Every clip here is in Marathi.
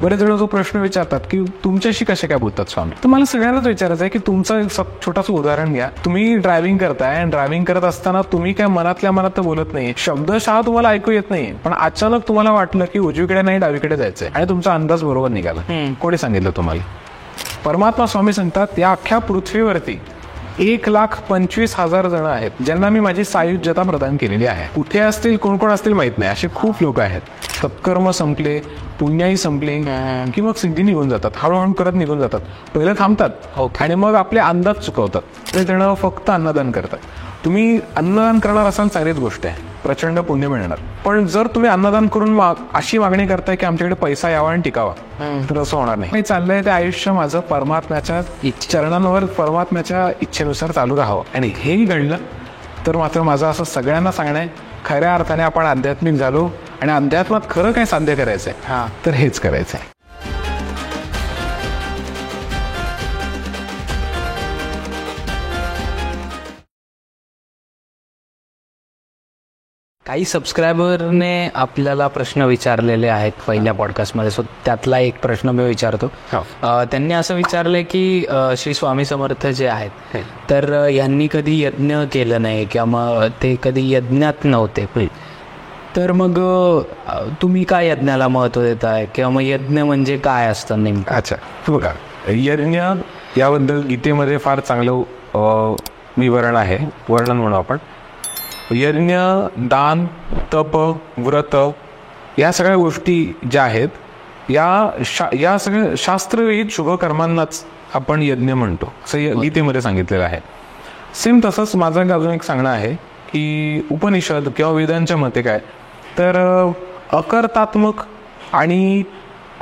बरेच जण जो प्रश्न विचारतात की तुमच्याशी कसे काय बोलतात स्वामी, तर मला सगळ्यांनाच विचारायचं आहे की तुमचं छोटंसं उदाहरण घ्या. तुम्ही ड्रायव्हिंग करताय आणि ड्रायव्हिंग करत असताना तुम्ही काय मनातल्या मनात तर बोलत नाही, शब्दशः तुम्हाला ऐकू येत नाही, पण अचानक तुम्हाला वाटलं की उजवीकडे नाही डावीकडे जायचंय आणि तुमचा अंदाज बरोबर निघाला. कोणी सांगितलं तुम्हाला? परमात्मा स्वामी सांगतात या अख्ख्या पृथ्वीवरती 1,25,000 जण आहेत ज्यांना मी माझी सायुज्यता प्रदान केलेली आहे. कुठे असतील, कोण कोण असतील माहित नाही, असे खूप लोक आहेत. सत्कर्म संपले, पुण्याही संपले की मग सिद्धी निघून जातात, हळूहळू करत निघून जातात. पहिलं थांबतात आणि मग आपले अंदाज चुकवतात. ते जण फक्त अन्नदान करतात. तुम्ही अन्नदान करणार असाल चांगलीच गोष्ट आहे, प्रचंड पुण्य मिळणार. पण जर तुम्ही अन्नदान करून अशी मागणी करताय की आमच्याकडे पैसा यावा आणि टिकावा, तर असं होणार नाही. चाललंय ते आयुष्य माझं परमात्म्याच्या चरणांवर, परमात्म्याच्या इच्छेनुसार चालू राहावं. आणि हेही घडलं तर मात्र माझं असं सगळ्यांना सांगणं आहे, खऱ्या अर्थाने आपण आध्यात्मिक झालो आणि अध्यात्मात खरं काय साध्य करायचंय तर हेच करायचंय. काही सबस्क्रायबरने आपल्याला प्रश्न विचारलेले आहेत पहिल्या पॉडकास्टमध्ये, सो त्यातला एक प्रश्न मी विचारतो. त्यांनी असं विचारलंय की श्री स्वामी समर्थ जे आहेत तर यांनी कधी यज्ञ केलं नाही किंवा मग ते कधी यज्ञात नव्हते, तर मग तुम्ही काय यज्ञाला महत्त्व देताय किंवा मग यज्ञ म्हणजे काय असतं नेमकं? अच्छा, बघा, यज्ञ याबद्दल गीतेमध्ये फार चांगलं विवरण आहे, वर्णन म्हणू आपण. यज्ञ, दान, तप, व्रत या सगळ्या गोष्टी ज्या आहेत या सगळ्या शास्त्रविहित शुभ कर्मांनाच आपण यज्ञ म्हणतो, असं गीतेमध्ये सांगितलेलं आहे. सेम तसंच माझं अजून एक सांगणं आहे की उपनिषद किंवा वेदांच्या मते काय तर अकर्तात्मक आणि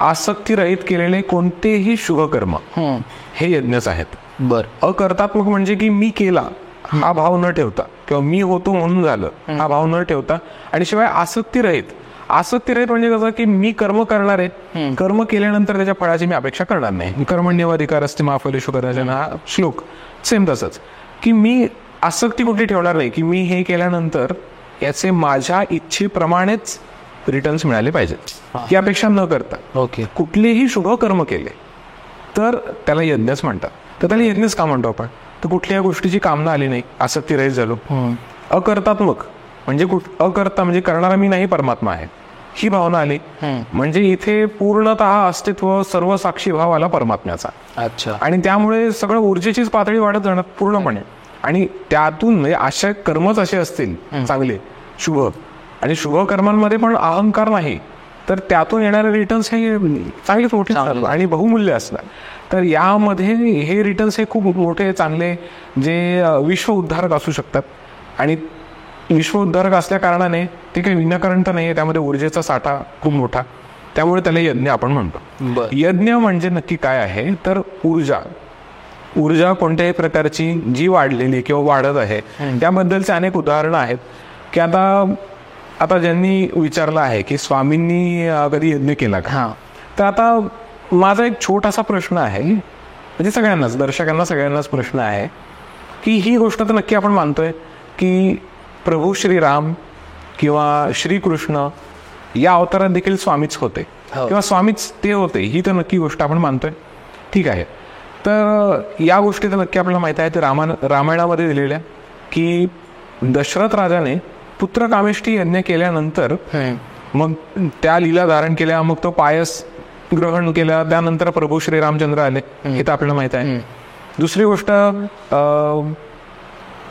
आसक्तीरहित केलेले कोणतेही शुभकर्म हे यज्ञच आहेत. बरं, अकर्तात्मक म्हणजे की मी केला हा भाव न ठेवता किंवा मी होतो म्हणून झालं हा भाव न ठेवता, आणि शिवाय आसक्तीरहित म्हणजे कसं की मी कर्म करणार आहे, कर्म केल्यानंतर त्याच्या फळाची मी अपेक्षा करणार नाही. कर्मण्येवाधिकार असते मा फलेषु कदाचन हा श्लोक. सेम तसंच की मी आसक्ती कुठली ठेवणार नाही की मी हे केल्यानंतर याचे माझ्या इच्छेप्रमाणेच रिटर्न्स मिळाले पाहिजेत, ही अपेक्षा न करता कुठलेही शुभ कर्म केले तर त्याला यज्ञच म्हणतात. तर त्याला यज्ञच का म्हणतो आपण? तर कुठल्या गोष्टीची कामना आली नाही, आसक्ती रहित झालो. अकर्तात्मक म्हणजे अकर्ता म्हणजे करणारा मी नाही, परमात्मा आहे, ही भावना आली म्हणजे इथे पूर्णतः अस्तित्व, सर्व साक्षी भाव आला परमात्म्याचा. अच्छा, आणि त्यामुळे सगळं ऊर्जेचीच पातळी वाढत जाणार पूर्णपणे. आणि त्यातून म्हणजे अशा कर्मच असे असतील चांगले शुभ, आणि शुभ कर्मांमध्ये पण अहंकार नाही, तर त्यातून येणारे रिटर्न्स हे चांगलेच मोठे आणि बहुमूल्य असणार. तर यामध्ये हे रिटर्न्स हे खूप मोठे चांगले जे विश्व उद्धारक असू शकतात. आणि विश्व उद्धारक असल्या कारणाने ते काही विनाकारण तर नाही आहे, त्यामध्ये ऊर्जेचा साठा खूप मोठा, त्यामुळे त्याला यज्ञ आपण म्हणतो. यज्ञ म्हणजे नक्की काय आहे तर ऊर्जा कोणत्याही प्रकारची जी वाढलेली किंवा वाढत आहे त्याबद्दलचे अनेक उदाहरणं आहेत. की आता ज्यांनी विचारलं आहे की स्वामींनी कधी यज्ञ केला का, तर आता माझा एक छोटासा प्रश्न आहे, म्हणजे सगळ्यांनाच, दर्शकांना सगळ्यांनाच प्रश्न आहे की ही गोष्ट तर नक्की आपण मानतोय की प्रभू श्रीराम किंवा श्रीकृष्ण या अवतारात देखील स्वामीच होते किंवा स्वामीच ते होते, ही तर नक्की गोष्ट आपण मानतोय. ठीक आहे, तर या गोष्टी तर नक्की आपल्याला माहिती आहे ते रामायणामध्ये दिलेल्या की दशरथ राजाने पुत्र कामेष्टी यज्ञ केल्यानंतर मग त्या लीला धारण केल्या, मग तो पायस ग्रहण केला, त्यानंतर प्रभू श्रीरामचंद्र आले, हे तर आपल्याला माहित आहे. दुसरी गोष्ट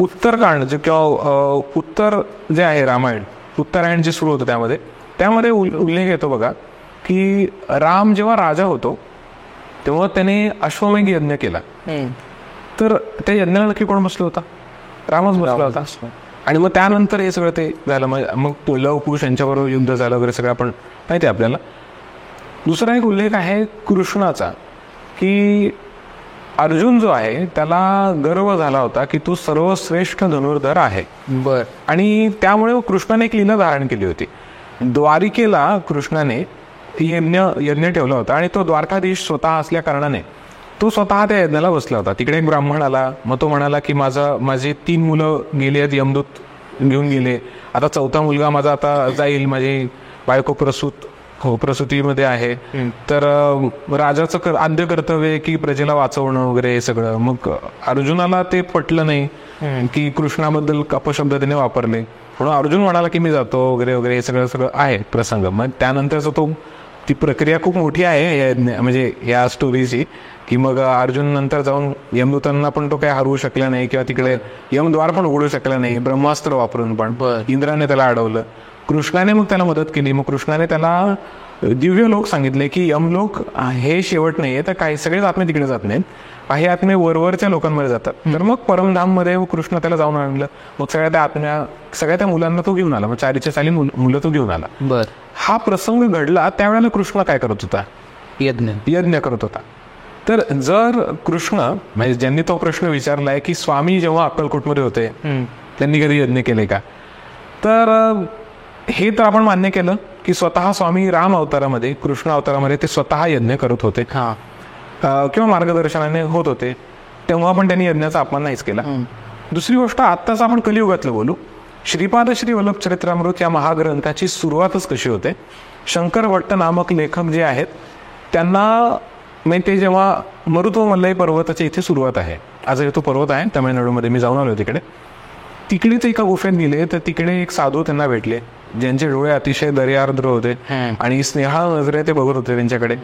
उत्तरकांड जे किंवा उत्तर जे आहे रामायण, उत्तरायण जे सुरू होतं त्यामध्ये उल्लेख येतो बघा की राम जेव्हा राजा होतो तेव्हा त्याने अश्वमेध यज्ञ केला. तर त्या यज्ञाला नक्की कोण बसला होता? रामच बसला होता. आणि मग त्यानंतर हे सगळं ते झालं, मग लव कुश यांच्याबरोबर युद्ध झालं वगैरे सगळं आपण माहिती आहे आपल्याला. दुसरा एक उल्लेख आहे कृष्णाचा की अर्जुन जो आहे त्याला गर्व झाला होता की तो सर्वश्रेष्ठ धनुर्धर आहे. आणि त्यामुळे कृष्णाने एक लीला धारण केली होती. द्वारिकेला कृष्णाने यज्ञ ठेवला होता आणि तो द्वारकाधीश स्वतः असल्या कारणाने तो स्वतः त्या यज्ञाला बसला होता. तिकडे एक ब्राह्मण आला, मग तो म्हणाला की माझे 3 मुलं गेले आहेत, यमदूत घेऊन गेले, आता 4था मुलगा माझा आता जाईल, माझी बायको प्रसूत हो, प्रसूतीमध्ये आहे. तर राजाचं आद्य कर्तव्य आहे की प्रजेला वाचवणं वगैरे हे सगळं. मग अर्जुनाला ते पटलं नाही की कृष्णाबद्दल अपशब्द त्याने वापरले, म्हणून अर्जुन म्हणाला की मी जातो वगैरे वगैरे हे सगळं सगळं आहे प्रसंग. मग त्यानंतरचा तो ती प्रक्रिया खूप मोठी आहे म्हणजे या स्टोरीची, की मग अर्जुन नंतर जाऊन यमदूतांना पण तो काही हरवू शकला नाही किंवा तिकडे यमद्वार पण उघडू शकला नाही ब्रह्मास्त्र वापरून. पण इंद्राने त्याला अडवलं, कृष्णाने मग त्याला मदत केली. मग कृष्णाने त्याला दिव्य लोक सांगितले की यमलोक हे शेवट नाहीये, तर काही सगळेच आत्मे तिकडे जात नाहीत, काही आत्मे वरवरच्या लोकांमध्ये जातात. तर मग परमधाममध्ये कृष्ण त्याला जाऊन आणलं. मग सगळ्या त्या मुलांना तो घेऊन आला, मग 4 मुलं तो घेऊन आला. हा प्रसंग घडला त्यावेळेला कृष्ण काय करत होता? यज्ञ करत होता. तर जर कृष्ण म्हणजे ज्यांनी तो प्रश्न विचारलाय की स्वामी जेव्हा अक्कलकोटमध्ये होते त्यांनी कधी यज्ञ केले का, तर हे तर आपण मान्य केलं की स्वतः स्वामी राम अवतारामध्ये, कृष्ण अवतारामध्ये ते स्वतः यज्ञ करत होते किंवा मार्गदर्शनाने होत होते, तेव्हा पण त्यांनी यज्ञाचा अपमान नाहीच केला. दुसरी गोष्ट, आत्ताच आपण कलियुगातलं बोलू. श्रीपाद श्री वल्लभ चरित्रामृत या महाग्रंथाची सुरुवातच कशी होते? शंकर भट्ट नामक लेखक जे आहेत त्यांना म्हणजे ते जेव्हा मरुत्वमल्लई पर्वताच्या इथे सुरुवात आहे, आजही तो पर्वत आहे तामिळनाडूमध्ये, मी जाऊन आलो तिकडे ते एका गुफेत गेले. तर तिकडे एक साधू त्यांना भेटले ज्यांचे डोळे अतिशय दर्यार्द्र होते आणि स्नेहाळ नजरे ते बघत होते त्यांच्याकडे.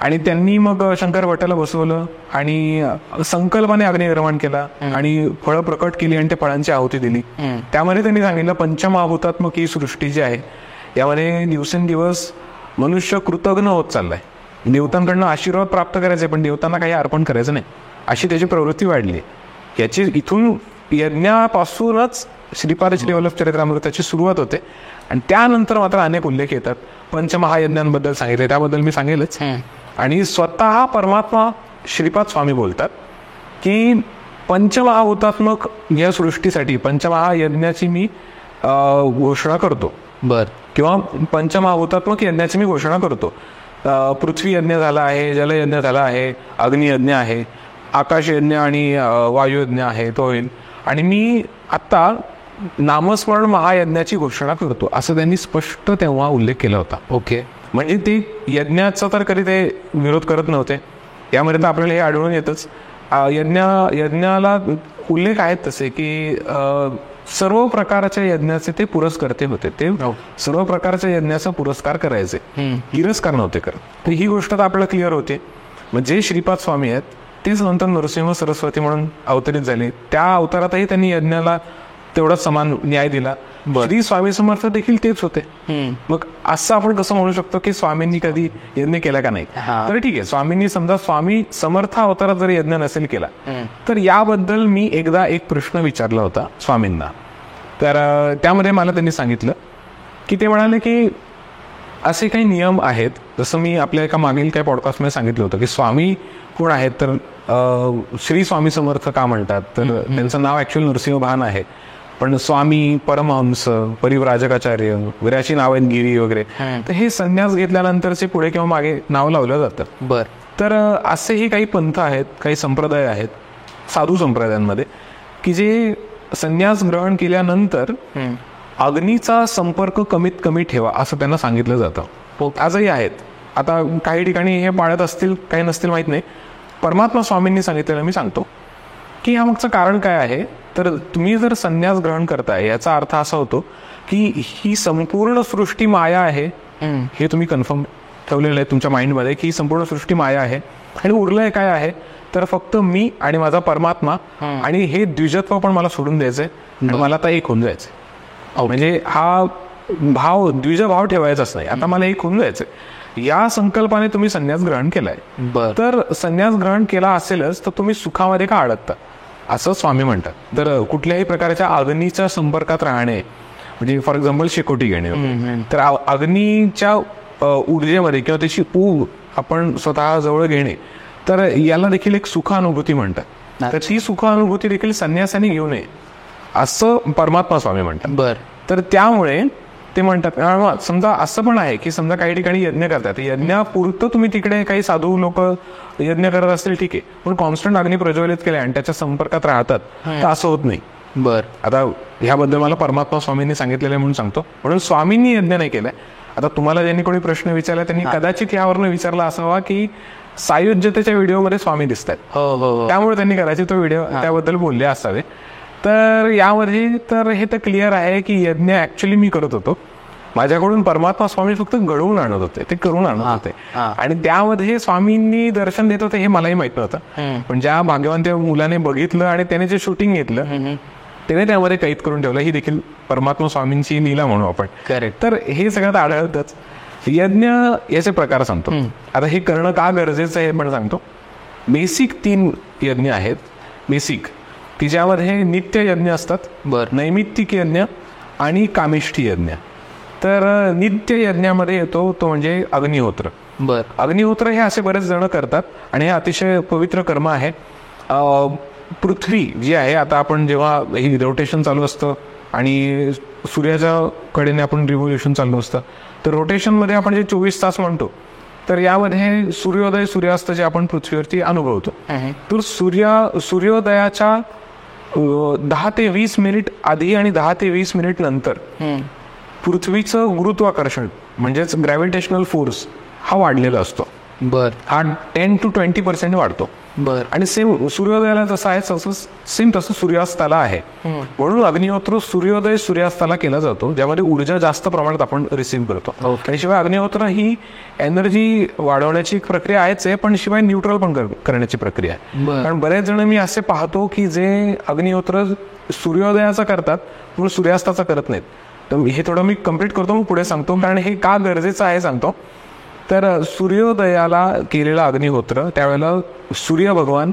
आणि त्यांनी मग शंकर भट्टाला बसवलं आणि संकल्पाने अग्नी निर्माण केला आणि फळं प्रकट केली आणि त्या फळांची आहुती दिली. त्यामध्ये त्यांनी सांगितलं पंचमहाभूतात्मक ही सृष्टी जी आहे यामध्ये दिवसेंदिवस मनुष्य कृतज्ञ होत चाललाय. देवतांकडनं आशीर्वाद प्राप्त करायचे पण देवतांना काही अर्पण करायचं नाही, अशी त्याची प्रवृत्ती वाढली. याची इथून यज्ञापासूनच श्रीपाद श्री वल्लभ चरित्रामृताची सुरुवात होते. आणि त्यानंतर मात्र अनेक उल्लेख येतात. पंचमहायज्ञांबद्दल सांगितले, त्याबद्दल मी सांगेलच. आणि स्वतः परमात्मा श्रीपाद स्वामी बोलतात की पंचमहाभूतात्मक या सृष्टीसाठी पंचमहायज्ञाची मी घोषणा करतो, किंवा पंचमहाभूतात्मक यज्ञाची मी घोषणा करतो. पृथ्वी यज्ञ झाला आहे, जलयज्ञ झाला आहे, अग्नियज्ञ आहे, आकाशयज्ञ आणि वायुयज्ञ आहे, तो होईल. आणि मी आत्ता नामस्मरण महायज्ञाची घोषणा करतो, असं त्यांनी स्पष्ट तेव्हा उल्लेख केला होता. म्हणजे ते यज्ञाचा तर कधी ते विरोध करत नव्हते. यामध्ये तर आपल्याला हे आढळून येतच. यज्ञाला उल्लेख आहेत तसे की सर्व प्रकारच्या यज्ञाचे ते पुरस्कर्ते होते. ते सर्व प्रकारच्या यज्ञाचा पुरस्कार करायचे, तिरस्कार नव्हते करत. तर ही गोष्ट तर आपल्याला क्लिअर होते. म्हणजे श्रीपाद स्वामी आहेत तेच नंतर नरसिंह सरस्वती म्हणून अवतरित झाले. त्या अवतारातही त्यांनी यज्ञाला तेवढा समान न्याय दिला. श्री स्वामी समर्थ देखील तेच होते. मग असं आपण कसं म्हणू शकतो की स्वामींनी कधी यज्ञ केला का नाही? तर ठीक आहे, स्वामींनी समजा स्वामी समर्थ अवतारात जर यज्ञ नसेल केला तर याबद्दल मी एकदा एक प्रश्न विचारला होता स्वामींना. तर त्यामध्ये मला त्यांनी सांगितलं की ते म्हणाले की असे काही नियम आहेत, जसं मी आपल्या एका मागील काही पॉडकास्टमध्ये सांगितलं होतं की स्वामी कोण आहेत, तर श्री स्वामी समर्थ का म्हणतात, तर त्यांचं नाव ॲक्च्युअली नरसिंह भान आहे, पण स्वामी, परमहंस, परिव्राजकाचार्य वगैरे अशी नाव आहेत, गिरी वगैरे. तर हे संन्यास घेतल्यानंतरचे पुढे किंवा मागे नाव लावलं जातं. तर असेही काही पंथ आहेत, काही संप्रदाय आहेत साधू संप्रदायांमध्ये की जे संन्यास ग्रहण केल्यानंतर अग्नीचा संपर्क कमीत कमी ठेवा असं त्यांना सांगितलं जातं. आजही आहेत. आता काही ठिकाणी हे पाळत असतील, काही नसतील, माहीत नाही. परमात्मा स्वामींनी सांगितलेलं मी सांगतो की यामागचं कारण काय आहे. तर तुम्ही जर संन्यास ग्रहण करताय याचा अर्थ असा होतो की ही संपूर्ण सृष्टी माया आहे, हे तुम्ही कन्फर्म ठेवलेलं आहे तुमच्या माइंडमध्ये की ही संपूर्ण सृष्टी माया आहे. आणि उरलंय काय आहे तर फक्त मी आणि माझा परमात्मा, आणि हे द्विजत्व पण मला सोडून द्यायचंय आणि मला आता एक होऊन जायचंय. म्हणजे हा भाव, द्विजभाव ठेवायचाच नाही, आता मला एक होऊन जायचंय. या संकल्पाने तुम्ही संन्यास ग्रहण केलाय. तर संन्यास ग्रहण केला असेलच तर तुम्ही सुखामध्ये का अडकता असं स्वामी म्हणतात. तर कुठल्याही प्रकारच्या अग्नीच्या संपर्कात राहणे, म्हणजे फॉर एक्झाम्पल शेकोटी घेणे, तर अग्नीच्या ऊर्जेमध्ये किंवा त्याची ऊब आपण स्वतः जवळ घेणे, तर याला देखील एक सुखानुभूती म्हणतात. तर ती सुखानुभूती देखील संन्यासाने घेऊ नये असं परमात्मा स्वामी म्हणतात. तर त्यामुळे ते म्हणतात, समजा असं पण आहे की समजा काही ठिकाणी यज्ञ करतात, यज्ञापुरतं तुम्ही तिकडे काही साधू लोक यज्ञ करत असतील, ठीक आहे, पण कॉन्स्टंट अग्नी प्रज्वलित केले आणि त्याच्या संपर्कात राहतात, तर असं होत नाही. आता ह्याबद्दल मला परमात्मा स्वामींनी सांगितलेलं म्हणून सांगतो. म्हणून स्वामींनी यज्ञ नाही केलाय, आता तुम्हाला ज्यांनी कोणी प्रश्न विचारला त्यांनी कदाचित यावरनं विचारला असावा की सायुज्यतेच्या व्हिडिओमध्ये स्वामी दिसत आहेत, हो, त्यामुळे त्यांनी कदाचित तो व्हिडिओ त्याबद्दल बोलले असावे. तर यामध्ये तर हे तर क्लिअर आहे की यज्ञ ऍक्च्युली मी करत होतो. माझ्याकडून परमात्मा स्वामी फक्त घडवून आणत होते, ते करून आणत होते, आणि त्यामध्ये स्वामींनी दर्शन देत होते हे मलाही माहित नव्हतं. पण ज्या भाग्यवान त्या मुलाने बघितलं आणि त्याने जे शूटिंग घेतलं त्याने त्यामध्ये कैद करून ठेवलं, ही देखील परमात्मा स्वामींची लीला म्हणू आपण. करेक्ट. तर हे सगळ्यात आढळतच. यज्ञ याचे प्रकार सांगतो. आता हे करणं का गरजेचं आहे पण सांगतो. बेसिक 3 यज्ञ आहेत बेसिक, की ज्यामध्ये नित्य यज्ञ असतात, नैमित्तिक यज्ञ आणि कामिष्ठी यज्ञ. तर नित्य यज्ञामध्ये येतो तो म्हणजे अग्निहोत्र. अग्निहोत्र हे असे बरेच जण करतात आणि हे अतिशय पवित्र कर्म आहे. पृथ्वी जी आहे, आता आपण जेव्हा ही रोटेशन चालू असतं आणि सूर्याच्या कडेने आपण रिव्होल्युशन चालू असतं, तर रोटेशनमध्ये आपण जे 24 तास म्हणतो, तर यामध्ये सूर्योदय सूर्यास्त जे आपण पृथ्वीवरती अनुभवतो, तर सूर्योदयाच्या 10 ते 20 मिनिट आधी आणि 10 ते 20 मिनिट नंतर पृथ्वीचं गुरुत्वाकर्षण म्हणजेच ग्रॅव्हिटेशनल फोर्स हा वाढलेला असतो. हा 10 to 20% वाढतो. आणि सेम सूर्योदयाला जसं आहे सेम तसं सूर्यास्ताला आहे. म्हणून अग्निहोत्र सूर्योदय सूर्यास्ताला केला जातो, ज्यामध्ये ऊर्जा जास्त प्रमाणात आपण रिसीव्ह करतो. आणि शिवाय अग्निहोत्र ही एनर्जी वाढवण्याची एक प्रक्रिया आहेच आहे, पण शिवाय न्यूट्रल पण करण्याची प्रक्रिया आहे. कारण बरेच जण मी असे पाहतो की जे अग्निहोत्र सूर्योदयाचा करतात पण सूर्यास्ताचा करत नाहीत. तर हे थोडं मी कम्प्लीट करतो, मग पुढे सांगतो कारण हे का गरजेचं आहे सांगतो. तर सूर्योदयाला केलेला अग्निहोत्र त्यावेळेला सूर्य भगवान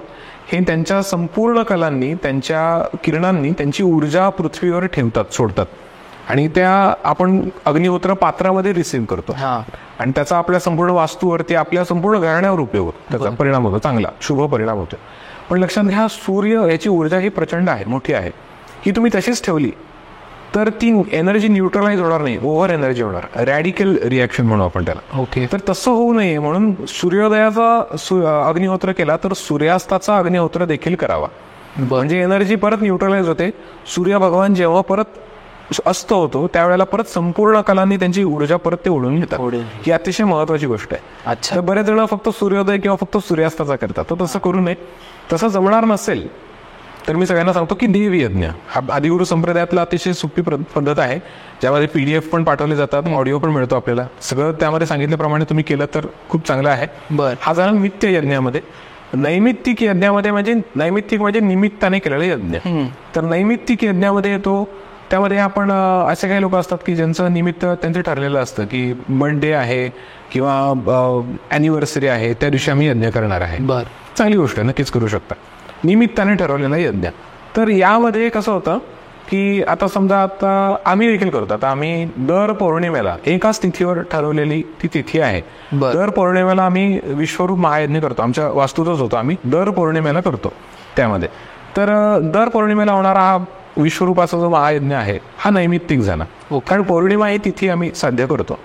हे त्यांच्या संपूर्ण कलांनी, त्यांच्या किरणांनी त्यांची ऊर्जा पृथ्वीवर ठेवतात, सोडतात, आणि त्या आपण अग्निहोत्र पात्रामध्ये रिसीव्ह करतो. आणि त्याचा आपल्या संपूर्ण वास्तूवरती, आपल्या संपूर्ण घराण्यावर उपयोग होतो, त्याचा परिणाम होतो, चांगला शुभ परिणाम होतो. पण लक्षात घ्या, सूर्य याची ऊर्जा ही प्रचंड आहे, मोठी आहे. ही तुम्ही तशीच ठेवली तर ती एनर्जी न्यूट्रलाइज होणार नाही, ओव्हर एनर्जी होणार, रॅडिकल रिॲक्शन म्हणू आपण त्याला. तर तसं होऊ नये म्हणून सूर्योदयाचा अग्निहोत्र केला तर सूर्यास्ताचा अग्निहोत्र देखील करावा. म्हणजे एनर्जी परत न्यूट्रलाइज होते. सूर्य भगवान जेव्हा परत अस्त होतो त्यावेळेला परत संपूर्ण कलांनी त्यांची ऊर्जा परत ते ओढून घेतात. ही अतिशय महत्वाची गोष्ट आहे. तर बरेच जण फक्त सूर्योदय किंवा फक्त सूर्यास्ताचा करतात, तर तसं करू नये. तसं जमणार नसेल तर मी सगळ्यांना सांगतो की देव यज्ञ हा आदिगुरु संप्रदायातला अतिशय सोपी पद्धत आहे, ज्यामध्ये PDF पण पाठवले जातात, ऑडिओ पण मिळतो आपल्याला. सगळं त्यामध्ये सांगितल्याप्रमाणे तुम्ही केलं तर खूप चांगलं आहे. हा झाला नित्य यज्ञामध्ये. नैमित्तिक यज्ञामध्ये म्हणजे नैमित्तिक म्हणजे निमित्ताने केलेलं यज्ञ. तर नैमित्तिक यज्ञामध्ये येतो त्यामध्ये आपण असे काही लोक असतात की ज्यांचं निमित्त त्यांचं ठरलेलं असतं की बर्थडे आहे किंवा ॲनिव्हर्सरी आहे, त्या दिवशी आम्ही यज्ञ करणार आहे. चांगली गोष्ट आहे, नक्कीच करू शकता, निमित्ताने ठरवलेला यज्ञ. तर यामध्ये कसं होतं की आता समजा आता आम्ही देखील करतो, आता आम्ही दर पौर्णिमेला एकाच तिथीवर ठरवलेली ती तिथी आहे, दर पौर्णिमेला आम्ही विश्वरूप महायज्ञ करतो. आमच्या वास्तूतच होतो, आम्ही दर पौर्णिमेला करतो त्यामध्ये. तर दर पौर्णिमेला होणारा हा विश्वरूपाचा जो महायज्ञ आहे हा नैमित्तिक झाला, कारण पौर्णिमा ही तिथी आम्ही साध्य करतो.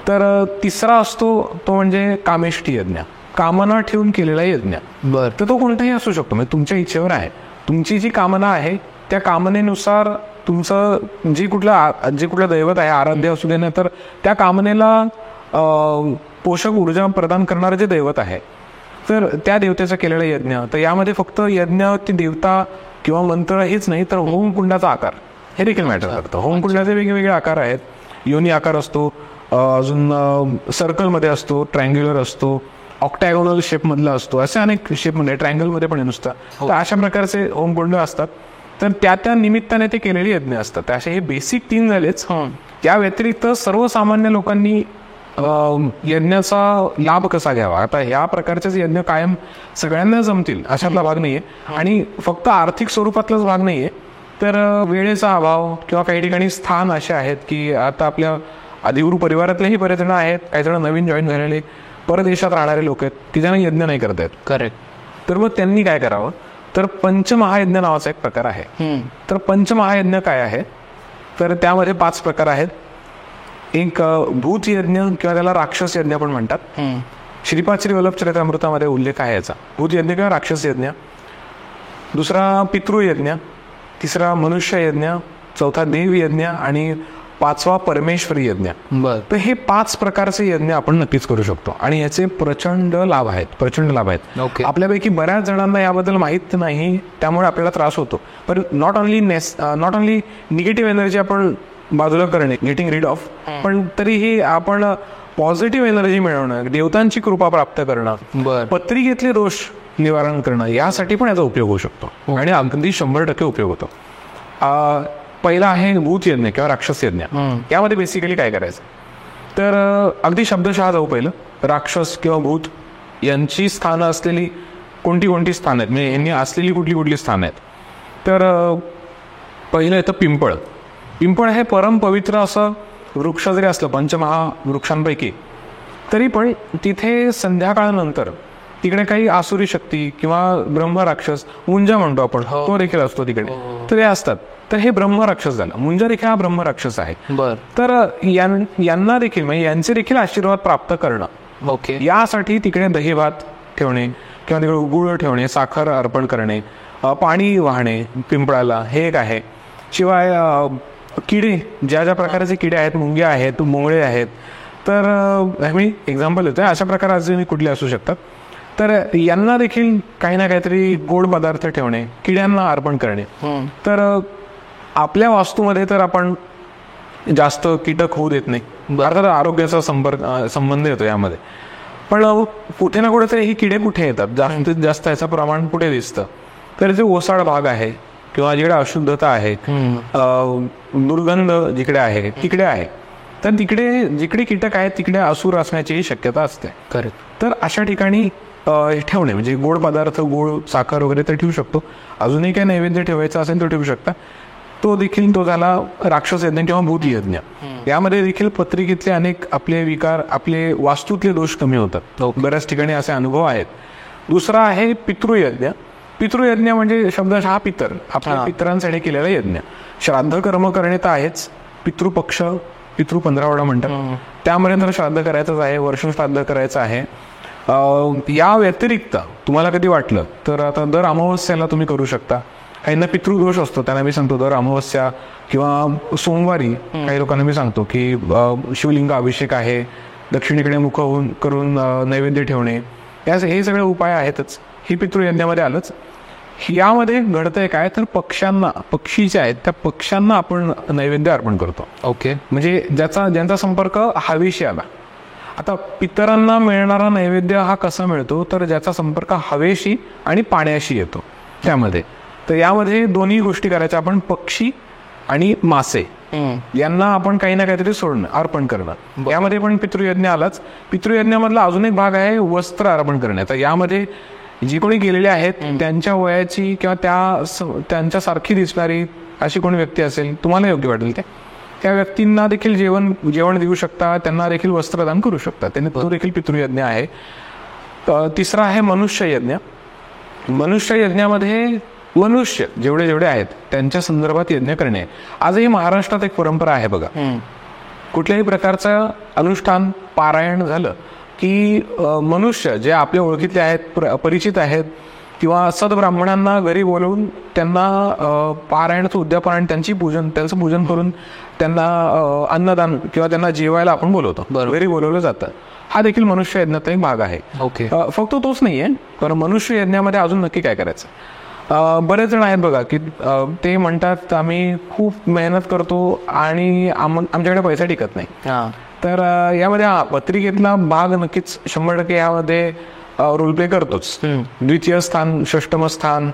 तर तिसरा असतो तो म्हणजे कामेष्ठी यज्ञ, कामना ठेवून केलेला यज्ञ. तर तो कोणताही असू शकतो, म्हणजे तुमच्या इच्छेवर आहे. तुमची जी कामना आहे त्या कामनेनुसार तुमचं जे कुठलं दैवत आहे, आराध्य असू दे ना, तर त्या कामनेला पोषक ऊर्जा प्रदान करणारं जे दैवत आहे तर त्या देवतेचा केलेला यज्ञ. तर यामध्ये फक्त यज्ञ ती देवता किंवा मंत्र हेच नाही, तर होमकुंडाचा आकार हे देखील मॅटर करतं. होमकुंडाचे वेगवेगळे आकार आहेत. योनी आकार असतो, अजून सर्कलमध्ये असतो, ट्रायंग्युलर असतो, ऑक्टॅगोनल शेपमधला असतो, असे अनेक शेपमध्ये, ट्रायंगलमध्ये पण नुसतं. तर अशा प्रकारचे होमकुंड असतात. तर त्या निमित्ताने ते केलेले यज्ञ असतात. असे हे बेसिक 3 झालेच. त्या व्यतिरिक्त सर्वसामान्य लोकांनी यज्ञाचा लाभ कसा घ्यावा, आता ह्या प्रकारचेच यज्ञ कायम सगळ्यांना जमतील अशातला भाग नाहीये, आणि फक्त आर्थिक स्वरूपातलाच भाग नाहीये. तर वेळेचा अभाव किंवा काही ठिकाणी स्थान असे आहेत की आता आपल्या आदिगुरु परिवारातलेही बरेच जण आहेत, काही जण नवीन जॉईन झालेले परदेशात राहणारे लोक आहेत की ज्यांना यज्ञ नाही करता येत. करेक्ट. तर मग त्यांनी काय करावं, तर पंचमहायज्ञ नावाचा एक प्रकार आहे. तर पंचमहायज्ञ काय आहे, तर त्यामध्ये 5 प्रकार आहेत. एक भूत यज्ञ किंवा त्याला राक्षस यज्ञ पण म्हणतात. श्रीपाद श्री वल्लभ चरित्रामृतामध्ये उल्लेख आहे याचा, भूत यज्ञ किंवा राक्षस यज्ञ. दुसरा पितृयज्ञ, तिसरा मनुष्य यज्ञ, चौथा देव यज्ञ आणि 5वा परमेश्वरी यज्ञ. बर. तर हे 5 प्रकारचे यज्ञ आपण नक्कीच करू शकतो आणि याचे प्रचंड लाभ आहेत. ओके. आपल्यापैकी बऱ्याच जणांना याबद्दल माहीत नाही, त्यामुळे आपल्याला त्रास होतो. पण नॉट ओनली निगेटिव्ह एनर्जी आपण बाजूला करणे, गेटिंग रीड ऑफ, पण तरीही आपण पॉझिटिव्ह एनर्जी मिळवणं, देवतांची कृपा प्राप्त करणं, बर. पत्रिकेतले दोष निवारण करणं, यासाठी पण याचा उपयोग होऊ शकतो आणि अगदी 100% उपयोग होतो. पहिला आहे भूत यज्ञ किंवा राक्षस यज्ञ. यामध्ये बेसिकली काय करायचं तर अगदी शब्दशः जाऊ. पहिलं, राक्षस किंवा भूत यांची स्थानं असलेली कोणती स्थानं आहेत, म्हणजे यांनी असलेली कुठली स्थानं आहेत. तर पहिलं येतं पिंपळ. पिंपळ हे परम पवित्र असं वृक्ष जरी असलं पंचमहावृक्षांपैकी, तरी पण तिथे संध्याकाळनंतर तिकडे काही आसुरी शक्ती किंवा ब्रह्मराक्षस, मुंजा म्हणतो आपण, तो देखील असतो तिकडे, तर ते असतात. तर हे ब्रह्मराक्षस झालं. मुंजा देखील हा ब्रह्मराक्षस आहे. बर. तर यांना देखील म्हणजे यांचे देखील आशीर्वाद प्राप्त करणं, ओके, यासाठी तिकडे दही भात ठेवणे किंवा तिकडे गुळ ठेवणे, साखर अर्पण करणे, पाणी वाहणे पिंपळाला, हे एक आहे. शिवाय किडे, ज्या प्रकारचे किडे आहेत, मुंग्या आहेत, मोंगळे आहेत, तर मी एक्झाम्पल देतोय, अशा प्रकारे अजूनही कुठले असू शकतात. तर यांना देखील काही ना काहीतरी गोड पदार्थ ठेवणे, किड्यांना अर्पण करणे. तर आपल्या वास्तूमध्ये तर आपण जास्त कीटक होऊ देत नाही, अर्थात आरोग्याचा संबंध येतो यामध्ये, पण कुठे ना कुठेतरी ही किडे कुठे येतात, जास्तीत जास्त याचं प्रमाण कुठे दिसतं तर जे ओसाड भाग आहे किंवा जिकडे अशुद्धता आहे, दुर्गंध जिकडे आहे तिकडे आहे. तर जिकडे कीटक आहेत तिकडे असुर असण्याचीही शक्यता असते. करेक्ट. तर अशा ठिकाणी ठेवणे, म्हणजे गोड पदार्थ, गोड साखर वगैरे तर ठेवू शकतो. अजूनही काही नैवेद्य ठेवायचा असेल तर ठेवू शकता. तो झाला राक्षस यज्ञ किंवा भूत यज्ञ. यामध्ये देखील पत्रिकेतले अनेक आपले विकार, आपले वास्तूतले दोष कमी होतात. बऱ्याच ठिकाणी असे अनुभव आहेत. दुसरा आहे पितृयज्ञ. पितृयज्ञ म्हणजे शब्दशः पितर, आपल्या पितरांसाठी केलेला यज्ञ. श्राद्ध कर्म करणे तर आहेच, पितृपक्ष, पितृ 15 म्हणतात, त्यामध्ये तर श्राद्ध करायचंच आहे, वर्ष श्राद्ध करायचं आहे. या व्यतिरिक्त तुम्हाला कधी वाटलं तर आता दर अमावस्याला तुम्ही करू शकता. काहींना पितृदोष असतो, त्यांना मी सांगतो दर अमावस्या किंवा सोमवारी काही लोकांना मी सांगतो की शिवलिंग अभिषेक आहे, दक्षिणेकडे मुख होऊन करून नैवेद्य ठेवणे, हे सगळे उपाय आहेतच. ही पितृयज्ञामध्ये आलंच. यामध्ये घडतंय काय तर पक्षी जे आहेत त्या पक्ष्यांना आपण नैवेद्य अर्पण करतो. ओके. म्हणजे ज्यांचा संपर्क हवेशी आला. आता पितरांना मिळणारा नैवेद्य हा कसा मिळतो तर ज्याचा संपर्क हवेशी आणि पाण्याशी येतो त्यामध्ये. तर यामध्ये दोन्ही गोष्टी करायच्या आपण, पक्षी आणि मासे यांना आपण काही ना काहीतरी सोडणं, अर्पण करणं. यामध्ये पण पितृयज्ञ आलाच. पितृयज्ञामधला अजून एक भाग आहे वस्त्र अर्पण करण्याचा. यामध्ये जी कोणी गेलेले आहेत त्यांच्या वयाची किंवा त्यांच्यासारखी दिसणारी अशी कोणी व्यक्ती असेल, तुम्हाला योग्य वाटेल त्या व्यक्तींना देखील जेवण देऊ शकता, त्यांना देखील वस्त्रदान करू शकता. तो देखील पितृयज्ञ आहे. तिसरा आहे मनुष्य यज्ञ. मनुष्य यज्ञामध्ये मनुष्य जेवढे आहेत त्यांच्या संदर्भात यज्ञ करणे. आजही महाराष्ट्रात एक परंपरा आहे बघा, कुठल्याही प्रकारचं अनुष्ठान पारायण झालं की मनुष्य जे आपल्या ओळखीतले आहेत, परिचित आहेत किंवा सद्ब्राह्मणांना घरी बोलवून त्यांना पारायणाचं उद्यापन आणि त्यांचं पूजन करून त्यांना अन्नदान किंवा त्यांना जेवायला आपण बोलवतो, घरी बोलवलं जातं. हा देखील मनुष्य यज्ञाचा एक भाग आहे. ओके. फक्त तोच नाहीये, तर मनुष्य यज्ञामध्ये अजून नक्की काय करायचं. बरेच जण आहेत बघा की ते म्हणतात आम्ही खूप मेहनत करतो आणि आमच्याकडे पैसा टिकत नाही. तर यामध्ये पत्रिकेतला भाग नक्कीच 100% यामध्ये रोल प्ले करतोच. द्वितीय स्थान, षष्टम स्थान,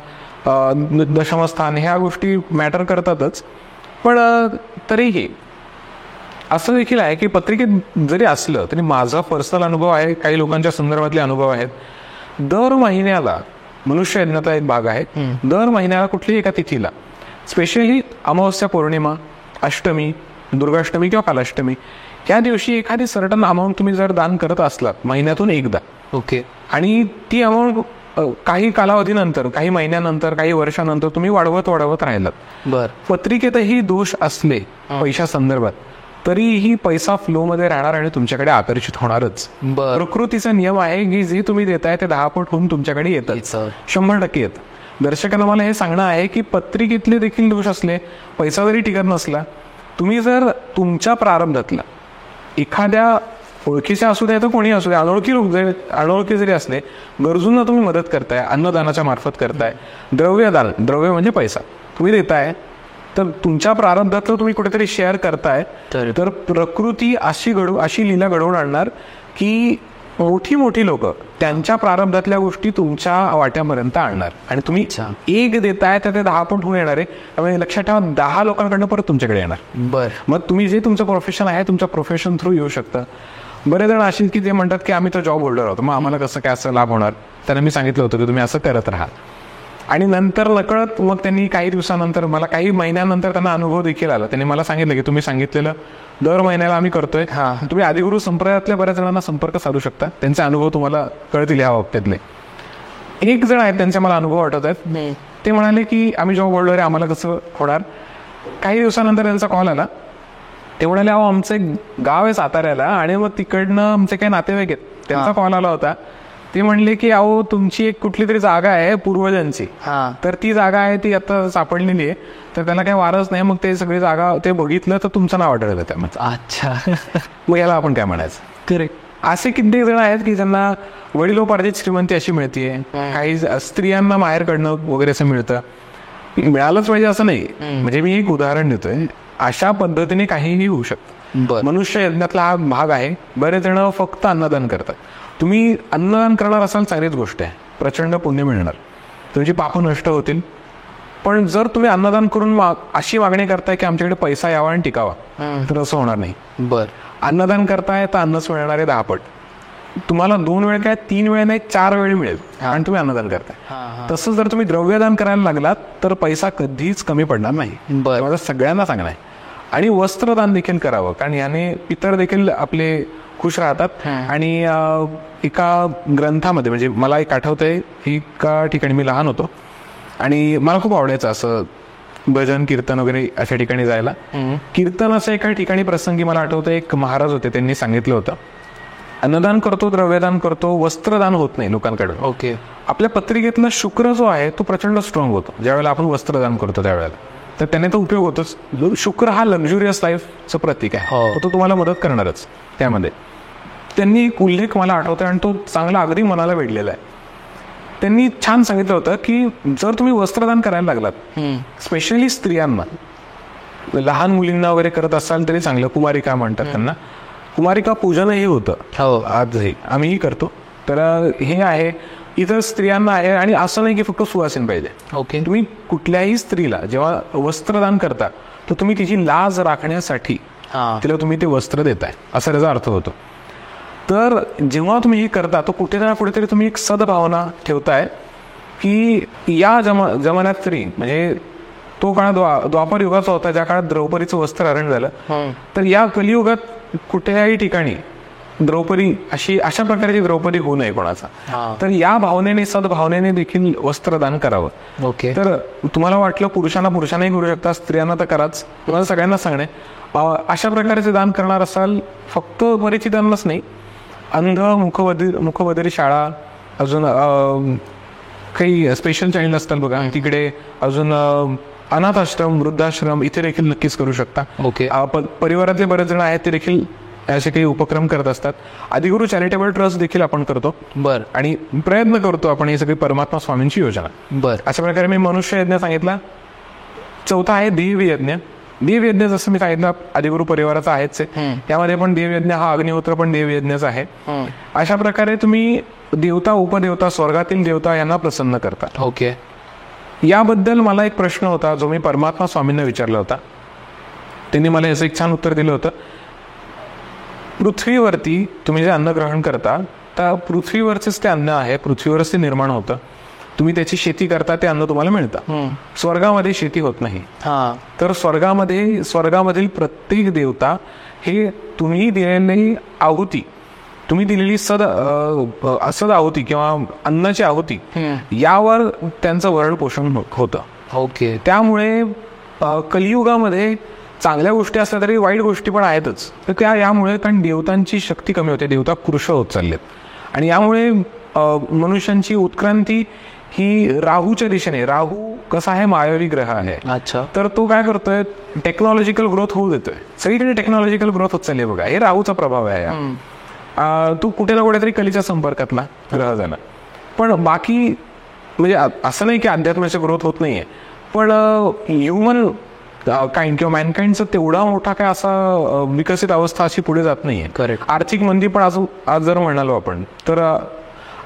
दशम स्थान ह्या गोष्टी मॅटर करतातच. पण तरीही असं देखील आहे की पत्रिकेत जरी असलं तरी माझा पर्सनल अनुभव आहे, काही लोकांच्या संदर्भातले अनुभव आहेत. दर महिन्याला मनुष्य यज्ञाचा एक भाग आहे. दर महिन्याला कुठल्याही एका तिथीला, स्पेशली अमावस्या, पौर्णिमा, अष्टमी, दुर्गाष्टमी किंवा कालाष्टमी, या दिवशी एखादी सर्टन अमाऊंट तुम्ही जर दान करत असलात महिन्यातून एकदा, ओके, आणि ती अमाऊंट काही कालावधीनंतर, काही महिन्यानंतर, काही वर्षानंतर तुम्ही वाढवत राहिलात, बर, पत्रिकेतही दोष असले पैशा संदर्भात तरीही पैसा फ्लो मध्ये राहणार आणि तुमच्याकडे आकर्षित होणारच. प्रकृतीचा नियम आहे की जे तुम्ही देताय ते 10 पट होऊन तुमच्याकडे येतं, 100% येतं. दर्शकांना मला हे सांगणं आहे की पत्रिकेतले देखील दोष असले, पैसा जरी टिकत नसला तुम्ही जर तुमच्या प्रारब्धातला एखाद्या ओळखीच्या असू द्या तर कोणी असू द्या, अनोळखी लोक जरी अनोळखी जरी असले, गरजूंना तुम्ही मदत करताय, अन्नदानाच्या मार्फत करताय, द्रव्यदान, द्रव्य म्हणजे पैसा तुम्ही देताय, तर तुमच्या प्रारब्धातलं तुम्ही कुठेतरी शेअर करताय, तर प्रकृती अशी लीला घडवून आणणार की मोठी मोठी लोक त्यांच्या प्रारब्धातल्या गोष्टी तुमच्या वाट्यापर्यंत आणणार आणि तुम्ही एक देताय तर ते 10 पट होऊन येणार आहे. त्यामुळे लक्षात ठेवा 10 लोकांकडनं परत तुमच्याकडे येणार. मग तुम्ही जे तुमचं प्रोफेशन आहे तुमच्या प्रोफेशन थ्रू येऊ शकतं. बरेच जण असे की ते म्हणतात की आम्ही तर जॉब होल्डर आहोत, मग आम्हाला कसं काय असं लाभ होणार. त्यांना मी सांगितलं होतं की तुम्ही असं करत राहा. आणि नंतर नकळत मग त्यांनी काही दिवसानंतर, मला काही महिन्यानंतर त्यांना अनुभव देखील आला. त्यांनी मला सांगितलं की तुम्ही सांगितलेलं दर महिन्याला आम्ही करतोय. तुम्ही आदिगुरु संप्रदायातल्या बऱ्याच जणांना संपर्क साधू शकता, त्यांचे अनुभव तुम्हाला कळतील ह्या बाबतीतले. एक जण आहेत त्यांचे मला अनुभव आठवत आहेत. ते म्हणाले की आम्ही जॉब होल्डर आहे, आम्हाला कसं होणार. काही दिवसानंतर त्यांचा कॉल आला. ते म्हणाले अहो आमचं एक गाव आहे साताऱ्याला आणि मग तिकडनं आमचे काही नातेवाईक आहेत, त्यांचा कॉल आला होता. ते म्हणले की अहो तुमची एक कुठली तरी जागा आहे पूर्वजांची, तर ती जागा आहे ती आता सापडलेली आहे, तर त्याला काही वारस नाही. मग ते सगळी जागा ते बघितलं तर तुमचं नाव आढळलं त्यामध्ये. अच्छा. मग याला आपण काय म्हणायचं. करेक्ट. असे कित्येक जण आहेत की ज्यांना वडिलोपार्जित श्रीमंती अशी मिळते. काही स्त्रियांना माहेरकडनं वगैरे असं मिळतं. मिळालंच पाहिजे असं नाही. म्हणजे मी एक उदाहरण देतोय. अशा पद्धतीने काहीही होऊ शकतं. मनुष्य यज्ञातला हा भाग आहे. बरेच जण फक्त अन्नदान करतात. तुम्ही अन्नदान करणार असाल चांगलीच गोष्ट आहे, प्रचंड पुण्य मिळणार, तुमची पापं नष्ट होतील. पण जर तुम्ही अन्नदान करून अशी मागणी करताय की आमच्याकडे पैसा यावा आणि टिकावा, तर असं होणार नाही. अन्नदान करताय तर अन्नच मिळणार आहे 10 पट. तुम्हाला 2 वेळ काय 3 वेळ नाही 4 वेळ मिळेल आणि तुम्ही अन्नदान करताय. तसं जर तुम्ही द्रव्यदान करायला लागलात तर पैसा कधीच कमी पडणार नाही. माझं सगळ्यांना सांगणं आहे. आणि वस्त्रदान देखील करावं, कारण याने इतर देखील आपले खुश राहतात. आणि एका ग्रंथामध्ये, म्हणजे मला एक आठवतंय, एका ठिकाणी मी लहान होतो आणि मला खूप आवडायचं असं भजन कीर्तन वगैरे अशा ठिकाणी जायला. कीर्तन असं एका ठिकाणी प्रसंगी मला आठवतं एक महाराज होते, त्यांनी सांगितलं होतं अन्नदान करतो, द्रव्यदान करतो, वस्त्रदान होत नाही लोकांकडून. ओके. आपल्या पत्रिकेतला शुक्र जो आहे तो प्रचंड स्ट्रॉंग होतो ज्यावेळेला आपण वस्त्रदान करतो त्यावेळेला, तर त्याने तो उपयोग होतोच. शुक्र हा लक्झुरियस लाईफचं प्रतीक आहे, तो तुम्हाला मदत करणारच. त्यामध्ये त्यांनी एक उल्लेख मला आठवतोय आणि तो चांगला अगदी मनाला वेढलेला आहे. त्यांनी छान सांगितलं होतं की जर तुम्ही वस्त्रदान करायला लागलात, स्पेशली स्त्रियांना, लहान मुलींना वगैरे करत असाल तरी चांगलं. कुमारिका म्हणतात त्यांना. कुमारिका पूजनही होतं आजही, आम्हीही करतो. तर हे आहे, इतर स्त्रियांना आहे. आणि असं नाही की फक्त सुवासीन पाहिजे. ओके. तुम्ही कुठल्याही स्त्रीला जेव्हा वस्त्रदान करता तर तुम्ही तिची लाज राखण्यासाठी तिला तुम्ही ते वस्त्र देताय, असा त्याचा अर्थ होतो. तर जेव्हा तुम्ही हे करता तो कुठे ना कुठेतरी तुम्ही एक सद्भावना ठेवताय की या जमान्यात तरी, म्हणजे तो काळ द्वापर युगाचा होता ज्या काळात द्रौपदीचं वस्त्र हरण झालं. तर या कलियुगात कुठल्याही ठिकाणी द्रौपदी अशा प्रकारची द्रौपदी होऊ नये कोणाचा. तर या भावनेने, सद्भावनेने देखील वस्त्रदान करावं. ओके. तर तुम्हाला वाटलं पुरुषांनाही करू शकता, स्त्रियांना तर कराच. तुम्हाला सगळ्यांना सांगणे, अशा प्रकारचे दान करणार असाल, फक्त परिचितांनाच नाही, अंध, मुखबधिर शाळा, अजून काही स्पेशल चाइल्ड असतात बघा तिकडे, अजून अनाथ आश्रम, वृद्धाश्रम, इथे देखील नक्कीच करू शकता. ओके. परिवारातले बरेच जण आहेत ते देखील असे काही उपक्रम करत असतात. आदिगुरु चॅरिटेबल ट्रस्ट देखील आपण करतो. आणि प्रयत्न करतो आपण ही सगळी परमात्मा स्वामींची योजना. अशा प्रकारे मी मनुष्य यज्ञ सांगितला. चौथा आहे देवयज्ञ. देवयज्ञ जसं मी सांगितलं आदिगुरु परिवाराचा आहेच आहे, त्यामध्ये पण देवयज्ञ हा अग्निहोत्र पण देवयज्ञच आहे. अशा प्रकारे तुम्ही देवता, उपदेवता, स्वर्गातील देवता यांना प्रसन्न करता. ओके. याबद्दल मला एक प्रश्न होता जो मी परमात्मा स्वामींना विचारला होता. त्यांनी मला याचं एक छान उत्तर दिलं होतं. पृथ्वीवरती तुम्ही जे अन्न ग्रहण करता, तर पृथ्वीवरचेच ते अन्न आहे, पृथ्वीवरच ते निर्माण होतं. तुम्ही त्याची शेती करता, ते अन्न तुम्हाला मिळतं. स्वर्गामध्ये शेती होत नाही. तर स्वर्गामधील प्रत्येक देवता हे तुम्ही दिलेली आहुती, तुम्ही दिलेली सद आहुती किंवा अन्नाची आहुती, यावर त्यांचं भरण पोषण होतं. ओके. त्यामुळे कलियुगामध्ये चांगल्या गोष्टी असल्या तरी वाईट गोष्टी पण आहेतच. तर यामुळे, कारण देवतांची शक्ती कमी होते, देवता कृश होत चाललेत. आणि यामुळे मनुष्यांची उत्क्रांती ही राहूच्या दिशेने, राहू कसा आहे मायावी ग्रह आहे, अच्छा. तर तो काय करतोय, टेक्नॉलॉजिकल ग्रोथ होऊ देतोय. सगळीकडे टेक्नॉलॉजिकल ग्रोथ होत चालली बघा, हे राहूचा प्रभाव आहे. तो कुठे ना कुठेतरी कलीच्या संपर्कातला ग्रह झाला. पण बाकी म्हणजे असं नाही की अध्यात्माची ग्रोथ होत नाहीये, पण ह्युमन काइंड किंवा मॅनकाइंडचा तेवढा मोठा काय असा विकसित अवस्था अशी पुढे जात नाहीये. करेक्ट. आर्थिक मंदी पण आज जर म्हणालो आपण तर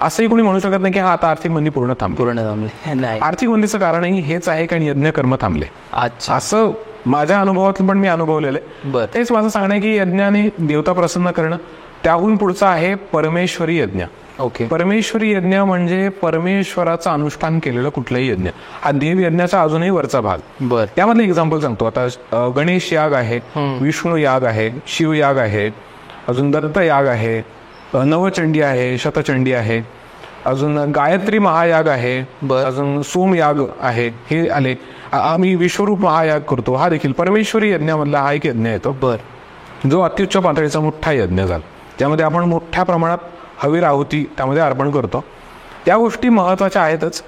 असंही कोणी म्हणू शकत नाही की हा आता आर्थिक मंदी पूर्ण थांबले नाही. आर्थिक मंदीचं कारणही हेच आहे कारण यज्ञ कर्म थांबले. अच्छा. असं माझ्या अनुभवातून पण मी अनुभवलेलं आहे. बरं. तेच माझं सांगणं आहे की यज्ञाने देवता प्रसन्न करणं, त्याहून पुढचं आहे परमेश्वरी यज्ञ. ओके. परमेश्वरी यज्ञ म्हणजे परमेश्वराचं अनुष्ठान केलेलं कुठलंही यज्ञ, हा देव यज्ञाचा अजूनही वरचा भाग. बर. त्यामधलं एक्झाम्पल सांगतो. आता गणेश याग आहे, विष्णू याग आहे, शिव याग आहे, अजून दत्त याग आहे, नवचंडी आहे, शतचंडी आहे, अजून गायत्री महायाग आहे, अजून सोमयाग आहे, हे आले. आम्ही विश्वरूप महायाग करतो, हा देखील परमेश्वरी यज्ञामधला हा एक यज्ञ येतो. बर. जो अत्युच्च पातळीचा मोठा यज्ञ झाला, ज्यामध्ये आपण मोठ्या प्रमाणात हवीर आहुती त्यामध्ये अर्पण करतो. त्या गोष्टी महत्त्वाच्या आहेतच.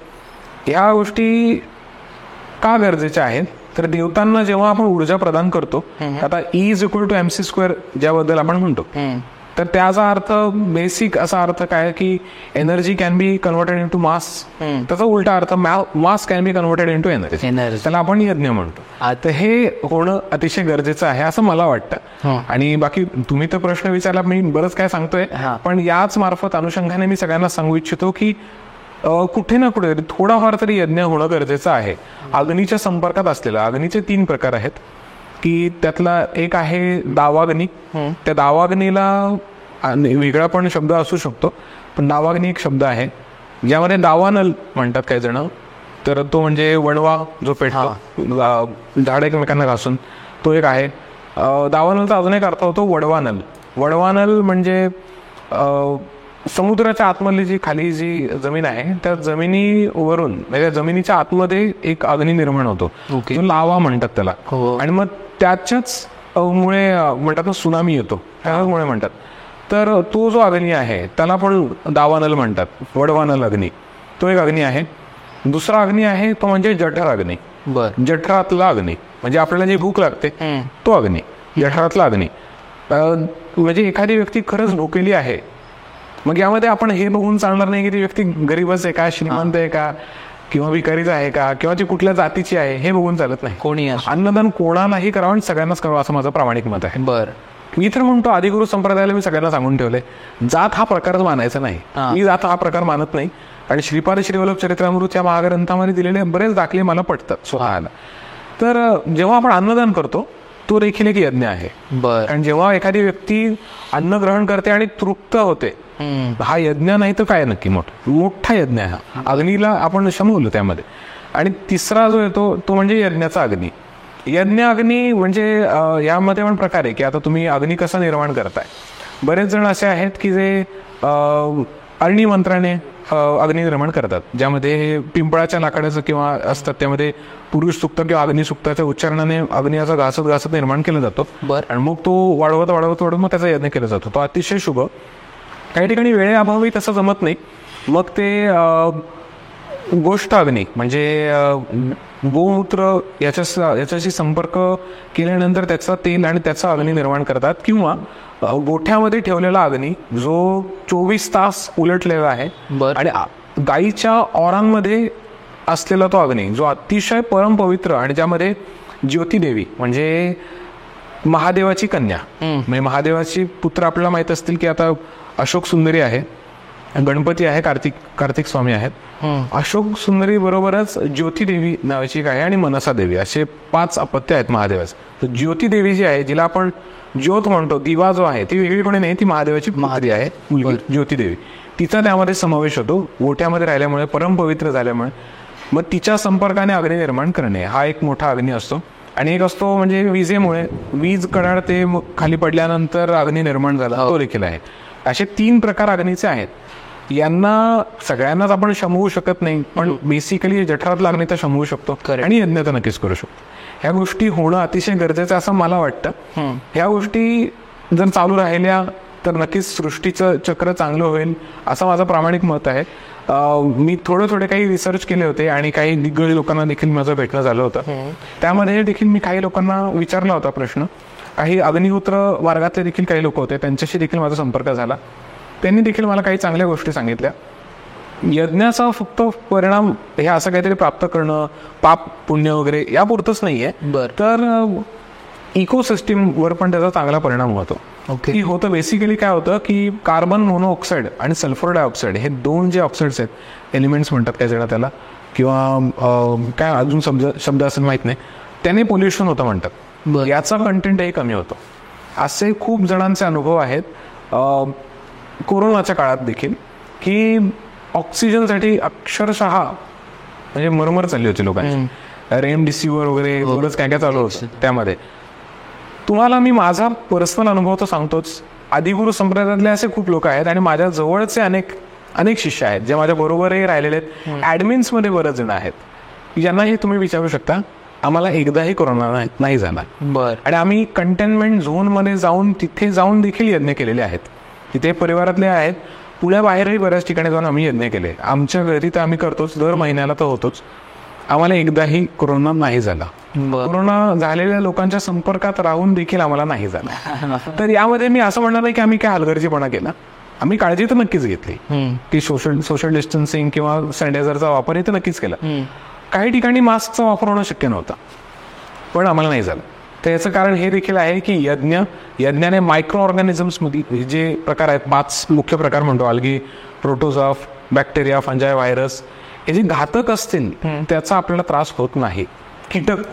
ह्या गोष्टी का गरजेच्या आहेत तर देवतांना जेव्हा आपण ऊर्जा प्रदान करतो, आता E=mc², ज्याबद्दल आपण म्हणतो, तर त्याचा अर्थ बेसिक असा अर्थ काय की energy can be converted into mass. त्याचा उलटा अर्थ mass can be converted into energy. त्याला आपण यज्ञ म्हणतो. तर हे होणं अतिशय गरजेचं आहे असं मला वाटतं. आणि बाकी तुम्ही तर प्रश्न विचारला, मी बरंच काय सांगतोय, पण याच मार्फत अनुषंगाने मी सगळ्यांना सांगू इच्छितो की कुठे ना कुठे थोडाफार तरी यज्ञ होणं गरजेचं आहे. अग्नीच्या संपर्कात असलेला, अग्नीचे 3 प्रकार आहेत की त्यातला एक आहे दावाग्नी. त्या दावाग्नीला वेगळा पण शब्द असू शकतो, पण दावाग्नी एक शब्द आहे ज्यामध्ये दावानल म्हणतात काही जण. तर तो म्हणजे वणवा जो पेटतो झाड एकमेकांना घासून, तो एक आहे. दावानलचा अजून एक अर्थ होतो वडवानल. वडवानल म्हणजे समुद्राच्या आतमधली जी खाली जी जमीन आहे त्या जमिनीवरून म्हणजे जमिनीच्या आतमध्ये एक अग्नी निर्माण होतो, जो लावा म्हणतात त्याला. आणि मग त्याच्याच मुळे म्हणतात ना सुनामी येतो, त्यामुळे म्हणतात. तर तो जो अग्नी आहे त्याला पण दावानल म्हणतात, वडवानल अग्नी, तो एक अग्नी आहे. दुसरा अग्नी आहे तो म्हणजे जठर अग्नी. जठरातला अग्नी म्हणजे आपल्याला जी भूक लागते तो अग्नी, जठरातला अग्नी. म्हणजे एखादी व्यक्ती खरंच भुकेली आहे, मग यामध्ये आपण हे बघून चालणार नाही की ती व्यक्ती गरीबच आहे का, श्रीमंत आहे का, किंवा भिकारीच आहे का, किंवा ती कुठल्या जातीची आहे हे बघून चालत नाही. कोणी अन्नदान कोणालाही करावं आणि सगळ्यांनाच करावं असं माझं प्रामाणिक मत आहे. बरं. मी तर म्हणतो आदिगुरु संप्रदायाला मी सगळ्यांना सांगून ठेवले, जात हा प्रकारच मानायचा नाही. मी जात हा प्रकार मानत नाही. आणि श्रीपाद श्रीवल्लभ चरित्रामृत या महाग्रंथामध्ये दिलेले बरेच दाखले मला पटतात स्वतःला. तर जेव्हा आपण अन्नदान करतो तो देखील एक यज्ञ आहे. कारण जेव्हा एखादी व्यक्ती अन्न ग्रहण करते आणि तृप्त होते, हा यज्ञ नाही तर काय नक्की मोठा यज्ञ आहे हा. अग्नीला आपण शमवलं त्यामध्ये. आणि तिसरा जो येतो तो म्हणजे यज्ञाचा अग्नी. यज्ञ अग्नी म्हणजे यामध्ये पण प्रकार आहे की आता तुम्ही अग्नी कसा निर्माण करताय. बरेच जण असे आहेत की जे अग्नी मंत्राने अग्नी निर्माण करतात, ज्यामध्ये पिंपळाच्या लाकडाचं किंवा असतात त्यामध्ये पुरुष सुक्त किंवा अग्नी सुक्ताच्या उच्चारणाने अग्नीचा घासत घासत निर्माण केला जातो. आणि मग तो वाढवत वाढवत वाढवत मग त्याचा यज्ञ केला जातो. तो अतिशय शुभ. काही ठिकाणी वेळेअभावी तसं जमत नाही, मग ते गोष्ट अग्नी म्हणजे गोमूत्र याच्याशी संपर्क केल्यानंतर त्याचा तेल आणि त्याचा अग्नी निर्माण करतात. किंवा गोठ्यामध्ये ठेवलेला अग्नी जो 24 तास उलटलेला आहे आणि गाईच्या ओरांमध्ये असलेला तो अग्नी जो अतिशय परमपवित्र आणि ज्यामध्ये ज्योतिदेवी म्हणजे महादेवाची कन्या म्हणजे महादेवाची पुत्र आपल्याला माहित असतील की आता अशोक सुंदरी आहे, गणपती आहे, कार्तिक स्वामी आहेत. अशोक सुंदरी बरोबरच ज्योतिदेवी नावाची आहे आणि मनसा देवी असे 5 अपत्य आहेत महादेवाचे. तर ज्योतिदेवी जी आहे जिला आपण ज्योत म्हणतो, दिवा जो आहे ती वेगळी कोणी नाही, ती महादेवाची पुत्री आहे मुलगी ज्योतिदेवी. तिचा त्यामध्ये समावेश होतो गोठ्यामध्ये राहिल्यामुळे, परमपवित्र झाल्यामुळे. मग तिच्या संपर्काने अग्नी निर्माण करणे हा एक मोठा अग्नी असतो. आणि एक असतो म्हणजे विजेमुळे वीज कडाडते खाली पडल्यानंतर अग्नी निर्माण झाला, तो देखील आहे. असे 3 प्रकार अग्नीचे आहेत. यांना सगळ्यांनाच आपण शमवू शकत नाही, पण बेसिकली जठरातला अग्नी तर शमवू शकतो आणि यज्ञ तर नक्कीच करू शकतो. ह्या गोष्टी होणं अतिशय गरजेचं असं मला वाटतं. ह्या गोष्टी जर चालू राहिल्या तर नक्कीच सृष्टीचं चक्र चांगलं होईल असं माझं प्रामाणिक मत आहे. मी थोडे काही रिसर्च केले होते आणि काही दिग्गज लोकांना देखील माझं भेटणं झालं होतं. त्यामध्ये देखील मी काही लोकांना विचारला होता प्रश्न. काही अग्निहोत्र वर्गातले देखील काही लोक होते, त्यांच्याशी देखील माझा संपर्क झाला. त्यांनी देखील मला काही चांगल्या गोष्टी सांगितल्या. यज्ञाचा फक्त परिणाम हे असं काहीतरी प्राप्त करणं, पाप पुण्य वगैरे यापुरतंच नाहीये, तर इकोसिस्टीमवर पण त्याचा चांगला परिणाम होतो. की होतं बेसिकली काय होतं की कार्बन मोनोऑक्साईड आणि सल्फर डायऑक्साईड हे 2 जे ऑक्साईड्स आहेत, एलिमेंट्स म्हणतात काही जण त्याला, किंवा काय अजून शब्द असेल माहीत नाही, त्याने पोल्युशन होतं म्हणतात. याचा कंटेंटही कमी होतो. असे खूप जणांचे अनुभव आहेत कोरोनाच्या काळात देखील, की ऑक्सिजनसाठी अक्षरशः म्हणजे मरमर चालली होती लोकांची. रेमडेसिवीर वगैरे बरंच काय काय चालू होतं. त्यामध्ये तुम्हाला मी माझा पर्सनल अनुभव तर सांगतोच. आदिगुरु संप्रदायातले असे खूप लोक आहेत आणि माझ्या जवळचे अनेक शिष्य आहेत जे माझ्या बरोबरही राहिलेले आहेत. ॲडमिन्समध्ये बरेच जण आहेत ज्यांनाही तुम्ही विचारू शकता, आम्हाला एकदाही कोरोना नाही झाला. आणि आम्ही कंटेनमेंट झोनमध्ये तिथे जाऊन देखील यज्ञ केलेले आहेत. तिथे परिवारातले आहेत. पुण्याबाहेरही बऱ्याच ठिकाणी जाऊन आम्ही यज्ञ केले. आमच्या घरी तर आम्ही करतोच, दर महिन्याला तर होतोच. आम्हाला एकदाही कोरोना नाही झाला. कोरोना झालेल्या लोकांच्या संपर्कात राहून देखील आम्हाला नाही झाला. तर यामध्ये मी असं म्हणणार नाही की आम्ही काय हलगर्जीपणा केला. आम्ही काळजी तर नक्कीच घेतली की सोशल डिस्टन्सिंग किंवा सॅनिटायझरचा वापर हे तर नक्कीच केला. काही ठिकाणी मास्कचा वापर होणं शक्य नव्हतं, पण आम्हाला नाही झालं. तर याचं कारण हे देखील आहे की यज्ञाने मायक्रो ऑर्गॅनिझम्समध्ये जे प्रकार आहेत, 5 मुख्य प्रकार म्हणतो, अल्गी, प्रोटोझॉफ, बॅक्टेरिया, फंजाय, व्हायरस, हे जे घातक असतील त्याचा आपल्याला त्रास होत नाही.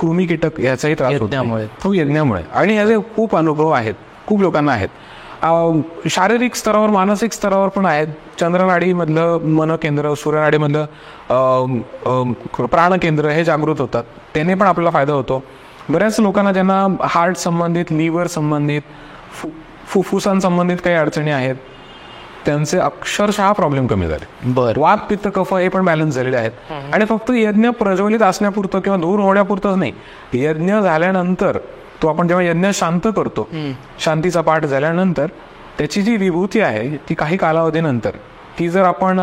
कृमी कीटक याचाही त्रास होत नाही यज्ञामुळे. आणि याचे खूप अनुभव आहेत, खूप लोकांना आहेत. शारीरिक स्तरावर, मानसिक स्तरावर पण आहेत. चंद्रनाडीमधलं मन केंद्र, सूर्यनाडीमधलं प्राणकेंद्र हे जागृत होतात. त्याने पण आपल्याला फायदा होतो. बऱ्याच लोकांना ज्यांना हार्ट संबंधित, लिव्हर संबंधित, फुफ्फुसांसंबंधित काही अडचणी आहेत, त्यांचे अक्षरशः प्रॉब्लेम कमी झाले. वात, पित्त, कफ हे पण बॅलन्स झालेले आहेत. आणि फक्त यज्ञ प्रज्वलित असण्यापुरतं किंवा दूर होण्यापुरतंच नाही, यज्ञ झाल्यानंतर तो आपण जेव्हा यज्ञ शांत करतो, शांतीचा पाठ झाल्यानंतर त्याची जी विभूती आहे ती काही कालावधीनंतर, ती जर आपण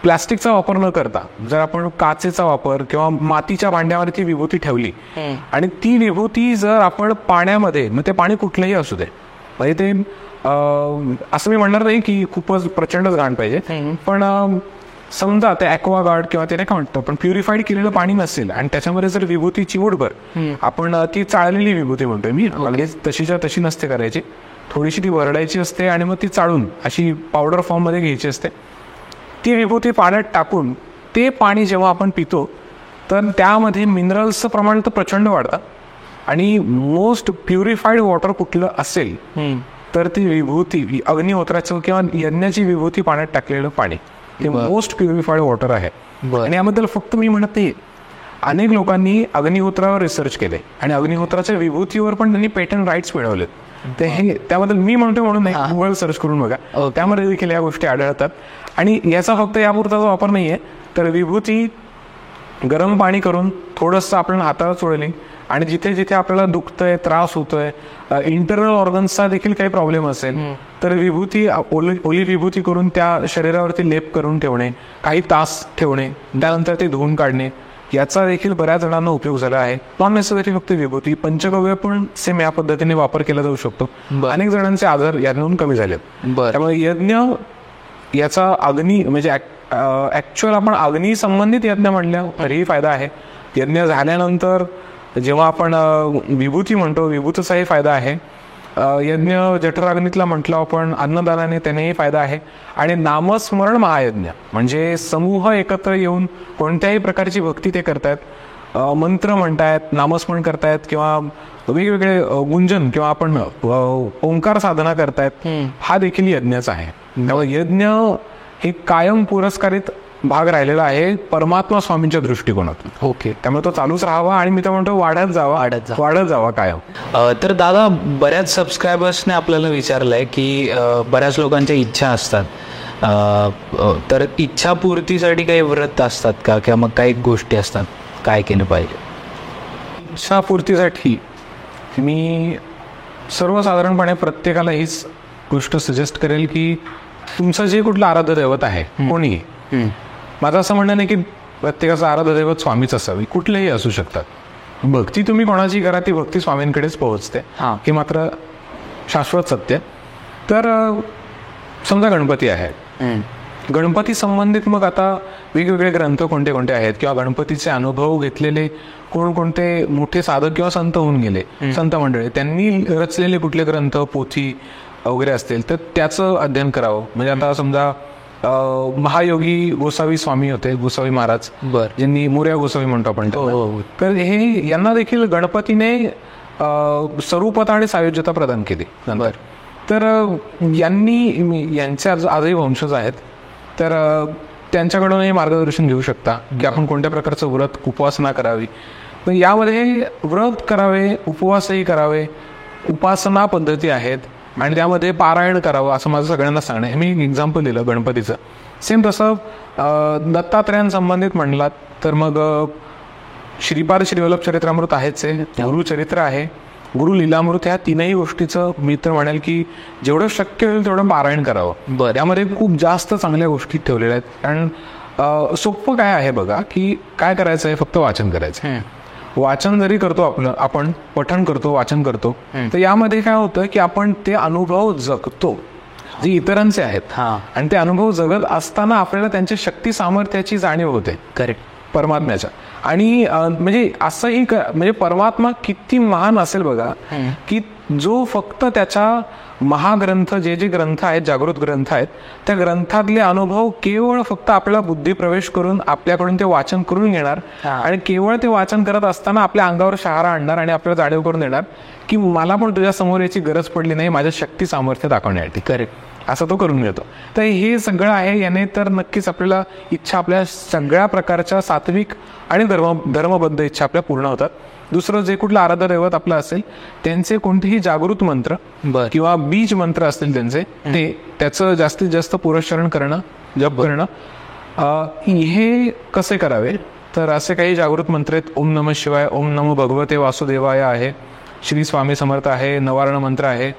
प्लास्टिकचा वापर न करता जर आपण काचेचा वापर किंवा मातीच्या भांड्यावर ती विभूती ठेवली आणि ती विभूती जर आपण पाण्यामध्ये, मग ते पाणी कुठलंही असू दे, म्हणजे ते असं मी म्हणणार नाही की खूपच प्रचंडच घाण पाहिजे, पण समजा ते ॲक्वागार्ड किंवा ते नाही का म्हणतो पण प्युरिफाईड केलेलं पाणी नसेल आणि त्याच्यामध्ये जर विभूती चिवटभर, आपण ती चाळलेली विभूती म्हणतोय मी, लगेच तशीच्या तशी नसते करायची, थोडीशी ती भरडायची असते आणि मग ती चाळून अशी पावडर फॉर्ममध्ये घ्यायची असते. ती विभूती पाण्यात टाकून ते पाणी जेव्हा आपण पितो तर त्यामध्ये मिनरल्सचं प्रमाण तर प्रचंड वाढतं. आणि मोस्ट प्युरिफाईड वॉटर कुठलं असेल तर ती विभूती, अग्निहोत्राचं किंवा यज्ञाची विभूती पाण्यात टाकलेलं पाणी ते मोस्ट प्युरिफाईड वॉटर आहे. आणि याबद्दल फक्त मी म्हणत नाही, अनेक लोकांनी अग्निहोत्रावर रिसर्च केले आणि अग्निहोत्राच्या विभूतीवर पण त्यांनी पेटंट राईट्स मिळवलेत. ते हे त्याबद्दल मी म्हणतो म्हणून नाही, गुगल सर्च करून बघा, त्यामध्ये देखील या गोष्टी आढळतात. आणि याचा फक्त यापुरताचा वापर नाही आहे, तर विभूती गरम पाणी करून थोडंसं आपण हाताला चोळली आणि जिथे जिथे आपल्याला दुखतंय, त्रास होतोय, इंटरनल ऑर्गन्सचा देखील काही प्रॉब्लेम असेल तर विभूती, ओली विभूती करून त्या शरीरावरती लेप करून ठेवणे, काही तास ठेवणे, त्यानंतर ते धुवून काढणे, याचा देखील बऱ्याच जणांना उपयोग झाला आहे. नॉन नेसेसरी फक्त विभूती, पंचगव्य पण सेम या पद्धतीने वापर केला जाऊ शकतो. अनेक जणांचे आजार यातून कमी झालेत. त्यामुळे यज्ञ याचा अग्नी म्हणजे ऍक्च्युअल आपण अग्नी संबंधित यज्ञ म्हणल्या तरीही फायदा आहे. यज्ञ झाल्यानंतर जेव्हा आपण विभूती म्हणतो, विभूतीचाही फायदा आहे. यज्ञ जठराग्नीतला म्हटलं आपण, अन्नदानाने त्यानेही फायदा आहे. आणि नामस्मरण महायज्ञ म्हणजे समूह एकत्र येऊन कोणत्याही प्रकारची भक्ती ते करतायत, मंत्र म्हणतायत, नामस्मरण करतायत किंवा वेगवेगळे गुंजन किंवा आपण ओंकार साधना करतायत, हा देखील यज्ञच आहे. त्यामुळे यज्ञ हे कायम पुरस्कारित भाग राहिलेला आहे परमात्मा स्वामींच्या दृष्टिकोनातून. ओके, त्यामुळे तो चालूच राहावा आणि मी तर म्हणतो वाढत जावा कायम. तर दादा, बऱ्याच सबस्क्रायबर्सने आपल्याला विचारलंय की बऱ्याच लोकांच्या इच्छा असतात, तर इच्छापूर्तीसाठी काही व्रत असतात का किंवा मग काही गोष्टी असतात, काय केलं पाहिजे? इच्छापूर्तीसाठी मी सर्वसाधारणपणे प्रत्येकाला हीच गोष्ट सजेस्ट करेल की तुमचं जे कुठलं आराध्य दैवत आहे कोणीही, माझं असं म्हणणं नाही की प्रत्येकाचं आराध्य दैवत स्वामीच असावी, कुठलेही असू शकतात. भक्ती तुम्ही कोणाची करा ती भक्ती स्वामींकडेच पोहोचते, हे मात्र शाश्वत सत्य. तर समजा गणपती आहे, गणपती संबंधित मग आता वेगवेगळे ग्रंथ कोणते कोणते आहेत किंवा गणपतीचे अनुभव घेतलेले कोणकोणते मोठे साधक किंवा संत होऊन गेले, संत मंडळी, त्यांनी रचलेले कुठले ग्रंथ, पोथी वगैरे असतील तर त्याचं अध्ययन करावं. म्हणजे आता समजा महायोगी गोसावी स्वामी होते, गोसावी महाराज, ज्यांनी मोरया गोसावी म्हणतो आपण, तर हे यांना देखील गणपतीने स्वरूपता आणि सायुज्यता प्रदान केली. तर यांनी यांचे आजही वंशज आहेत, तर त्यांच्याकडून हे मार्गदर्शन घेऊ शकता की आपण कोणत्या प्रकारचं व्रत उपासना करावी. तर यामध्ये व्रत करावे, उपवासही करावे, उपासना पद्धती आहेत आणि त्यामध्ये पारायण करावं असं माझं सगळ्यांना सांगणं आहे. मी एक एक्झाम्पल दिलं गणपतीचं. सेम तसं दत्तात्रयांसंबंधित म्हणलात तर मग श्रीपाद श्रीवल्लभ चरित्रामृत आहेच आहे, गुरुचरित्र आहे, गुरु लीलामृत, ह्या तीनही गोष्टीचं मी तर म्हणेल की जेवढं शक्य होईल तेवढं पारायण करावं. त्यामध्ये खूप जास्त चांगल्या गोष्टी ठेवलेल्या आहेत. कारण सोपं काय आहे बघा की काय करायचं आहे, फक्त वाचन करायचं आहे. वाचन जरी करतो आपण पठण करतो, वाचन करतो, तर यामध्ये काय होतं की आपण ते अनुभव जगतो जे इतरांचे आहेत, आणि ते अनुभव जगत असताना आपल्याला त्यांच्या शक्ती सामर्थ्याची जाणीव होते. करेक्ट. परमात्म्याच्या. आणि म्हणजे असंही म्हणजे परमात्मा किती महान असेल बघा की जो फक्त त्याच्या महाग्रंथ, जे जे ग्रंथ आहेत, जागृत ग्रंथ आहेत, त्या ग्रंथातले अनुभव केवळ फक्त आपल्याला बुद्धी प्रवेश करून आपल्याकडून ते वाचन करून घेणार आणि केवळ ते वाचन करत असताना आपल्या अंगावर शहारा आणणार आणि आपल्याला जाणीव करून देणार की मला पण तुझ्या समोर याची गरज पडली नाही, माझ्या शक्ती सामर्थ्य दाखवण्यासाठी. करेक्ट. असं तो करून घेतो. तर हे सगळं आहे, याने तर नक्कीच आपल्याला इच्छा, आपल्या सगळ्या प्रकारच्या सात्विक आणि धर्मबद्ध इच्छा आपल्या पूर्ण होतात. दुसरं जे कुठलं आराध्य दैवत आपलं असेल त्यांचे कोणतेही जागृत मंत्र किंवा बीज मंत्र असतील त्यांचे, ते त्याचं जास्तीत जास्त पुरस्चरण करणं, जप करणं. हे कसे करावे तर असे काही जागृत मंत्र आहेत. ओम नमः शिवाय, ओम नमो भगवते वासुदेवाय आहे, श्री स्वामी समर्थ आहे, नवारण मंत्र आहे,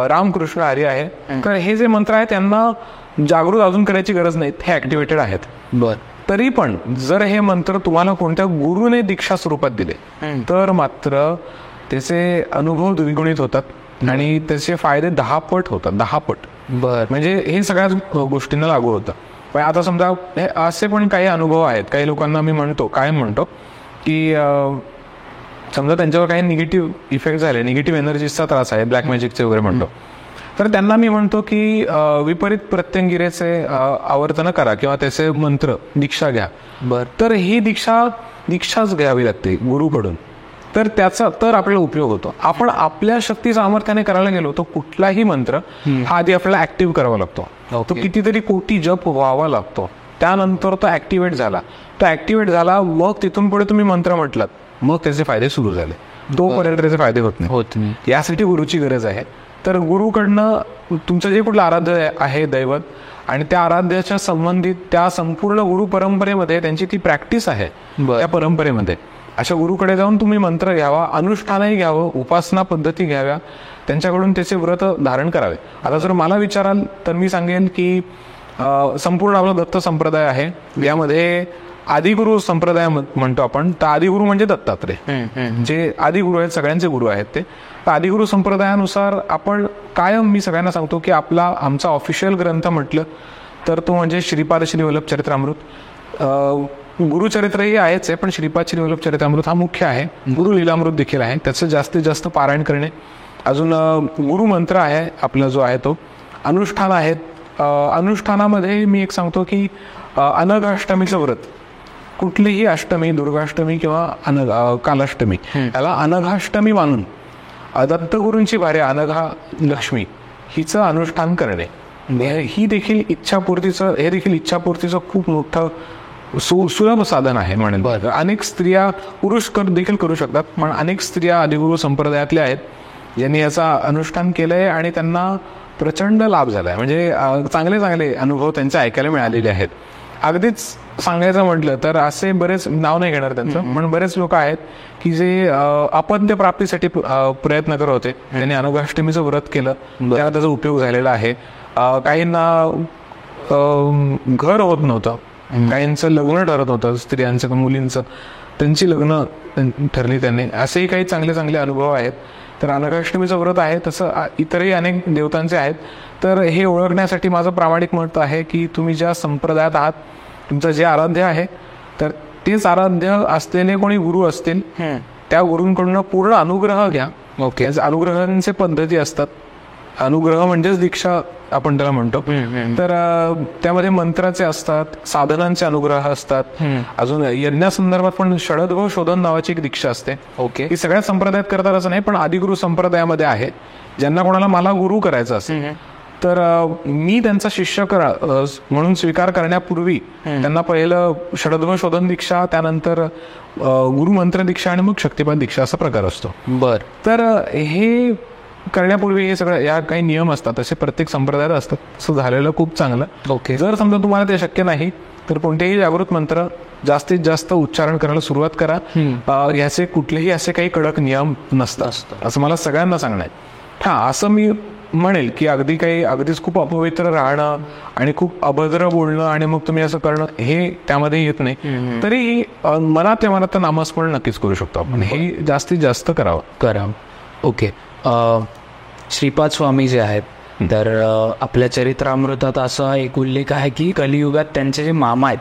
रामकृष्ण हरी आहे. तर हे जे मंत्र आहेत त्यांना जागृत अजून करायची गरज नाही, हे ऍक्टिव्हेटेड आहेत. तरी पण जर हे मंत्र तुम्हाला कोणत्या गुरुने दीक्षा स्वरूपात दिले तर मात्र त्याचे अनुभव द्विगुणित होतात आणि त्याचे फायदे 10 पट होतात, 10 पट. म्हणजे हे सगळ्याच गोष्टींना लागू होतं. पण आता समजा हे असे पण काही अनुभव आहेत, काही लोकांना मी कायम म्हणतो की समजा त्यांच्यावर काही निगेटिव्ह इफेक्ट झाले, निगेटिव्ह एनर्जीचा त्रास आहे, ब्लॅक मॅजिकचे वगैरे म्हणतो, तर त्यांना मी म्हणतो की विपरीत प्रत्यंगिरेचे आवर्तन करा किंवा त्याचे मंत्र दीक्षा घ्या. तर ही दीक्षाच घ्यावी लागते गुरुकडून, तर त्याचा तर आपल्याला उपयोग होतो. आपण आपल्या शक्ती सामर्थ्याने करायला गेलो तर कुठलाही मंत्र हा आधी आपल्याला ऍक्टिव्ह करावा लागतो, तो कितीतरी कोटी जप व्हावा लागतो, त्यानंतर तो ऍक्टिव्हेट झाला, मग तिथून पुढे तुम्ही मंत्र म्हटलात, मग त्याचे फायदे सुरू झाले. तोपर्यंत त्याचे फायदे होत नाही. यासाठी गुरुची गरज आहे. तर गुरुकडनं तुमचं जे कुठलं आराध्य आहे दैवत आणि त्या आराध्याच्या संबंधित त्या संपूर्ण गुरु परंपरेमध्ये त्यांची ती प्रॅक्टिस आहे, त्या परंपरेमध्ये अशा गुरुकडे जाऊन तुम्ही मंत्र घ्यावा, अनुष्ठानही घ्यावं, उपासना पद्धती घ्याव्या, त्यांच्याकडून त्याचे व्रत धारण करावे. आता जर मला विचाराल तर मी सांगेन की संपूर्ण आपला दत्त संप्रदाय आहे, यामध्ये आदिगुरु संप्रदाय म्हणतो आपण, तर आदिगुरु म्हणजे दत्तात्रय, जे आदिगुरु आहेत, सगळ्यांचे गुरु आहेत ते. तर आदिगुरु संप्रदायानुसार आपण कायम, मी सगळ्यांना सांगतो की आमचा ऑफिशियल ग्रंथ म्हटलं तर तो म्हणजे श्रीपाद श्रीवल्लभ चरित्रामृत. गुरुचरित्रही आहेच आहे, पण श्रीपाद श्रीवल्लभ चरित्रामृत हा मुख्य आहे. गुरु लीलामृत देखील आहे, त्याचं जास्तीत जास्त पारायण करणे. अजून गुरुमंत्र आहे आपला जो आहे तो, अनुष्ठान आहेत. अनुष्ठानामध्ये मी एक सांगतो की अनघाष्टमीचं व्रत, कुठलीही अष्टमी, दुर्गाष्टमी किंवा कालाष्टमी, त्याला अनघाष्टमी मानून दत्तगुरूंची भार्या अनघा लक्ष्मी हिचं अनुष्ठान करणे, हे देखील इच्छापूर्तीचं खूप मोठं सुलभ साधन आहे म्हणेल. अनेक स्त्रिया, पुरुष देखील करू शकतात, पण अनेक स्त्रिया आदिगुरु संप्रदायातल्या आहेत ज्यांनी याचा अनुष्ठान केलंय आणि त्यांना प्रचंड लाभ झालाय. म्हणजे चांगले अनुभव त्यांचे ऐकायला मिळालेले आहेत. अगदीच सांगायचं म्हटलं तर असे बरेच, नाव नाही घेणार त्यांचं, पण बरेच लोक आहेत की जे अपत्य प्राप्तीसाठी प्रयत्न करत होते, त्यांनी अनघाष्टमीचं व्रत केलं, त्याला त्याचा उपयोग झालेला आहे. काहींना घर होत नव्हतं, काहींचं लग्न ठरत होतं, स्त्रियांचं मुलींचं त्यांची लग्न ठरली त्यांनी. असेही काही चांगले चांगले अनुभव आहेत. तर नरकाष्टमीचं व्रत आहे तसं इतरही अनेक देवतांचे आहेत. तर हे ओळखण्यासाठी माझं प्रामाणिक मत आहे की तुम्ही ज्या संप्रदायात आहात, तुमचं जे आराध्य आहे, तर तेच आराध्य असलेले कोणी गुरु असतील त्या गुरूंकडून पूर्ण अनुग्रह घ्या. ओके. अनुग्रहांचे पद्धती असतात. अनुग्रह म्हणजेच दीक्षा आपण त्याला म्हणतो. तर त्यामध्ये मंत्राचे असतात, साधनांचे अनुग्रह असतात, अजून यज्ञासंदर्भात पण षडध्व शोधन नावाची एक दीक्षा असते. ओके. ही सगळ्या संप्रदायात करतात असं नाही, पण आदिगुरु संप्रदायामध्ये आहे. ज्यांना कोणाला मला गुरु करायचं असेल तर मी त्यांचा शिष्य म्हणून स्वीकार करण्यापूर्वी त्यांना पहिलं षडध्व शोधन दीक्षा, त्यानंतर गुरुमंत्र दीक्षा आणि मग शक्तिपात दीक्षा असा प्रकार असतो. बर. तर हे करण्यापूर्वी हे सगळं या काही नियम असतात, असे प्रत्येक संप्रदायात असतात. असं झालेलं खूप चांगलं. ओके. जर समजा तुम्हाला ते शक्य नाही तर कोणतेही जागृत मंत्र जास्तीत जास्त उच्चारण करायला सुरुवात करा. ह्याचे कुठलेही असे काही कडक नियम नसतात असं मला सगळ्यांना सांगणं आहे. असं मी म्हणेल की अगदीच खूप अपवित्र राहणं आणि खूप अभद्र बोलणं आणि मग तुम्ही असं करणं हे त्यामध्ये येत नाही. तरी मनात नामस्मरण नक्कीच करू शकतो आपण. हे जास्तीत जास्त करावं. ओके. श्रीपाद स्वामी जे आहेत, तर आपल्या चरित्रामृतात असा एक उल्लेख आहे की कलियुगात त्यांचे जे मामा आहेत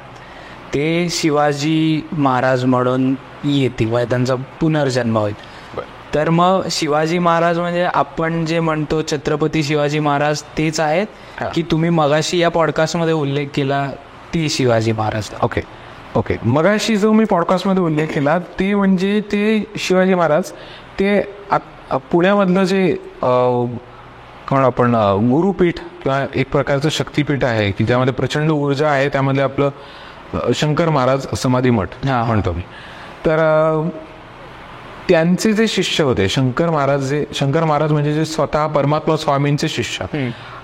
ते शिवाजी महाराज म्हणून येतील व त्यांचा पुनर्जन्म होईल. तर मग शिवाजी महाराज म्हणजे आपण जे म्हणतो छत्रपती शिवाजी महाराज तेच आहेत की तुम्ही मगाशी या पॉडकास्टमध्ये उल्लेख केला ती शिवाजी महाराज? ओके. मगाशी जो मी पॉडकास्टमध्ये उल्लेख केला ते म्हणजे ते शिवाजी महाराज ते पुण्यामधलं जे आपण गुरुपीठ किंवा एक प्रकारचं शक्तिपीठ आहे की ज्यामध्ये प्रचंड ऊर्जा आहे, त्यामध्ये आपलं शंकर महाराज समाधी मठ म्हणतो मी. तर त्यांचे जे शिष्य होते शंकर महाराज म्हणजे जे स्वतः परमात्मा स्वामींचे शिष्य,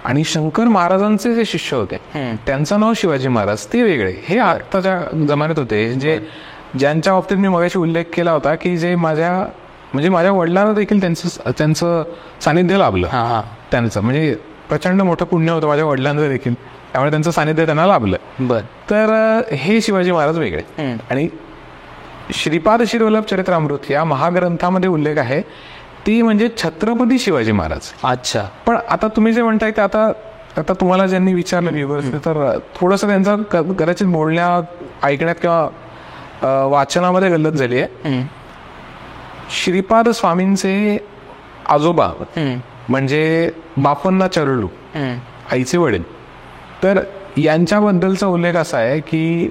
आणि शंकर महाराजांचे जे शिष्य होते त्यांचं नाव शिवाजी महाराज, ते वेगळे. हे आत्ताच्या जमान्यात होते जे ज्यांच्या बाबतीत मी मगाशी उल्लेख केला होता की जे माझ्या वडिलांना देखील त्यांचं सानिध्य लाभलं. त्यांचं म्हणजे प्रचंड मोठं पुण्य होतं माझ्या वडिलांचं देखील, त्यामुळे त्यांचं सानिध्य त्यांना लाभलं. बर. तर हे शिवाजी महाराज वेगळे. आणि श्रीपाद श्रीवल्लभ चरित्रामृत या महाग्रंथामध्ये उल्लेख आहे ती म्हणजे छत्रपती शिवाजी महाराज. अच्छा. पण आता तुम्ही जे म्हणताय ते आता तुम्हाला ज्यांनी विचारलं व्यवस्थित तर थोडंसं त्यांचा कदाचित बोलण्यात ऐकण्यात किंवा वाचनामध्ये गल्लत झाली आहे. श्रीपाद स्वामींचे आजोबा म्हणजे बापन्ना चरळू, आईचे वडील, तर यांच्याबद्दलचा उल्लेख असा आहे की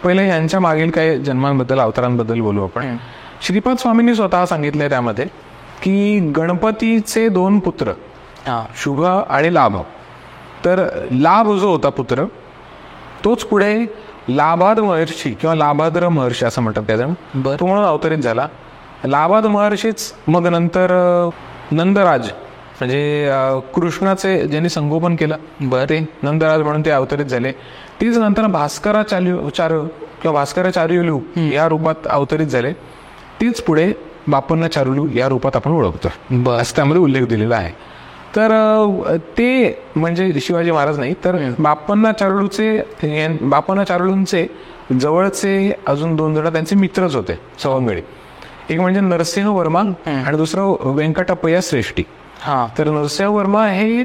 पहिले यांच्या मागील काही जन्मांबद्दल अवतारांबद्दल बोलू आपण. श्रीपाद स्वामींनी स्वतः सांगितलंय त्यामध्ये की गणपतीचे 2 पुत्र शुभ आणि लाभ. तर लाभ जो होता पुत्र तोच पुढे लाभाद महर्षी किंवा लाभाद्र महर्षी असं म्हणतात त्याजण, तो म्हणून अवतरित झाला. लाभाद महर्षीच मग नंतर नंदराज म्हणजे कृष्णाचे ज्यांनी संगोपन केलं ते नंदराज म्हणून ते अवतरित झाले. तीच नंतर भास्कराचार्युलू या रूपात अवतरित झाले. तीच पुढे बापन्ना चारुलू या रूपात आपण ओळखतो, असं त्यामध्ये उल्लेख दिलेला आहे. तर ते म्हणजे शिवाजी महाराज नाही, तर बापन्ना चारुलूंचे जवळचे अजून 2 जण त्यांचे मित्रच होते सवंगडी. एक म्हणजे नरसिंह वर्मा आणि दुसरं व्यंकटप्पय्या श्रेष्ठी. तर नरसिंह वर्मा हे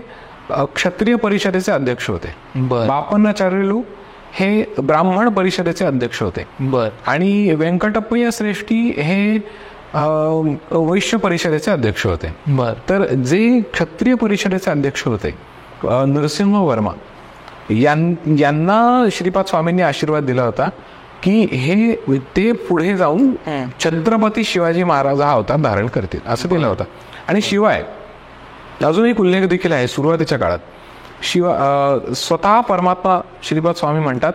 क्षत्रिय परिषदेचे अध्यक्ष होते. बापन्ना चारुलू हे ब्राह्मण परिषदेचे अध्यक्ष होते. आणि व्यंकटप्पय्या श्रेष्ठी हे वैश्य परिषदेचे अध्यक्ष होते. तर जे क्षत्रिय परिषदेचे अध्यक्ष होते नरसिंह वर्मा यांना श्रीपाद स्वामींनी आशीर्वाद दिला होता की ते पुढे जाऊन छत्रपती शिवाजी महाराज हा अवतार धारण करतील असं दिलं होतं. आणि शिवाय अजून एक उल्लेख देखील आहे सुरुवातीच्या काळात. स्वतः परमात्मा श्रीपाद स्वामी म्हणतात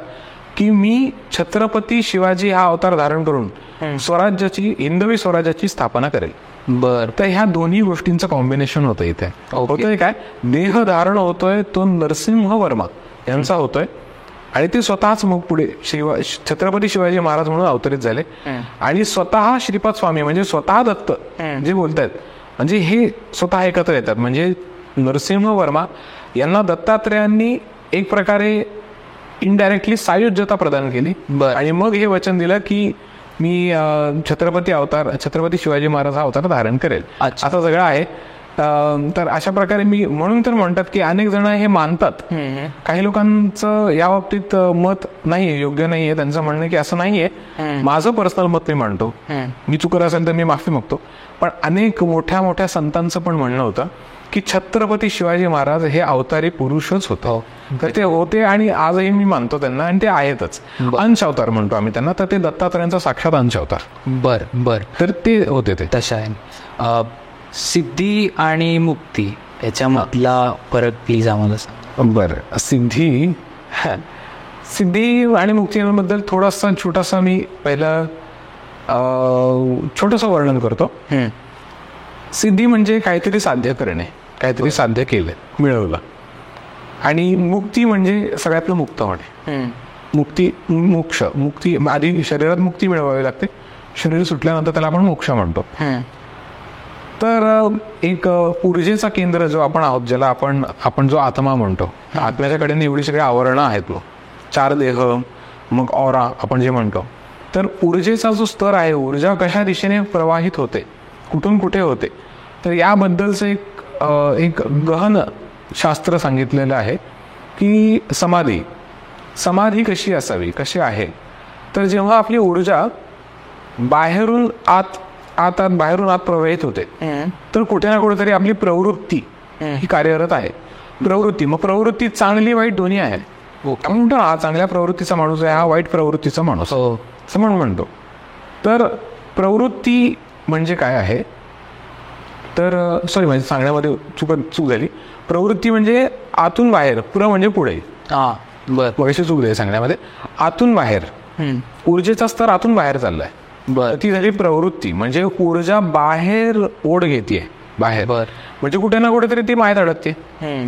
की मी छत्रपती शिवाजी हा अवतार धारण करून हिंदवी स्वराज्याची स्थापना करेल. तर ह्या दोन्ही गोष्टींचं कॉम्बिनेशन होतं इथे. होतंय काय, देह धारण होतोय तो नरसिंह वर्मा यांचा होतोय आणि ते स्वतःच मग पुढे छत्रपती शिवाजी महाराज म्हणून अवतरित झाले. आणि स्वतः श्रीपाद स्वामी म्हणजे स्वतः दत्त जे बोलतायत म्हणजे हे स्वतः एकत्र येतात. म्हणजे नरसिंह वर्मा यांना दत्तात्रेयांनी एक प्रकारे इनडायरेक्टली सायुज्यता प्रदान केली. बरं. आणि मग हे वचन दिलं की मी छत्रपती शिवाजी महाराज हा अवतार धारण करेल. अच्छा. असं सगळं आहे. तर अशा प्रकारे मी म्हणून तर म्हणतात की अनेक जण हे मानतात. काही लोकांचं या बाबतीत मत नाहीये, योग्य नाहीये. त्यांचं म्हणणं की असं नाहीये. माझं पर्सनल मत मी मांडतो. मी चुकत असेल तर मी माफी मागतो. पण अनेक मोठ्या मोठ्या संतांचं पण म्हणणं होतं की छत्रपती शिवाजी महाराज हे अवतारी पुरुषच होते. तर ते होते आणि आजही मी मानतो त्यांना, आणि ते आहेतच. अंश अवतार म्हणतो आम्ही त्यांना. तर ते दत्तात्रयांचा साक्षात अंश अवतार. बर तर ते होते. ते तशा आहे. सिद्धी आणि मुक्ती याच्यामधला फरक प्लीज आम्हाला सांग. बरं. सिद्धी आणि मुक्तीबद्दल थोडासा छोटासा मी पहिलं छोटंसं वर्णन करतो. सिद्धी म्हणजे काहीतरी साध्य करणे, काहीतरी साध्य केलं, मिळवलं. आणि मुक्ती म्हणजे सगळ्यातलं मुक्त होणे. मुक्ती आधी शरीरात मुक्ती मिळवावी लागते. शरीर सुटल्यानंतर त्याला आपण मोक्ष म्हणतो. तर एक ऊर्जेचा केंद्र जो आपण आहोत, ज्याला आपण जो आत्मा म्हणतो, आत्म्याच्याकडे एवढी सगळी आवरणं आहेत. 4 देह, मग ऑरा आपण जे म्हणतो. तर ऊर्जेचा जो स्तर आहे, ऊर्जा कशा दिशेने प्रवाहित होते, कुठून कुठे होते, तर याबद्दलचं एक गहन शास्त्र सांगितलेलं आहे की समाधी कशी असावी, कशी आहे. तर जेव्हा आपली ऊर्जा बाहेरून आत प्रवाहित होते, तर कुठे ना कुठेतरी आपली प्रवृत्ती ही कार्यरत आहे. मग प्रवृत्ती चांगली वाईट दोन्ही आहे. आपण म्हणतो हा चांगल्या प्रवृत्तीचा माणूस आहे, हा वाईट प्रवृत्तीचा माणूस असं म्हणतो. तर प्रवृत्ती म्हणजे काय आहे, तर सॉरी म्हणजे सांगण्यामध्ये चूक झाली. प्रवृत्ती म्हणजे आतून बाहेर, म्हणजे पुढे. वैसे चूक झाली सांगण्यामध्ये. आतून बाहेर ऊर्जेचा स्तर आतून बाहेर चाललाय. ती झाली प्रवृत्ती. म्हणजे ऊर्जा बाहेर ओढ घेते बाहेर. म्हणजे कुठे ना कुठेतरी ती मायेत अडकते.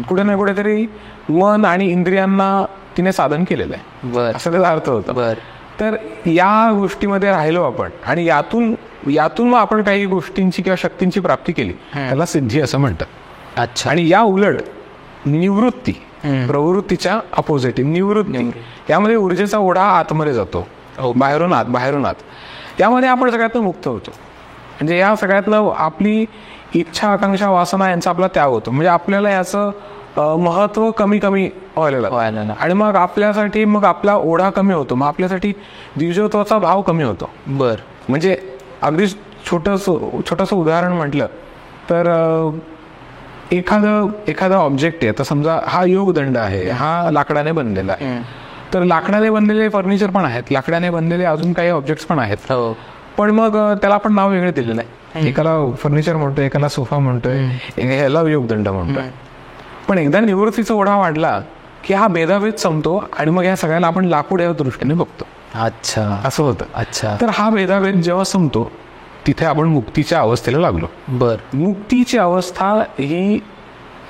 कुठे ना कुठेतरी मन आणि इंद्रियांना तिने साधन केलेलं आहे, असं त्याचा अर्थ होता. तर या गोष्टीमध्ये राहिलो आपण, आणि यातून मग आपण काही गोष्टींची किंवा शक्तींची प्राप्ती केली, त्याला सिद्धी असं म्हणतात. अच्छा. आणि या उलट निवृत्ती, प्रवृत्तीच्या अपोजिट निवृत्ती, यामध्ये ऊर्जेचा ओढा आतमध्ये जातो, बाहेरून आत. त्यामध्ये आपण सगळ्यातनं मुक्त होतो. म्हणजे या सगळ्यातलं आपली इच्छा, आकांक्षा, वासना यांचा आपला त्याग होतो. म्हणजे आपल्याला याचं महत्व कमी व्हायला, आणि मग आपल्यासाठी मग आपला ओढा कमी होतो. मग आपल्यासाठी द्विजत्वाचा भाव कमी होतो. म्हणजे अगदी छोटंसं उदाहरण म्हटलं तर एखादा ऑब्जेक्ट आहे. तर समजा हा योगदंड आहे, हा लाकडाने बनलेला आहे. तर लाकडाने बनलेले फर्निचर पण आहेत, लाकडाने बनलेले अजून काही ऑब्जेक्ट्स पण आहेत. पण मग त्याला आपण नाव वेगळे दिलेलं आहे. एकाला फर्निचर म्हणतोय, एकाला सोफा म्हणतोय, ह्याला योगदंड म्हणतोय. पण एकदा निवृत्तीचा ओढा वाढला की हा भेदाभेद संपतो, आणि मग या सगळ्याला आपण लाकूड या दृष्टीने बघतो. अच्छा, असं होतं. अच्छा. तर हा भेदाभेद जेव्हा संपतो, तिथे आपण मुक्तीच्या अवस्थेला लागलो. मुक्तीची अवस्था ही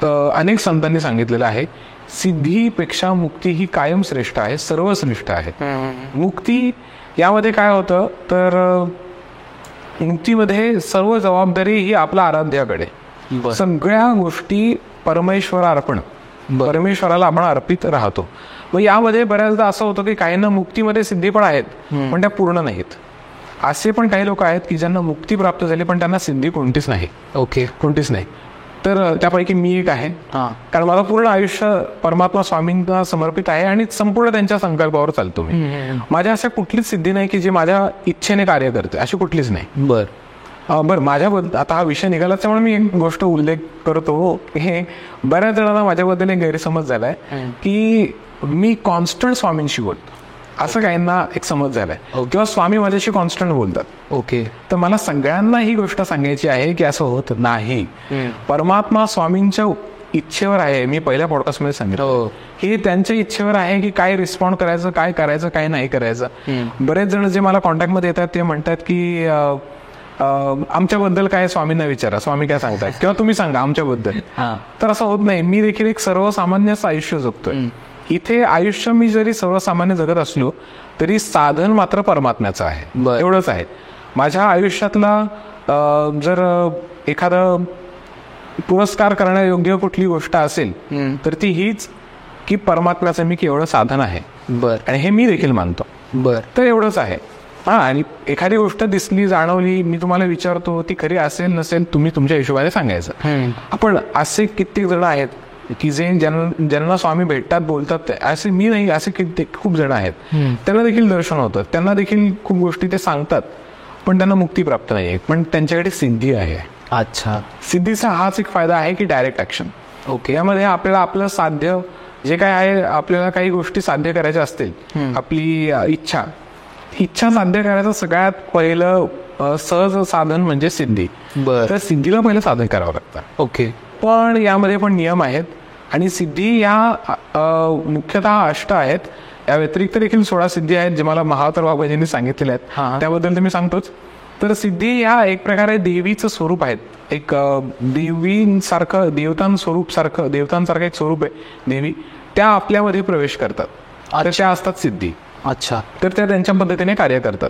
अनेक संतांनी सांगितलेलं आहे. सिद्धीपेक्षा मुक्ती ही कायम श्रेष्ठ आहे, सर्वश्रेष्ठ आहे. मुक्ती यामध्ये काय होतं, तर मुक्तीमध्ये सर्व जबाबदारी ही आपल्या आराध्याकडे, सगळ्या गोष्टी परमेश्वराला आपण अर्पित राहतो. मग यामध्ये बऱ्याचदा असं होतं की काहींना मुक्तीमध्ये सिद्धी पण आहेत, पण त्या पूर्ण नाहीत. असे पण काही लोक आहेत की ज्यांना मुक्ती प्राप्त झाली, पण त्यांना सिद्धी कोणतीच नाही. कोणतीच नाही. तर त्यापैकी मी एक आहे. कारण माझं पूर्ण आयुष्य परमात्मा स्वामींना समर्पित आहे, आणि संपूर्ण त्यांच्या संकल्पावर चालतो मी. माझ्या अशा कुठलीच सिद्धी नाही की जी माझ्या इच्छेने कार्य करते, अशी कुठलीच नाही. बरं, माझ्याबद्दल आता हा विषय निघाला त्यामुळे मी एक गोष्ट उल्लेख करतो. हे बऱ्याच जणांना माझ्याबद्दल एक गैरसमज झालाय की मी कॉन्स्टंट स्वामींशी बोलतो, असं काहींना एक समज झालाय, किंवा स्वामी माझ्याशी कॉन्स्टंट बोलतात. तर मला सगळ्यांना ही गोष्ट सांगायची आहे की असं होत नाही. परमात्मा स्वामींच्या इच्छेवर आहे. मी पहिल्या पॉडकास्टमध्ये सांगितलं की त्यांच्या इच्छेवर आहे की काय रिस्पॉन्ड करायचं, काय करायचं, काय नाही करायचं. बरेच जण जे मला कॉन्टॅक्टमध्ये येतात ते म्हणतात की आमच्याबद्दल काय स्वामींना विचारा, स्वामी काय सांगतात, किंवा तुम्ही सांगा आमच्याबद्दल. तर असं होत नाही. मी देखील एक सर्वसामान्य आयुष्य जगतोय. इथे आयुष्य मी जरी सर्वसामान्य जगत असलो तरी साधन मात्र परमात्म्याचं आहे, एवढंच आहे. माझ्या आयुष्यातला जर एखादा पुरस्कार करण्यायोग्य कुठली गोष्ट असेल तर ती हीच की परमात्म्याचं मी केवळ साधन आहे बर आणि हे मी देखील मानतो. बर तर एवढंच आहे. आणि एखादी गोष्ट दिसली जाणवली मी तुम्हाला विचारतो ती खरी असेल नसेल तुम्ही तुमच्या हिशोबाने सांगायचं. आपण असे कित्येक जण आहेत की जे ज्यांना स्वामी भेटतात बोलतात असे मी नाही, असे खूप जण आहेत. त्यांना देखील दर्शन होतं, त्यांना देखील खूप गोष्टी ते सांगतात, पण त्यांना मुक्ती प्राप्त नाही आहे, पण त्यांच्याकडे सिद्धी आहे. अच्छा. सिद्धीचा हाच एक फायदा आहे की डायरेक्ट ऍक्शन. ओके. यामध्ये आपल्याला आपलं साध्य जे काय आहे, आपल्याला काही गोष्टी साध्य करायच्या असतील, आपली इच्छा साध्य करायचं सगळ्यात पहिलं सहज साधन म्हणजे सिद्धी. तर सिद्धीला पहिलं साधन करावं लागतं. ओके. पण यामध्ये पण नियम आहेत आणि सिद्धी या मुख्यतः 8 आहेत. या व्यतिरिक्त देखील 16 सिद्धी आहेत जे मला महावतार बाबाजींनी सांगितलेले आहेत, त्याबद्दल तर मी सांगतोच. तर सिद्धी या एक प्रकारे देवीचं स्वरूप आहेत, एक देवींसारखं देवतांसारखं एक स्वरूप आहे देवी, त्या आपल्यामध्ये प्रवेश करतात, तर त्या असतात सिद्धी. अच्छा. तर त्या त्यांच्या पद्धतीने कार्य करतात.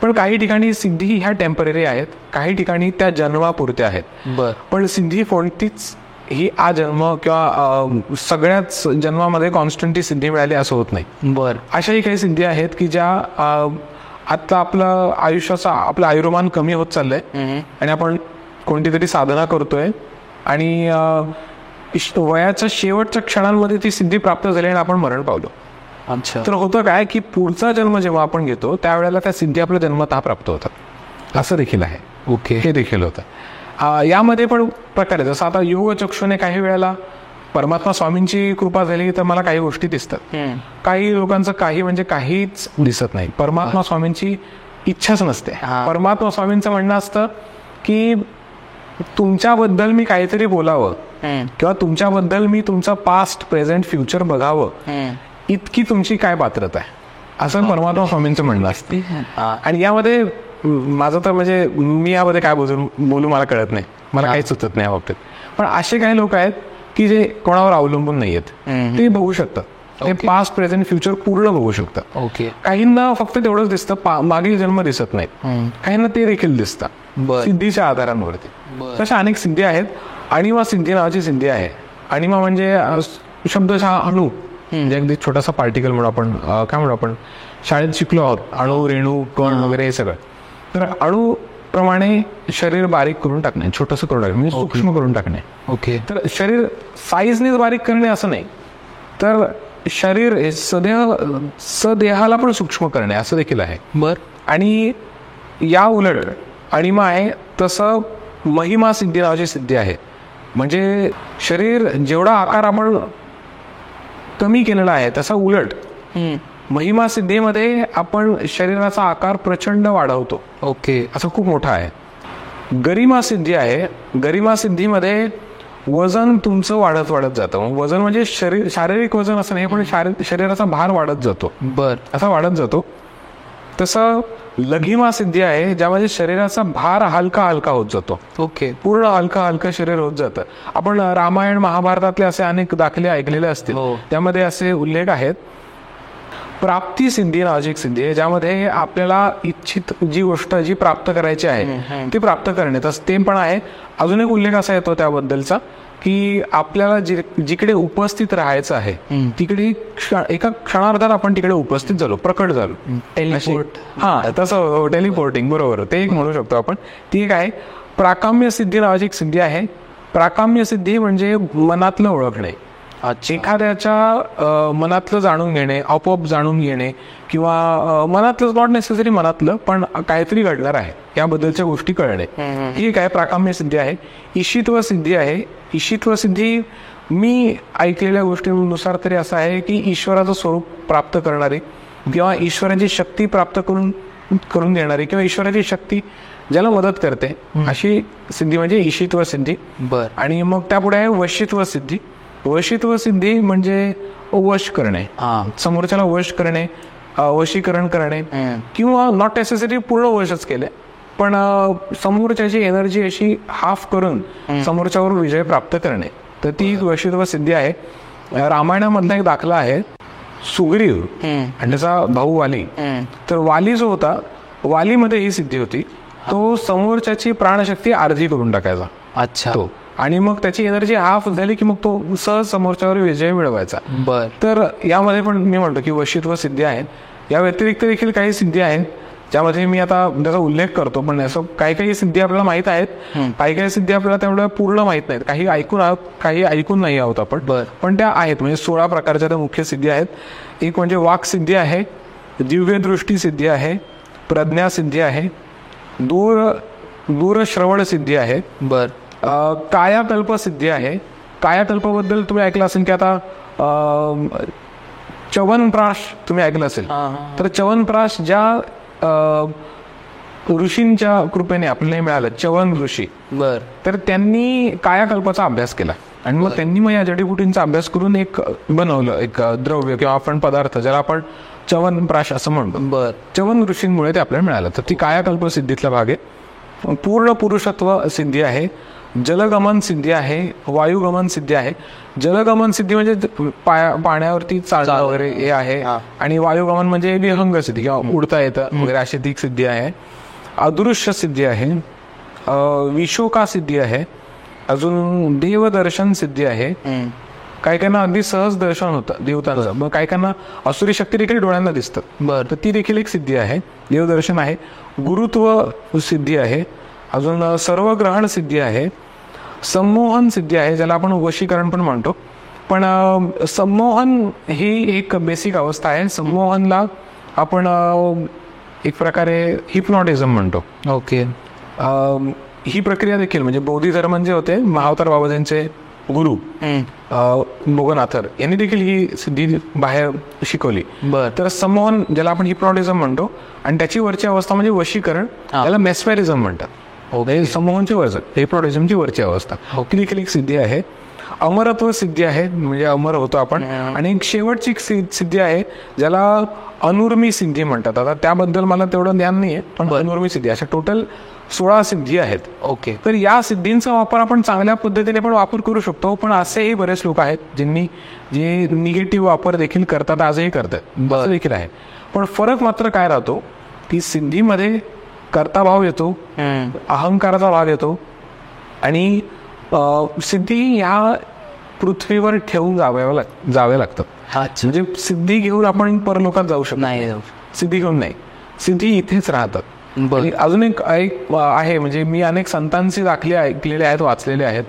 पण काही ठिकाणी सिद्धी ह्या टेम्पररी आहेत, काही ठिकाणी त्या जन्मापुरत्या आहेत. पण सिद्धी कोणतीच ही जन्म किंवा सगळ्याच जन्मामध्ये कॉन्स्टंटली सिद्धी मिळाली असं होत नाही. अशाही काही सिद्धी आहेत की ज्या आता आपलं आयुर्मान कमी होत चाललंय आणि आपण कोणती तरी साधना करतोय आणि वयाच्या शेवटच्या क्षणांमध्ये ती सिद्धी प्राप्त झाली आणि आपण मरण पावलो. अच्छा. तर होतं काय की पुढचा जन्म जेव्हा आपण घेतो त्यावेळेला त्या सिद्धी आपल्या जन्मतः प्राप्त होतात, असं देखील आहे. ओके. हे देखील होतं. यामध्ये पण प्रकारे जसं आता योग चक्षुने काही वेळेला परमात्मा स्वामींची कृपा झाली तर मला काही गोष्टी दिसतात, काही लोकांचं काही म्हणजे काहीच दिसत नाही. परमात्मा स्वामींची इच्छाच नसते. परमात्मा स्वामींचं म्हणणं असतं की तुमच्याबद्दल मी काहीतरी बोलावं किंवा तुमच्याबद्दल मी तुमचं पास्ट प्रेझेंट फ्युचर बघावं, इतकी तुमची काय पात्रता आहे, असं परमात्मा स्वामींचं म्हणणं असते. आणि यामध्ये माझं तर म्हणजे मी यामध्ये काय बोलू मला कळत नाही, मला काही सुचत नाही या बाबतीत. पण असे काही लोक आहेत की जे कोणावर अवलंबून नाही आहेत, ते बघू शकतात, ते पास्ट प्रेझेंट फ्युचर पूर्ण बघू शकतात. ओके. काहींना फक्त तेवढंच दिसतं, मागील जन्म दिसत नाहीत, काहींना ते देखील दिसतं सिद्धीच्या आधारांवरती. तशा अनेक सिद्धी आहेत. अणिमा सिद्धी नावाची सिद्धी आहे. अणिमा म्हणजे शब्दशः अणू, म्हणजे अगदी छोटासा पार्टिकल म्हणून आपण काय म्हणू, आपण शाळेत शिकलो आहोत, अणू रेणू कण वगैरे हे सगळं. तर अणूप्रमाणे शरीर बारीक करून टाकणे, छोटंसं करून टाकणे, म्हणजे सूक्ष्म करून टाकणे. ओके. तर शरीर साईजनेच बारीक करणे असं नाही, तर शरीर सदेहाला पण सूक्ष्म करणे असं देखील आहे. आणि या उलट अणिमा आहे तसं महिमा सिद्धी नावाची सिद्धी आहे. म्हणजे शरीर जेवढा आकार आपण कमी केलेला आहे तसा उलट महिमा सिद्धीमध्ये आपण शरीराचा आकार प्रचंड वाढवतो. ओके. असं खूप मोठा आहे. गरिमा सिद्धी आहे. गरिमा सिद्धीमध्ये वजन तुमचं वाढत जातं. वजन म्हणजे शारीरिक वजन असं नाही, पण शरीराचा भार वाढत जातो, असा वाढत जातो. तसं लघिमा सिद्धी आहे ज्यामध्ये शरीराचा भार हलका होत जातो. ओके. पूर्ण हलका शरीर होत जातं. आपण रामायण महाभारतातले असे अनेक दाखले ऐकलेले असतील, त्यामध्ये असे उल्लेख आहेत. प्राप्ती सिद्धी नावाची एक सिद्धी आहे ज्यामध्ये आपल्याला इच्छित जी गोष्ट जी प्राप्त करायची आहे ती प्राप्त करणे, तसं ते पण आहे. अजून एक उल्लेख असा येतो त्याबद्दलचा की आपल्याला जिकडे उपस्थित राहायचं आहे तिकडे एका क्षणार्धात आपण तिकडे उपस्थित झालो, प्रकट झालो. तसं टेलिपोर्टिंग, बरोबर, ते एक म्हणू शकतो आपण. ती एक आहे. प्राकाम्य सिद्धी नावाची एक सिद्धी आहे. प्राकाम्य सिद्धी म्हणजे मनातलं ओळखणे, एखाद्याच्या मनातलं जाणून घेणे, आपोआप जाणून घेणे, किंवा मनातलं नॉट नेसेसरी मनातलं पण काहीतरी घडणार आहे याबद्दलच्या गोष्टी कळणे, ही काय प्राकाम्य सिद्धी आहे. ईशित्व सिद्धी आहे. ईशित्व सिद्धी मी ऐकलेल्या गोष्टींनुसार तरी असं आहे की ईश्वराचं स्वरूप प्राप्त करणारी किंवा ईश्वराची शक्ती प्राप्त करून देणारी किंवा ईश्वराची शक्ती ज्याला मदत करते अशी सिद्धी म्हणजे ईशित्व सिद्धी. आणि मग त्यापुढे आहे वशित्व सिद्धी. वशित्व सिद्धी म्हणजे वश करणे, समोरच्याला वश करणे, वशीकरण करणे, किंवा नॉट नेसेसरी पूर्ण वशच केले पण समोरच्याची एनर्जी अशी हाफ करून समोरच्यावर विजय प्राप्त करणे, तर ती वशित्व सिद्धी आहे. रामायणामधला एक दाखला आहे सुग्रीव आणि त्याचा भाऊ वाली. तर वाली जो होता, वालीमध्ये ही सिद्धी होती, तो समोरच्याची प्राणशक्ती अर्धी करून टाकायचा. अच्छा. तो आणि मग त्याची एनर्जी हाफ झाली की मग तो सहज समोरच्यावर विजय मिळवायचा. बर. तर यामध्ये पण मी म्हणतो की वशित्व सिद्धी आहेत. या व्यतिरिक्त देखील काही सिद्धी आहेत ज्यामध्ये मी आता त्याचा उल्लेख करतो, पण असं काही काही सिद्धी आपल्याला माहित आहेत, काही काही सिद्धी आपल्याला तेवढ्या पूर्ण माहित नाहीत. काही ऐकून आहोत, काही ऐकून नाही आहोत आपण, पण त्या आहेत. म्हणजे 16 प्रकारच्या त्या मुख्य सिद्धी आहेत. एक म्हणजे वाक सिद्धी आहे, दिव्य दृष्टी सिद्धी आहे, प्रज्ञा सिद्धी आहे, दूरश्रवण सिद्धी आहे, बर, कायाकल्प सिद्धी आहे. कायाकल्पाबद्दल तुम्ही ऐकलं असेल की आता च्यवनप्राश तुम्ही ऐकलं असेल. तर च्यवनप्राश ज्या ऋषींच्या कृपेने आपल्याला मिळालं, च्यवन ऋषी, बर, तर त्यांनी कायाकल्पाचा अभ्यास केला आणि मग त्यांनी मग या जडीबुटींचा अभ्यास करून एक बनवलं, एक द्रव्य किंवा आपण पदार्थ ज्याला आपण च्यवनप्राश असं म्हणतो. बर. च्यवन ऋषींमुळे ते आपल्याला मिळालं. तर ती कायाकल्प सिद्धीतला भाग आहे. पूर्ण पुरुषत्व सिद्धी आहे, जलगमन सिद्धी आहे, वायुगमन सिद्धी आहे. जलगमन सिद्धी म्हणजे पाण्यावरती चालणं वगैरे हे आहे, आणि वायुगमन म्हणजे विहंग सिद्धी किंवा उडता येतं वगैरे अशी ती सिद्धी आहे. अदृश्य सिद्धी आहे, विशोका सिद्धी आहे, अजून देवदर्शन सिद्धी आहे. काही काहींना अगदी सहज दर्शन होतं देवतांचं, मग काही काहींना असुरी शक्ती देखील डोळ्यांना दिसतात. बर. तर ती देखील एक सिद्धी आहे, देवदर्शन आहे. गुरुत्व सिद्धी आहे, अजून सर्वग्रहण सिद्धी आहे, संमोहन सिद्धी आहे ज्याला आपण वशीकरण पण म्हणतो. पण संमोहन ही एक बेसिक अवस्था आहे. संमोहनला आपण एक प्रकारे हिप्नॉटिझम म्हणतो. ओके. ही प्रक्रिया देखील म्हणजे बौद्धी धर्म जे होते, महावतार बाबाजींचे गुरु मोगनाथर यांनी देखील ही सिद्धी बाहेर शिकवली. बर. तर संमोहन ज्याला आपण हिप्नॉटिझम म्हणतो, आणि त्याची वरची अवस्था म्हणजे वशीकरण, त्याला मेस्मेरिझम म्हणतात. संमोहनची वरच, हिप्नॉटिझमची वरची अवस्था, ती देखील एक सिद्धी आहे. अमरत्व सिद्धी आहे, म्हणजे अमर होतो आपण. आणि एक शेवटची सिद्धी आहे ज्याला अनुर्मी सिद्धी म्हणतात. आता त्याबद्दल मला तेवढं ज्ञान नाहीये, पण अनुर्मी सिद्धी, अशा टोटल 16 सिद्धी आहेत. ओके. तर या सिद्धींचा वापर आपण चांगल्या पद्धतीने पण वापर करू शकतो, पण असेही बरेच लोक आहेत ज्यांनी जे निगेटिव्ह वापर देखील करतात, आजही करतात, असं देखील आहे. पण फरक मात्र काय राहतो की सिद्धीमध्ये कर्ताभाव येतो, अहंकाराचा भाव येतो, आणि सिद्धी ह्या पृथ्वीवर ठेवून जावे लागतात. म्हणजे सिद्धी घेऊन आपण परलोकात जाऊ शकतो नाही, सिद्धी घेऊन नाही, सिद्धी इथेच राहतात. अजून एक आहे, म्हणजे मी अनेक संतांचे दाखले ऐकलेले आहेत, वाचलेले आहेत.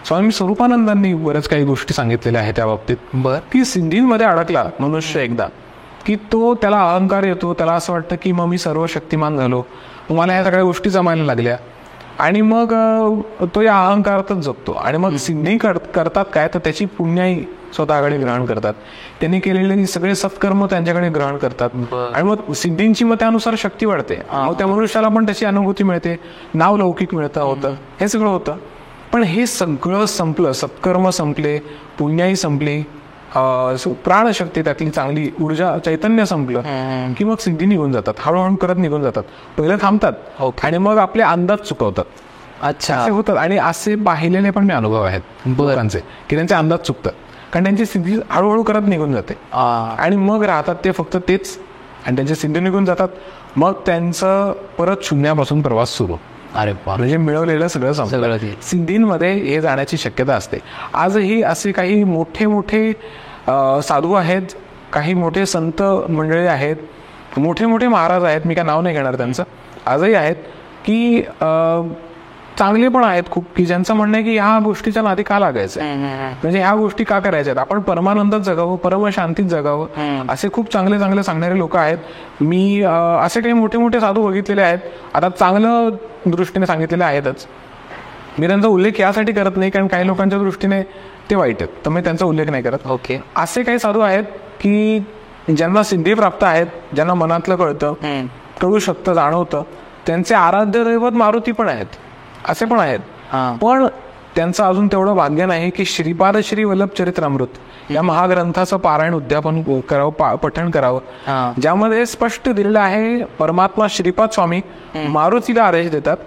स्वामी स्वरूपानंदांनी बऱ्याच काही गोष्टी सांगितलेल्या आहेत त्या बाबतीत. बर. की सिद्धींमध्ये अडकला मनुष्य एकदा की त्याला अहंकार येतो, त्याला असं वाटतं की मग मी सर्व शक्तिमान झालो, मला ह्या सगळ्या गोष्टी जमायला लागल्या, आणि मग तो या अहंकारातच जगतो. आणि मग सिद्धी करतात काय, तर त्याची पुण्याई स्वतःकडे ग्रहण करतात, त्यांनी केलेले सगळे सत्कर्म त्यांच्याकडे ग्रहण करतात, आणि मग सिद्धींची मग त्यानुसार शक्ती वाढते. मग त्या मनुष्याला पण त्याची अनुभूती मिळते, नाव लौकिक होतं, हे सगळं होतं. पण हे सगळं संपलं, सत्कर्म संपले, पुण्याई संपली, प्राणशक्ती त्यातली चांगली ऊर्जा, चैतन्य संपलं की मग सिद्धी निघून जातात, हळूहळू करत निघून जातात. पहिले थांबतात आणि मग आपले अंदाज चुकवतात. अच्छा, असे होतात. आणि असे पाहिलेले पण मी अनुभव आहेत लोकांचे की त्यांचे अंदाज चुकतात, कारण त्यांची सिद्धी हळूहळू करत निघून जाते, आणि मग राहतात ते फक्त तेच, आणि त्यांची सिद्धी निघून जातात. मग त्यांचं परत शून्यापासून प्रवास सुरू. अरे म्हणजे मिळवलेलं सगळं सिद्धींमध्ये हे जाण्याची शक्यता असते. आजही असे काही मोठे मोठे साधू आहेत, काही मोठे संत मंडळी आहेत, मोठे मोठे महाराज आहेत, मी काय नाव नाही घेणार त्यांचं, आजही आहेत की चांगले पण आहेत खूप, की ज्यांचं म्हणणं आहे की ह्या गोष्टीच्या नादी का लागायचं, म्हणजे ह्या गोष्टी का करायच्या, आपण परमानंदात जगावं, परमशांतीत जगावं, असे खूप चांगले चांगले सांगणारे लोक आहेत. मी असे काही मोठे मोठे साधू बघितलेले आहेत, आता चांगलं दृष्टीने सांगितलेले आहेतच. मी त्यांचा उल्लेख यासाठी करत नाही कारण काही लोकांच्या दृष्टीने ते वाईट आहेत, तर मी त्यांचा उल्लेख नाही करत. ओके. असे काही साधू आहेत की ज्यांना सिद्धी प्राप्त आहेत, ज्यांना मनातलं कळतं, कळू शकतं, जाणवतं, त्यांचे आराध्य दैवत मारुती पण आहेत, असे पण आहेत. पण त्यांचं अजून तेवढं भाग्य नाही की श्रीपाद श्री वल्लभ चरित्रामृत या महाग्रंथाचं पारायण उद्यापन करावं, पठण करावं, ज्यामध्ये स्पष्ट दिलेलं आहे परमात्मा श्रीपाद स्वामी मारुतीला आदेश देतात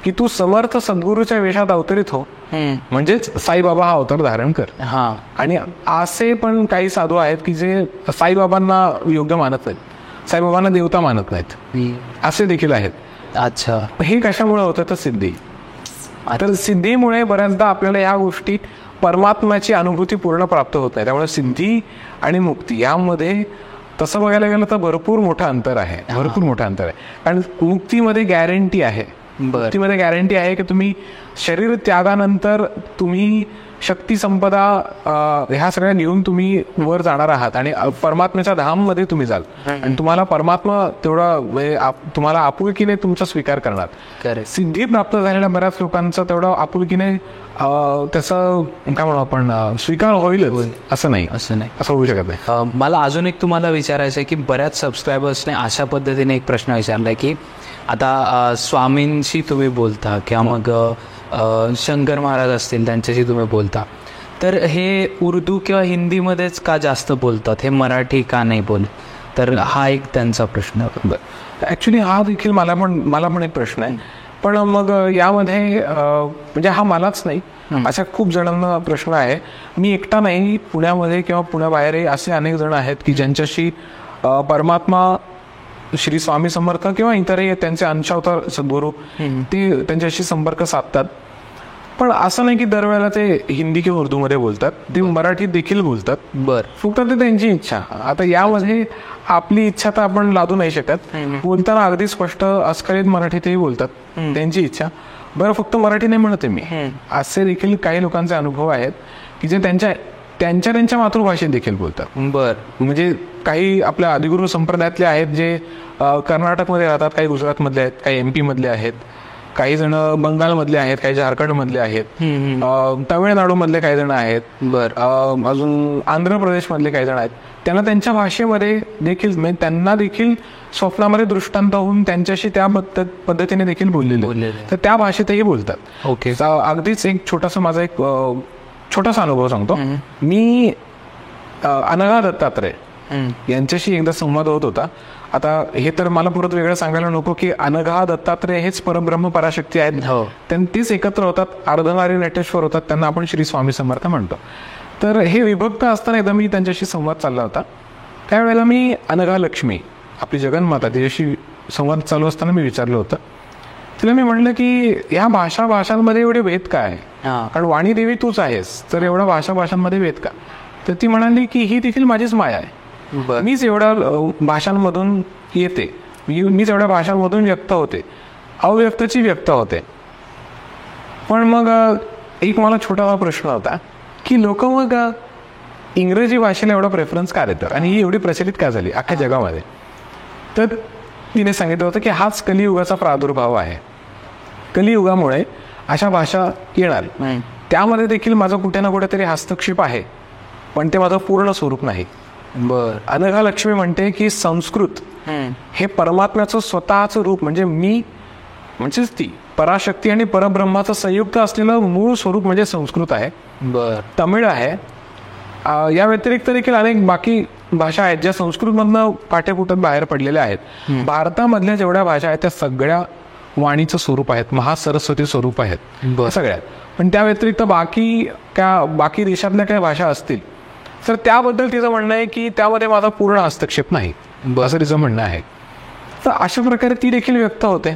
की तू समर्थ सद्गुरूच्या वेशात अवतरित हो, म्हणजेच साईबाबा हा अवतार धारण कर. आणि असे पण काही साधू आहेत की जे साईबाबांना योग्य मानत नाहीत, साईबाबांना देवता मानत नाहीत, असे देखील आहेत. अच्छा. हे कशामुळे होतं तर सिद्धी तर सिद्धीमुळे बऱ्याचदा आपल्याला या गोष्टी परमात्म्याची अनुभूती पूर्ण प्राप्त होत नाही. त्यामुळे सिद्धी आणि मुक्ती यामध्ये तसं बघायला गेलं तर भरपूर मोठं अंतर आहे, भरपूर मोठं अंतर आहे. कारण मुक्तीमध्ये गॅरंटी आहे, मुक्तीमध्ये गॅरंटी आहे की तुम्ही शरीर त्यागानंतर तुम्ही शक्ती संपदा ह्या सगळ्या घेऊन तुम्ही वर जाणार आहात आणि परमात्म्याच्या धाममध्ये तुम्ही जाल आणि तुम्हाला परमात्मा तेवढा म्हणजे तुम्हाला आपुलकीने तुमचा स्वीकार करणार. सिद्धी प्राप्त झालेल्या बऱ्याच लोकांचा तेवढा आपुलकीने त्याचा काय म्हणू आपण स्वीकार होईल असं नाही, असं होऊ शकत नाही. मला अजून एक तुम्हाला विचारायचं आहे की बऱ्याच सबस्क्रायबर्सने अशा पद्धतीने एक प्रश्न विचारलाय की आता स्वामींशी तुम्ही बोलता किंवा मग शंकर महाराज असतील त्यांच्याशी तुम्ही बोलता, तर हे उर्दू किंवा हिंदीमध्येच का जास्त बोलतात, हे मराठी का नाही बोल? तर हा एक त्यांचा प्रश्न. ॲक्च्युली हा देखील मला पण एक प्रश्न आहे. पण मग यामध्ये म्हणजे हा मलाच नाही, अशा खूप जणांना प्रश्न आहे. मी एकटा नाही, पुण्यामध्ये किंवा पुण्याबाहेरही असे अनेक जण आहेत की ज्यांच्याशी परमात्मा श्री स्वामी समर्थ किंवा इतरही त्यांचे अंशावतार सद्गुरू ते त्यांच्याशी संपर्क साधतात. पण असं नाही की दरवेळेला ते हिंदी किंवा उर्दूमध्ये बोलतात, ते मराठीत देखील बोलतात. फक्त ते त्यांची इच्छा. आता यामध्ये आपली इच्छा तर आपण लादू नाही शकत. बोलताना अगदी स्पष्ट अस्खलित मराठीतही बोलतात, त्यांची इच्छा. बरं, फक्त मराठी नाही म्हणते मी, असे देखील काही लोकांचे अनुभव आहेत की जे त्यांच्या मातृभाषेत देखील बोलतात. म्हणजे काही आपल्या आदिगुरु संप्रदायातले आहेत जे कर्नाटकमध्ये राहतात, काही गुजरातमधले आहेत, काही MP मधले आहेत, काही जण बंगालमधले आहेत, काही झारखंडमधले आहेत, तमिळनाडूमधले काही जण आहेत, अजून आंध्र प्रदेशमधले काही जण आहेत. त्यांना त्यांच्या भाषेमध्ये देखील म्हणजे त्यांना देखील स्वप्नामध्ये दृष्टांत होऊन त्यांच्याशी त्या पद्धतीने देखील बोललेले, तर त्या भाषेतही बोलतात. ओके. अगदीच एक माझा एक छोटासा अनुभव सांगतो. मी अनघा दत्तात्रय यांच्याशी एकदा संवाद होत होता. आता हे तर मला परत वेगळं सांगायला नको की अनघा दत्तात्रय हेच परब्रह्म पराशक्ती आहेत, त्यांनीच एकत्र होतात, अर्धनारी नटेश्वर होतात, त्यांना आपण श्री स्वामी समर्थ म्हणतो. तर हे विभक्त असताना एकदा मी त्यांच्याशी संवाद चालला होता. त्यावेळेला मी अनघा लक्ष्मी आपली जगन्माता तिच्याशी संवाद चालू असताना मी विचारलं होतं, तिला मी म्हणलं की या भाषांमध्ये एवढे भेद काय, कारण वाणी देवी तूच आहेस, तर एवढ्या भाषांमध्ये भेद का? तर ती म्हणाली की ही देखील माझीच माया आहे, मीच एवढ्या भाषांमधून येते, मीच एवढ्या भाषांमधून व्यक्त होते, अव्यक्तची व्यक्त होते. पण मग एक मला छोटासा प्रश्न होता की लोक मग इंग्रजी भाषेला एवढा प्रेफरन्स का देतात आणि ही एवढी प्रचलित का झाली अख्ख्या जगामध्ये? तर तिने सांगितलं होतं की हाच कलियुगाचा प्रादुर्भाव आहे. कलियुगामुळे अशा भाषा येणार, त्यामध्ये देखील माझं कुठे ना कुठेतरी हस्तक्षेप आहे, पण ते माझं पूर्ण स्वरूप नाही. अनघा लक्ष्मी म्हणते की संस्कृत हे परमात्म्याचं स्वतःचं रूप, म्हणजे मी म्हणजेच ती पराशक्ती आणि परब्रह्माचं संयुक्त असलेलं मूळ स्वरूप म्हणजे संस्कृत आहे. तमिळ आहे. या व्यतिरिक्त देखील अनेक बाकी भाषा आहेत ज्या संस्कृतमधनं पाठ्यपुटात बाहेर पडलेल्या आहेत. भारतामधल्या जेवढ्या भाषा आहेत त्या सगळ्या वाणीचं स्वरूप आहेत, महासरस्वती स्वरूप आहेत सगळ्यात. पण त्या व्यतिरिक्त बाकी देशातल्या काही भाषा असतील तर त्याबद्दल तिचं म्हणणं आहे की त्यामध्ये माझा पूर्ण हस्तक्षेप नाही, असं तिचं म्हणणं आहे. तर अशा प्रकारे ती देखील व्यक्त होते.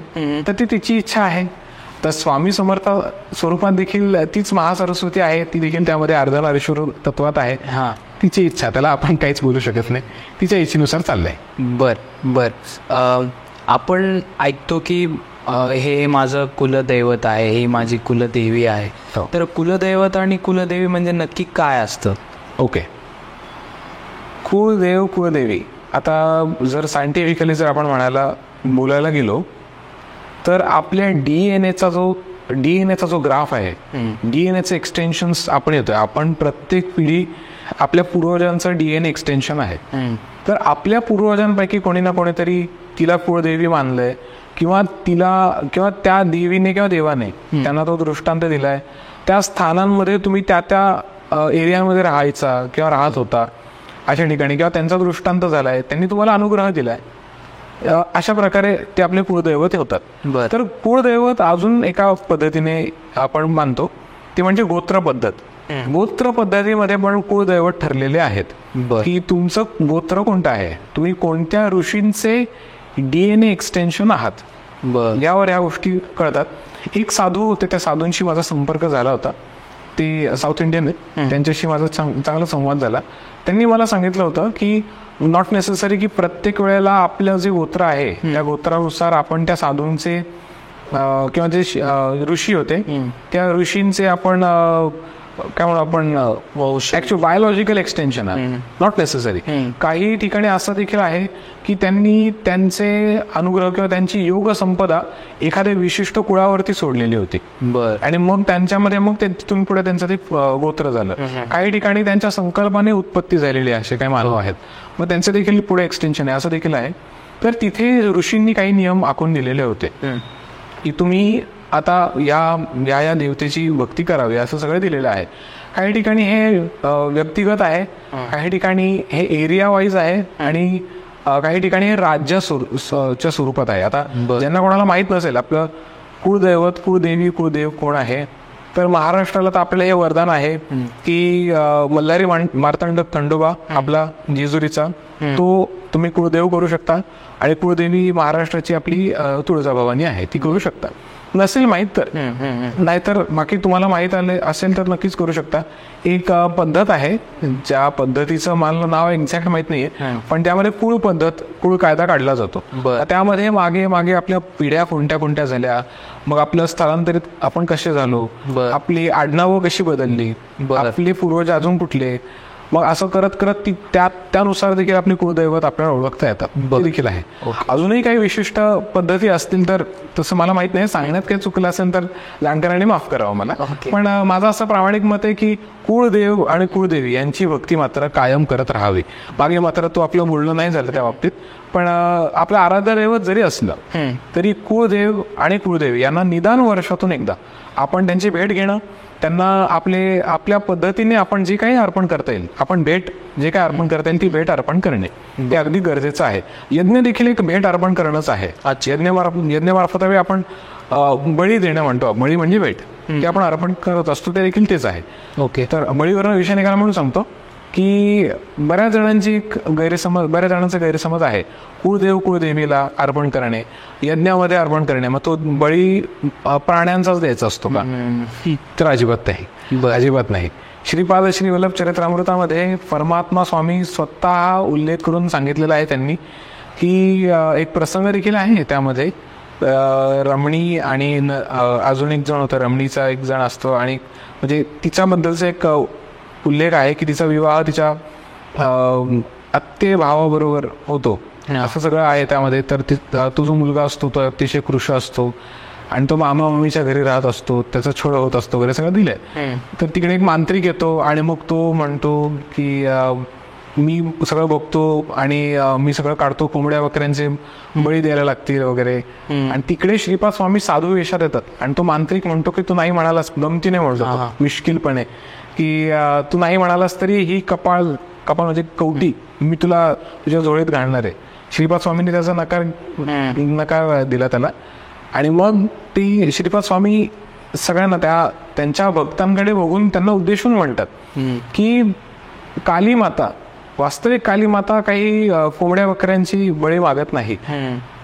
तर ती तिची इच्छा आहे. तर स्वामी समर्थ स्वरूपात देखील तीच महासरस्वती आहे, ती देखील त्यामध्ये अर्धनारीश्वर तत्वात आहे. तिची इच्छा, त्याला आपण काहीच बोलू शकत नाही, तिच्या इच्छेनुसार चाललंय. आपण ऐकतो की हे माझं कुलदैवत आहे, ही माझी कुलदेवी आहे. तर कुलदैवत आणि कुलदेवी म्हणजे नक्की काय असतं? ओके, कुलदेवी आता जर सायंटिफिकली जर आपण बोलायला गेलो तर आपल्या डीएनएचा जो ग्राफ आहे, डीएनएचे एक्सटेन्शन्स आपण येतोय. आपण प्रत्येक पिढी आपल्या पूर्वजांचं डीएनए एक्सटेन्शन आहे. तर आपल्या पूर्वजांपैकी कोणी ना कोणीतरी तिला कुळदेवी मानलंय किंवा त्या देवीने किंवा देवाने त्यांना तो दृष्टांत दिलाय. त्या स्थानांमध्ये तुम्ही त्या एरियामध्ये राहायचा किंवा राहत होता अशा ठिकाणी, किंवा त्यांचा दृष्टांत झालाय, त्यांनी तुम्हाला अनुग्रह दिलाय. अशा प्रकारे ते आपले कुळदैवत होतात. तर कुळदैवत अजून एका पद्धतीने आपण मानतो, ते म्हणजे गोत्र पद्धत. गोत्र पद्धतीमध्ये पण कुळदैवत ठरलेले आहेत की तुमचं गोत्र कोणतं आहे, तुम्ही कोणत्या ऋषींचे डीएनए एक्सटेन्शन आहात. बर. यावर ह्या गोष्टी कळतात. एक साधू होते, त्या साधूंशी माझा संपर्क झाला होता. ते साऊथ इंडियन आहेत, त्यांच्याशी माझा चांगला संवाद झाला. त्यांनी मला सांगितलं होतं की नॉट नेसेसरी की प्रत्येक वेळेला आपलं जे गोत्र आहे त्या गोत्रानुसार आपण त्या साधूंचे किंवा जे ऋषी होते त्या ऋषींचे आपण काय म्हणू आपण ऍक्च्युअली बायोलॉजिकल एक्सटेन्शन आहे, नॉट नेसेसरी. काही ठिकाणी असं देखील आहे की त्यांनी त्यांचे अनुग्रह किंवा त्यांची योग संपदा एखाद्या विशिष्ट कुळावरती सोडलेली होती. बर. आणि मग त्यांच्यामध्ये मग तिथून पुढे त्यांचं ते गोत्र झालं. काही ठिकाणी त्यांच्या संकल्पाने उत्पत्ती झालेली असे काही मानव आहेत, मग त्यांचं देखील पुढे एक्सटेन्शन आहे असं देखील आहे. तर तिथे ऋषींनी काही नियम आखून दिलेले होते की तुम्ही आता या देवतेची भक्ती करावी असं सगळं दिलेलं आहे. काही ठिकाणी हे व्यक्तिगत आहे, काही ठिकाणी हे एरिया वाईज आहे, आणि काही ठिकाणी हे राज्याच्या स्वरूपात आहे. आता ज्यांना कोणाला माहित नसेल आपलं कुळदैवत, कुळदेवी, कुळदेव कोण आहे, तर महाराष्ट्राला तर आपल्याला हे वरदान आहे की मल्हारी मार्तंड खंडोबा आपला जेजुरीचा, तो तुम्ही कुळदेव करू शकता. आणि कुळदेवी महाराष्ट्राची आपली तुळजाभवानी आहे, ती करू शकता. नसेल माहीत तर नाहीतर बाकी तुम्हाला माहीत असेल तर नक्कीच करू शकता. एक पद्धत आहे, ज्या पद्धतीचं मला नाव एक्झॅक्ट माहित नाहीये, पण त्यामध्ये कुळ पद्धत, कुळ कायदा काढला जातो. त्यामध्ये मागे मागे आपल्या पिढ्या कोणत्या कोणत्या झाल्या, मग आपलं स्थलांतरित आपण कसे झालो, आपली आडनावं कशी बदलली, आपले पूर्वज अजून कुठले, मग असं करत करत त्यानुसार देखील आपली कुळदैवत आपल्याला ओळखता येतात देखील आहे. अजूनही काही विशिष्ट पद्धती असतील तर तसं मला माहित नाही, सांगण्यात काही चुकलं असेल तर जाणकारांनी माफ करावं मला. पण माझं असं प्रामाणिक मत आहे की कुळदेव आणि कुळदेवी यांची भक्ती मात्र कायम करत राहावी. मागे मात्र तो आपलं बोलणं नाही झालं त्या बाबतीत, पण आपलं आराध्य दैवत जरी असलं तरी कुळदेव आणि कुळदेवी यांना निदान वर्षातून एकदा आपण त्यांची भेट घेणं, त्यांना आपल्या पद्धतीने आपण जे काही अर्पण करता येईल, आपण भेट जे काही अर्पण करता येईल ती भेट अर्पण करणे ते अगदी गरजेचं आहे. यज्ञ देखील एक भेट अर्पण करणंच आहे. यज्ञमार्फत आपण बळी देणं म्हणतो, बळी म्हणजे भेट, ते आपण अर्पण करत असतो, ते देखील तेच आहे. ओके. तर बळीवरून विषय निघाला म्हणून सांगतो की बऱ्याच जणांचा गैरसमज आहे कुळदेव कुळदेवीला अर्पण करणे, यज्ञामध्ये अर्पण करणे, मग तो बळी प्राण्यांचाच द्यायचा असतो का, तर अजिबात नाही, अजिबात नाही. श्रीपाद श्रीवल्लभ चरित्रामृतामध्ये परमात्मा स्वामी स्वतः उल्लेख करून सांगितलेला आहे त्यांनी की एक प्रसंग देखील आहे त्यामध्ये. रमणी आणि अजून एक जण होता, रमणीचा एक जण असतो, आणि म्हणजे तिच्याबद्दलचा एक उल्लेख आहे की तिचा विवाह तिच्या आत्ते भावाबरोबर होतो, असं सगळं आहे त्यामध्ये. तर तो जो मुलगा असतो तो अतिशय कृश असतो आणि तो मामा मामीच्या घरी राहत असतो, त्याचा छळ होत असतो वगैरे सगळं दिलंय. तर तिकडे एक मांत्रिक येतो आणि मग तो म्हणतो की मी सगळं बघतो आणि मी सगळं काढतो, कोंबड्या बकऱ्यांचे बळी द्यायला लागतील वगैरे. आणि तिकडे श्रीपाद स्वामी साधू वेशात येतात आणि तो मांत्रिक म्हणतो की तू नाही म्हणालास, गमतीने म्हणतो मिश्किलपणे की तू नाही म्हणालास तरी ही कपाळ म्हणजे कवटी मी तुझ्या जोळीत घालणार आहे. श्रीपाद स्वामींनी त्याचा नकार दिला त्याला. आणि मग ती श्रीपाद स्वामी सगळ्यांना त्यांच्या भक्तांकडे बघून त्यांना उद्देशून म्हणतात की काली माता, वास्तविक काली माता काही कोंबड्या बकऱ्यांची बळी मागत नाही,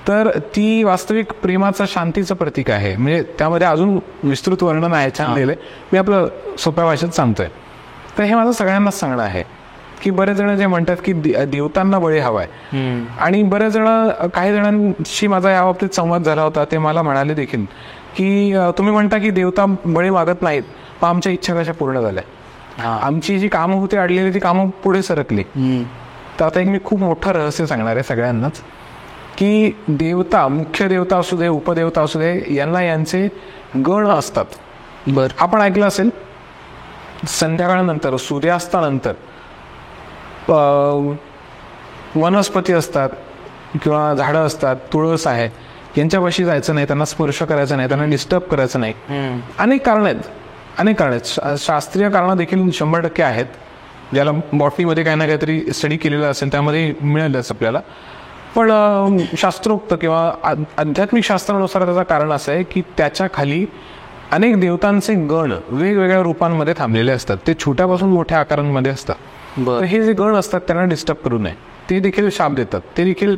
तर ती वास्तविक प्रेमाचं शांतीचं प्रतीक आहे. म्हणजे त्यामध्ये अजून विस्तृत वर्णन आहे, छान लिहिलंय, मी आपलं सोप्या भाषेत सांगतोय. तर हे माझं सगळ्यांनाच सांगणं आहे की बरेच जण जे म्हणतात की देवतांना बळी हवाय, आणि बरेच जण, काही जणांशी माझा या बाबतीत संवाद झाला होता, ते मला म्हणाले देखील की तुम्ही म्हणता की देवता बळी मागत नाहीत, मग आमच्या इच्छा कशा पूर्ण झाल्या, आमची जी कामं होती अडलेली ती कामं पुढे सरकली. तर आता एक मी खूप मोठं रहस्य सांगणार आहे सगळ्यांनाच की देवता, मुख्य देवता असू दे, उपदेवता असू दे, यांना यांचे गण असतात. आपण ऐकलं असेल संध्याकाळनंतर, सूर्यास्तानंतर वनस्पती असतात किंवा झाडं असतात, तुळस आहे, यांच्यापाशी जायचं नाही, त्यांना स्पर्श करायचा नाही, त्यांना डिस्टर्ब करायचं नाही. अनेक कारण आहेत. शास्त्रीय कारणं देखील 100% आहेत, ज्याला बॉटनीमध्ये काही ना काहीतरी स्टडी केलेलं असेल त्यामध्ये मिळालंच आपल्याला. पण शास्त्रोक्त किंवा आध्यात्मिक शास्त्रानुसार त्याचं कारण असं आहे की त्याच्या खाली अनेक देवतांचे गण वेगवेगळ्या रूपांमध्ये थांबलेले असतात, ते छोट्यापासून मोठ्या आकारांमध्ये असतात. तर हे जे गण असतात त्यांना डिस्टर्ब करू नये, ते देखील शाप देतात, ते देखील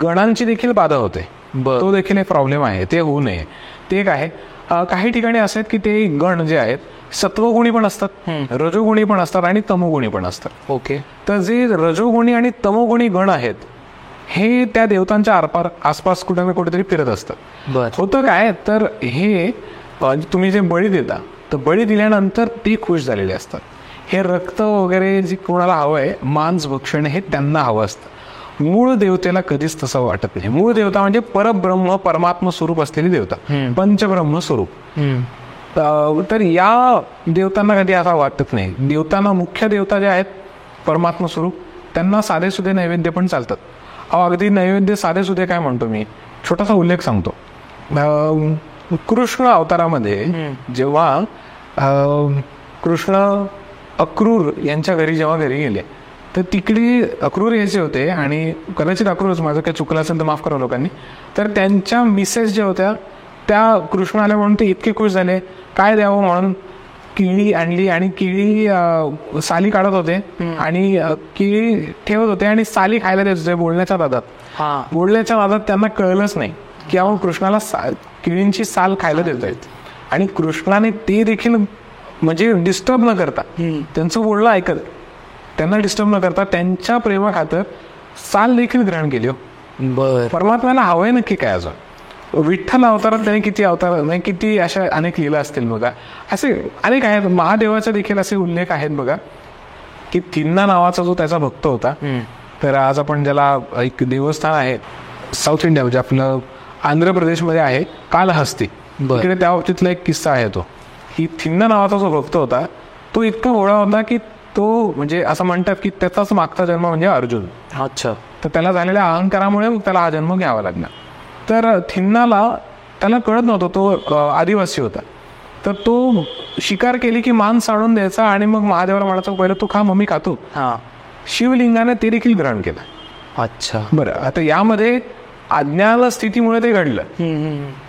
गणांची देखील बाधा होते. बरं. तो देखील एक प्रॉब्लेम आहे, ते होऊ नये. ते एक आहे. काही ठिकाणी असे आहेत की ते गण जे आहेत सत्वगुणी पण असतात, रजोगुणी पण असतात आणि तमोगुणी पण असतात. ओके. तर जे रजोगुणी आणि तमोगुणी गण आहेत हे त्या देवतांच्या आसपास कुठे ना कुठेतरी फिरत असतात. बर. होतं काय, तर हे तुम्ही जे बळी देता, तर बळी दिल्यानंतर ते खुश झालेले असतात. हे रक्त वगैरे जे कोणाला हवं आहे, मांस भक्षण, हे त्यांना हवं असतं. मूळ देवतेला कधीच तसं वाटत नाही. मूळ देवता म्हणजे परब्रह्म, परमात्म स्वरूप असलेली देवता, पंचब्रह्म स्वरूप. तर या देवतांना कधी असं वाटत नाही. देवतांना, मुख्य देवता जे आहेत परमात्म स्वरूप, त्यांना साधे सुधे नैवेद्य पण चालतात. अगदी नैवेद्य साधे सुधे काय म्हणतो मी, छोटासा उल्लेख सांगतो. कृष्ण अवतारामध्ये जेव्हा कृष्ण अक्रूर यांच्या घरी जेव्हा घरी गेले, तर तिकडे अक्रूर यायचे होते आणि कदाचित अक्रूरच, माझं काही चुकलं असेल तर माफ करा लोकांनी. तर त्यांच्या मिसेस ज्या होत्या त्या कृष्ण आल्या म्हणून ते इतके खुश झाले, काय द्यावं म्हणून किळी आणली आणि किळी साली काढत होते आणि किळी ठेवत होते आणि साली खायला देत होते बोलण्याच्या नादात. बोलण्याच्या नादात त्यांना कळलंच नाही की आपण कृष्णाला किळींची साल खायला देत आहेत. आणि कृष्णाने ते देखील म्हणजे डिस्टर्ब न करता, त्यांचं बोलणं ऐकत, त्यांना डिस्टर्ब न करता त्यांच्या प्रेमाखातर साल देखील ग्रहण केली. बर. परमात्म्याला हवंय नक्की काय अजून. विठ्ठल अवतारात त्याने किती अवतार नाही, किती अशा अनेक लीला असतील बघा, असे अनेक आहेत. महादेवाचे देखील असे उल्लेख आहेत बघा, की थिन्ना नावाचा जो त्याचा भक्त होता. तर आज आपण ज्याला एक देवस्थान आहे साऊथ इंडिया, म्हणजे आपलं आंध्र प्रदेशमध्ये आहे, कालहस्ती, इकडे त्या बाबतीतला एक किस्सा आहे तो, की थिन्ना नावाचा जो भक्त होता तो इतका भोळा होता की तो, म्हणजे असं म्हणतात की त्याचाच मागचा जन्म म्हणजे अर्जुन. अच्छा. तर त्याला झालेल्या अहंकारामुळे मग त्याला हा जन्म घ्यावा लागला. तर थिन्नाला, त्याला कळत नव्हतं, तो आदिवासी होता. तर तो शिकार केली की मांस आणून द्यायचा आणि मग महादेवाला म्हणायचं पहिलं तू खा, मग मी खातो. शिवलिंगाने ते देखील ग्रहण केलं. अच्छा. बरं, आता यामध्ये अज्ञान स्थितीमुळे ते घडलं,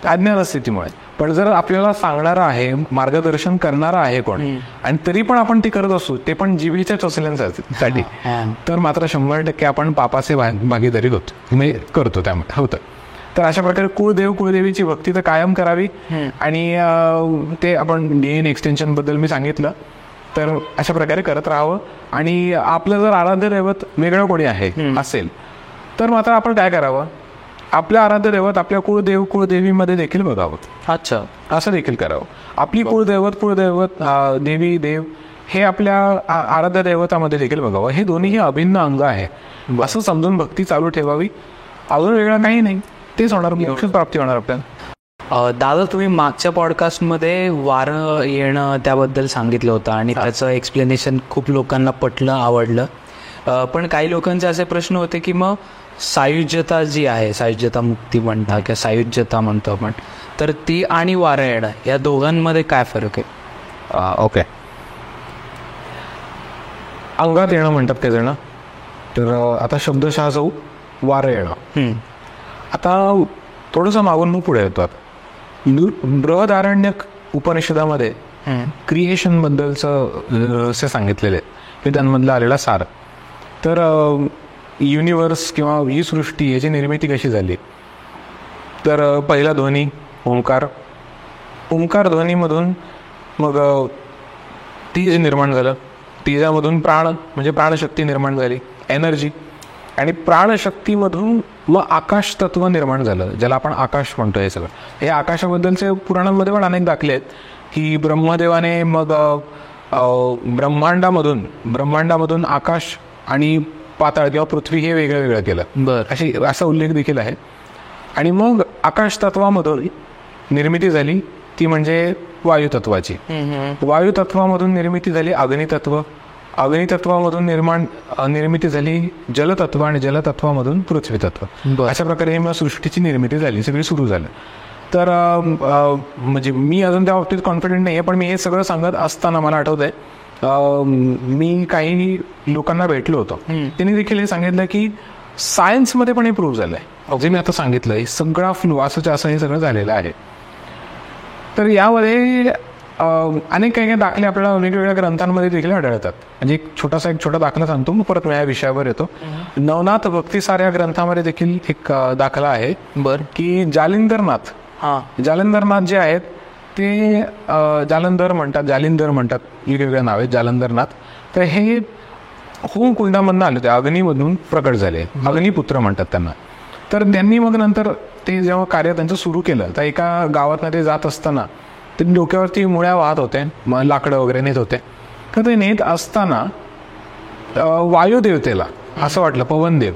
अज्ञान स्थितीमुळे. पण जर आपल्याला सांगणारा आहे, मार्गदर्शन करणारा आहे कोण, आणि तरी पण आपण ते करत असू, ते पण जिभेच्या चोचल्यांसाठी, तर मात्र 100% आपण पापाचे भागीदारी होतो, मी करतो, त्यामुळे होतं. तर अशा प्रकारे कुळदेव कुळदेवीची भक्ती तर कायम करावी. आणि ते आपण DNA एक्सटेन्शन बद्दल मी सांगितलं, तर अशा प्रकारे करत राहावं. आणि आपलं जर आराध्य दैवत वेगळं कोणी आहे असेल, तर मात्र आपण काय करावं, आपल्या आराध्य दैवत आपल्या कुळदेव कुळदेवीमध्ये देखील बघावं. अच्छा. असं देखील करावं. आपली कुळदैवत देवी देव हे आपल्या आराध्य दैवतामध्ये देखील बघावं. हे दोन्ही अभिन्न अंग आहे असं समजून भक्ती चालू ठेवावी. अजून वेगळं काही नाही, तेच होणार, मोक्ष प्राप्ती होणार आपल्याला. दादा, तुम्ही मागच्या पॉडकास्टमध्ये वारं येणं त्याबद्दल सांगितलं होतं आणि त्याचं एक्सप्लेनेशन खूप लोकांना पटलं, आवडलं. पण काही लोकांचे असे प्रश्न होते की मग सायुज्यता जी आहे, सायुज्यता मुक्ती म्हणता किंवा सायुज्यता म्हणतो आपण, तर ती आणि वारं येणं या दोघांमध्ये काय फरक आहे? ओके. अंगात येणं म्हणतात काही जण, तर आता शब्दशः जाऊ, वारं येणं. आता थोडंसं मागून मग पुढे येतो. बृहदारण्यक उपनिषदामध्ये क्रिएशन बद्दलचं रहस्य सांगितलेलं आहे, की त्यांमधला आलेला सार. तर युनिवर्स किंवा ही सृष्टी याची निर्मिती कशी झाली, तर पहिला ध्वनी ओंकार, ओंकार ध्वनीमधून मग तेज निर्माण झालं, तेजामधून प्राण म्हणजे प्राणशक्ती निर्माण झाली, एनर्जी, आणि प्राणशक्तीमधून मग आकाश तत्व निर्माण झालं, ज्याला आपण आकाश म्हणतो. हे सगळं, हे आकाशाबद्दलचे पुराणांमध्ये पण अनेक दाखले आहेत की ब्रह्मदेवाने मग ब्रह्मांडामधून आकाश आणि पाताळ किंवा पृथ्वी हे वेगळं वेगळं केलं, असा उल्लेख देखील आहे. आणि मग आकाश तत्वामधून निर्मिती झाली, ती म्हणजे वायुतत्वाची. वायुतत्वामधून निर्मिती झाली अग्नितत्व, अग्नितत्वामधून निर्मिती झाली जलतत्व, आणि जलतत्वामधून पृथ्वी तत्व. अशा प्रकारे मग सृष्टीची निर्मिती झाली, सगळी सुरू झालं. तर म्हणजे मी अजून त्या बाबतीत कॉन्फिडंट नाही आहे, पण मी हे सगळं सांगत असताना मला आठवत आहे, मी काही लोकांना भेटलो होतो, त्यांनी देखील हे सांगितलं की सायन्समध्ये पण हे प्रूव्ह झालं आहे, जे मी आता सांगितलं, हे सगळा फ्लू असं हे सगळं झालेलं आहे. तर यामध्ये अनेक काही काही दाखले आपल्याला वेगवेगळ्या ग्रंथांमध्ये देखील आढळतात. म्हणजे एक छोटा दाखला सांगतो, मग परत मी या विषयावर येतो. नवनाथ भक्तिसार या ग्रंथामध्ये देखील एक दाखला आहे की जालिंदरनाथ जे आहेत ते जालंधर म्हणतात वेगवेगळे नाव आहेत जालंधरनाथ. तर हे होम कुंडामधून आले होते, अग्नीमधून प्रकट झाले, अग्निपुत्र म्हणतात त्यांना. तर त्यांनी मग नंतर ते जेव्हा कार्य त्यांचं सुरू केलं तर एका गावातनं ते जात असताना ते डोक्यावरती मुळ्या वाहत होते, मग लाकडं वगैरे नेत होते. तर ते नेत असताना वायुदेवतेला असं वाटलं, पवनदेव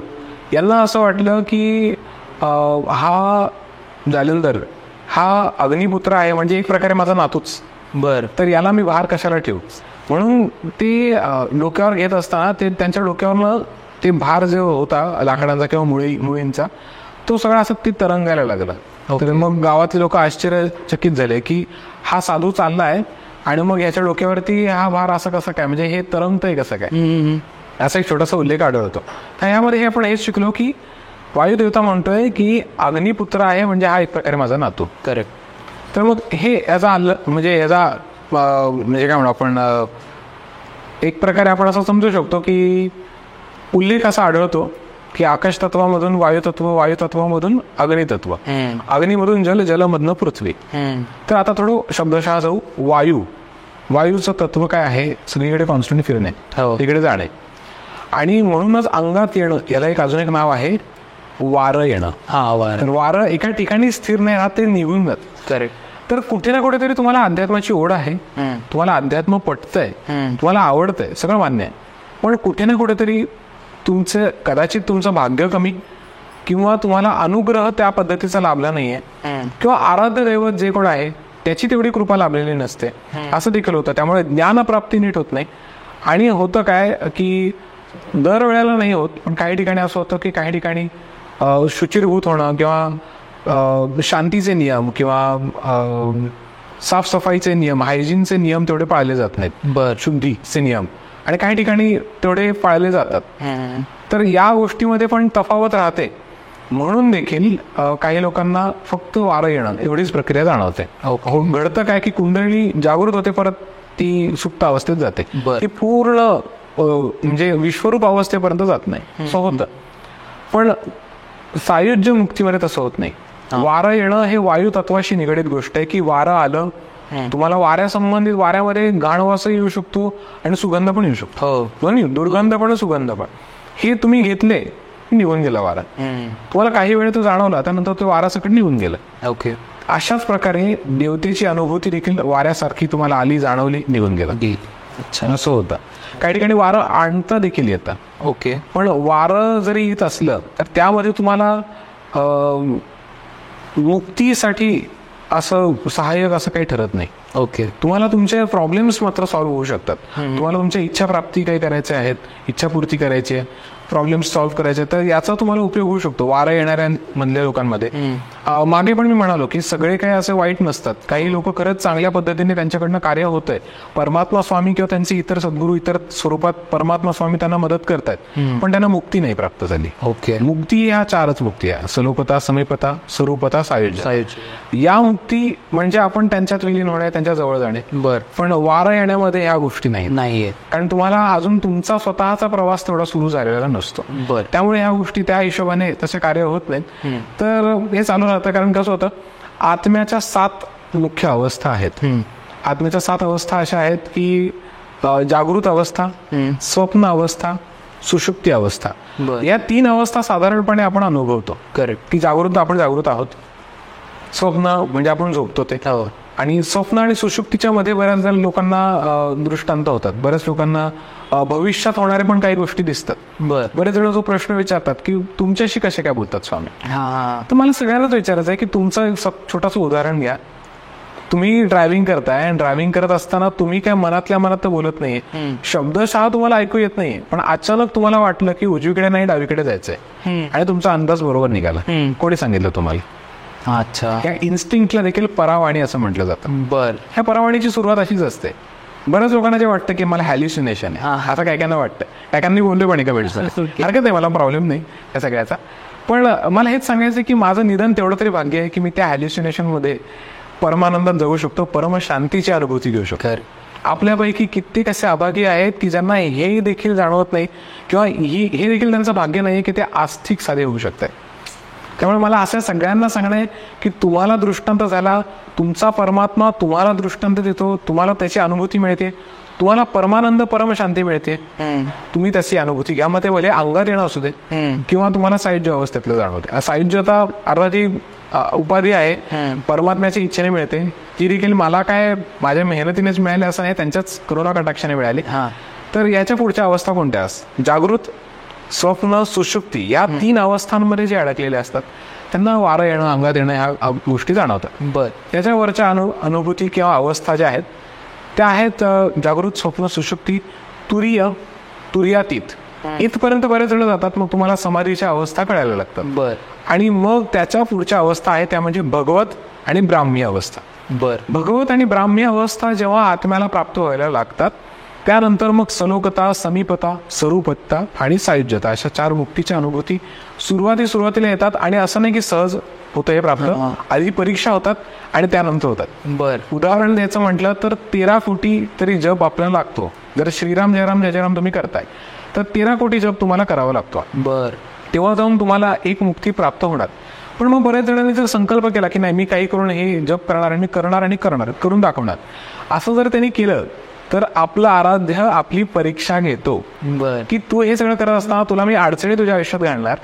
यांना असं वाटलं की हा जालंधर हा अग्निपुत्र आहे, म्हणजे एक प्रकारे माझा नातूच, तर याला मी बाहेर कशाला ठेवू. म्हणून ते डोक्यावर घेत असताना ते त्यांच्या डोक्यावरनं ते भार जो होता लाकडांचा किंवा मुळींचा तो सगळा असं ते तरंगायला लागला. तर मग गावातले लोक आश्चर्यचकित झाले की हा साधू चाललाय आणि मग याच्या डोक्यावरती हा भार असं कसं काय, म्हणजे हे तरंगतंय कसं काय, असा एक छोटासा उल्लेख आढळतो. तर यामध्ये हे आपण हेच शिकलो की वायुदेवता म्हणतोय की अग्निपुत्र आहे, म्हणजे हा एक प्रकारे माझा नातू. करेक्ट. तर मग हे याचा म्हणजे याचा म्हणजे काय म्हणू आपण, एक प्रकारे आपण असं समजू शकतो की उल्लेख असा आढळतो की आकाश तत्वामधून वायुतत्वामधून अग्नितत्व, अग्निमधून जलमधनं पृथ्वी. तर आता थोडं शब्दशः जाऊ. वायूचं तत्व काय आहे, सगळीकडे कॉन्स्टंट फिरणे, तिकडे जाणे, आणि म्हणूनच अंगात येणं याला एक अजून एक नाव आहे वारं येणं. तर वारं एका ठिकाणी स्थिर नाही राहत, ते निघून जात. करेक्ट. तर कुठे ना कुठेतरी तुम्हाला अध्यात्माची ओढ आहे, तुम्हाला अध्यात्म पटतंय, तुम्हाला आवडतंय, सगळं मान्य आहे, पण कुठे ना कुठेतरी कदाचित तुमचं भाग्य कमी किंवा तुम्हाला अनुग्रह त्या पद्धतीचा लाभला नाहीये, किंवा आराध्य दैवत जे कोण आहे त्याची तेवढी कृपा लाभलेली नसते, असं देखील होतं. त्यामुळे ज्ञानप्राप्ती नीट होत नाही. आणि होतं काय की दरवेळेला नाही होत, पण काही ठिकाणी असं होतं की काही ठिकाणी शुचिरभूत होणं किंवा शांतीचे नियम किंवा साफसफाईचे नियम, हायजीनचे नियम तेवढे पाळले जात नाहीत, शुद्धीचे नियम, आणि काही ठिकाणी तेवढे पाळले जातात. तर या गोष्टीमध्ये पण तफावत राहते. म्हणून देखील काही लोकांना फक्त वारं येणं एवढीच प्रक्रिया जाणवते. घडतं काय की कुंडली जागृत होते, परत ती सुप्त अवस्थेत जाते, ती पूर्ण म्हणजे विश्वरूप अवस्थेपर्यंत जात नाही, असं होतं. पण सायुज्य मुक्तीमध्ये तसं होत नाही. वारं येणं हे वायू तत्वाशी निगडीत गोष्ट आहे की वारं आलं, तुम्हाला वाऱ्यासंबंधित, वाऱ्यामध्ये घाण वास येऊ शकतो आणि सुगंध पण येऊ शकतो, दोन्ही, दुर्गंध पण सुगंध पण. हे तुम्ही घेतले, निघून गेला वारा, तुम्हाला काही वेळ तो जाणवला, त्यानंतर तो वारा सकट निघून गेला. ओके. अशाच प्रकारे देवतेची अनुभूती देखील वाऱ्यासारखी तुम्हाला आली, जाणवली, निघून गेला. असं होतं. काही ठिकाणी वारं आणता देखील येतं. ओके. पण वारं जरी येत असलं तर त्यामध्ये तुम्हाला मुक्तीसाठी असं सहाय्यक असं काही ठरत नाही. ओके. तुम्हाला तुमचे प्रॉब्लेम्स मात्र सॉल्व्ह होऊ शकतात. तुम्हाला तुमच्या इच्छा प्राप्ती काही करायच्या आहेत, इच्छापूर्ती करायची आहे, प्रॉब्लेम्स सॉल्व्ह करायचे, तर याचा तुम्हाला उपयोग होऊ शकतो वारं येणाऱ्या मधल्या लोकांमध्ये. मागे पण मी म्हणालो की सगळे काही असे वाईट नसतात, काही लोक खरंच चांगल्या पद्धतीने त्यांच्याकडनं कार्य होतंय. परमात्मा स्वामी किंवा त्यांचे इतर सद्गुरू इतर स्वरूपात परमात्मा स्वामी त्यांना मदत करतायत, पण त्यांना मुक्ती नाही प्राप्त झाली. ओके. मुक्ती ह्या चारच मुक्ती आहे, सलोपता, समीपता, स्वरूपता, सायुज्य. या मुक्ती म्हणजे आपण त्यांच्यात विलीन होणे, त्यांच्या जवळ जाणे. पण वारं येण्यामध्ये ह्या गोष्टी नाहीये, कारण तुम्हाला अजून तुमचा स्वतःचा प्रवास तेवढा सुरू झालेला नसतो. त्यामुळे ह्या गोष्टी त्या हिशोबाने तसे कार्य होत नाहीत. तर हे चालू राहतं. कारण कसं होतं, आत्म्याच्या 7 मुख्य अवस्था आहेत. आत्म्याच्या 7 अवस्था अशा आहेत की जागृत अवस्था, स्वप्न अवस्था, सुषुप्ती अवस्था. या 3 अवस्था साधारणपणे आपण अनुभवतो. करेक्ट. की आपण जागृत आहोत, स्वप्न म्हणजे आपण झोपतो ते, आणि स्वप्न आणि सुषुप्तीच्या मध्ये बऱ्याच लोकांना दृष्टांत होतात, बऱ्याच लोकांना भविष्यात होणारे पण काही गोष्टी दिसतात. बरेच जण जो प्रश्न विचारतात की तुमच्याशी कसे काय बोलतात स्वामी, तर मला सगळ्यांनाच विचारायचं आहे की तुमचं एक छोटंसं उदाहरण घ्या. तुम्ही ड्रायव्हिंग करताय आणि ड्रायव्हिंग करत असताना तुम्ही काय मनातल्या मनात तर बोलत नाहीये, शब्दशः तुम्हाला ऐकू येत नाहीये, पण अचानक तुम्हाला वाटलं की उजवीकडे नाही डावीकडे जायचंय आणि तुमचा अंदाज बरोबर निघाला. कोणी सांगितलं तुम्हाला? अच्छा. या इन्स्टिंक्टला देखील परावाणी असं म्हटलं जातं. ह्या परावाणीची सुरुवात अशीच असते. बऱ्याच लोकांना जे वाटतं की मला हॅल्युसिनेशन आहे, असं काय कायना वाटतं. कायकांनी बोलले पण एका वेळेस, हरकत आहे, मला प्रॉब्लेम नाही या सगळ्याचा. पण मला हेच सांगायचं की माझं निदान तेवढं तरी भाग्य आहे की मी त्या हॅल्युसिनेशन मध्ये परमानंदात जगू शकतो, परमशांतीची अनुभूती घेऊ शकतो. आपल्यापैकी कित्येक असे अभागी आहेत की ज्यांना हे देखील जाणवत नाही किंवा हे देखील त्यांचं भाग्य नाही की ते आस्तिक साधे होऊ शकते. त्यामुळे मला असं सगळ्यांना सांगणं आहे की तुम्हाला दृष्टांत झाला, तुमचा परमात्मा तुम्हाला दृष्टांत देतो, तुम्हाला त्याची अनुभूती मिळते, तुम्हाला परमानंद परमशांती मिळते, तुम्ही त्याची अनुभूती घ्या. मग ते भले अंगात येणं असू दे किंवा तुम्हाला साहित्य अवस्थेतलं जाणवते. साहित्यता अर्थात उपाधी आहे, परमात्म्याच्या इच्छेने मिळते, ती देखील मला काय माझ्या मेहनतीनेच मिळाली असं नाही, त्यांच्याच करुणा कटाक्षाने मिळाली. तर याच्या पुढच्या अवस्था कोणत्या असतात? जागृत, स्वप्न, सुषुप्ती या 3 अवस्थांमध्ये जे अडकलेले असतात त्यांना वारं येणं, अंगात येणं ह्या गोष्टी जाणवतात. त्याच्यावरच्या अनुभूती किंवा अवस्था ज्या आहेत त्या आहेत जागृत, स्वप्न, सुषुप्ती, तुरीय, तुर्यातीत इथपर्यंत बरेच जण जातात. मग तुम्हाला समाधीच्या अवस्था कळायला लागतात. आणि मग त्याच्या पुढच्या अवस्था आहे त्या म्हणजे भगवत आणि ब्राह्मी अवस्था. भगवत आणि ब्राह्मी अवस्था जेव्हा आत्म्याला प्राप्त व्हायला लागतात त्यानंतर मग सलोकता, समीपता, स्वरूपता आणि सायुज्यता अशा 4 मुक्तीच्या अनुभूती सुरुवातीला येतात. आणि असं नाही की सहज होतं हे प्राप्त, आधी परीक्षा होतात आणि त्यानंतर होतात. उदाहरण द्यायचं म्हटलं तर 13 कोटी तरी जप आपल्याला लागतो. जर श्रीराम जयराम जय जयराम तुम्ही करताय तर 13 कोटी जप तुम्हाला करावा लागतो. तेव्हा जाऊन तुम्हाला एक मुक्ती प्राप्त होणार. पण मग बऱ्याच जणांनी जर संकल्प केला की नाही मी काही करून हे जप करणार आणि करणार करून दाखवणार, असं जर त्यांनी केलं तर आपलं आराध्य आपली परीक्षा घेतो की तू हे सगळं करत असताना तुला मी अडचणी तुझ्या आयुष्यात घालणार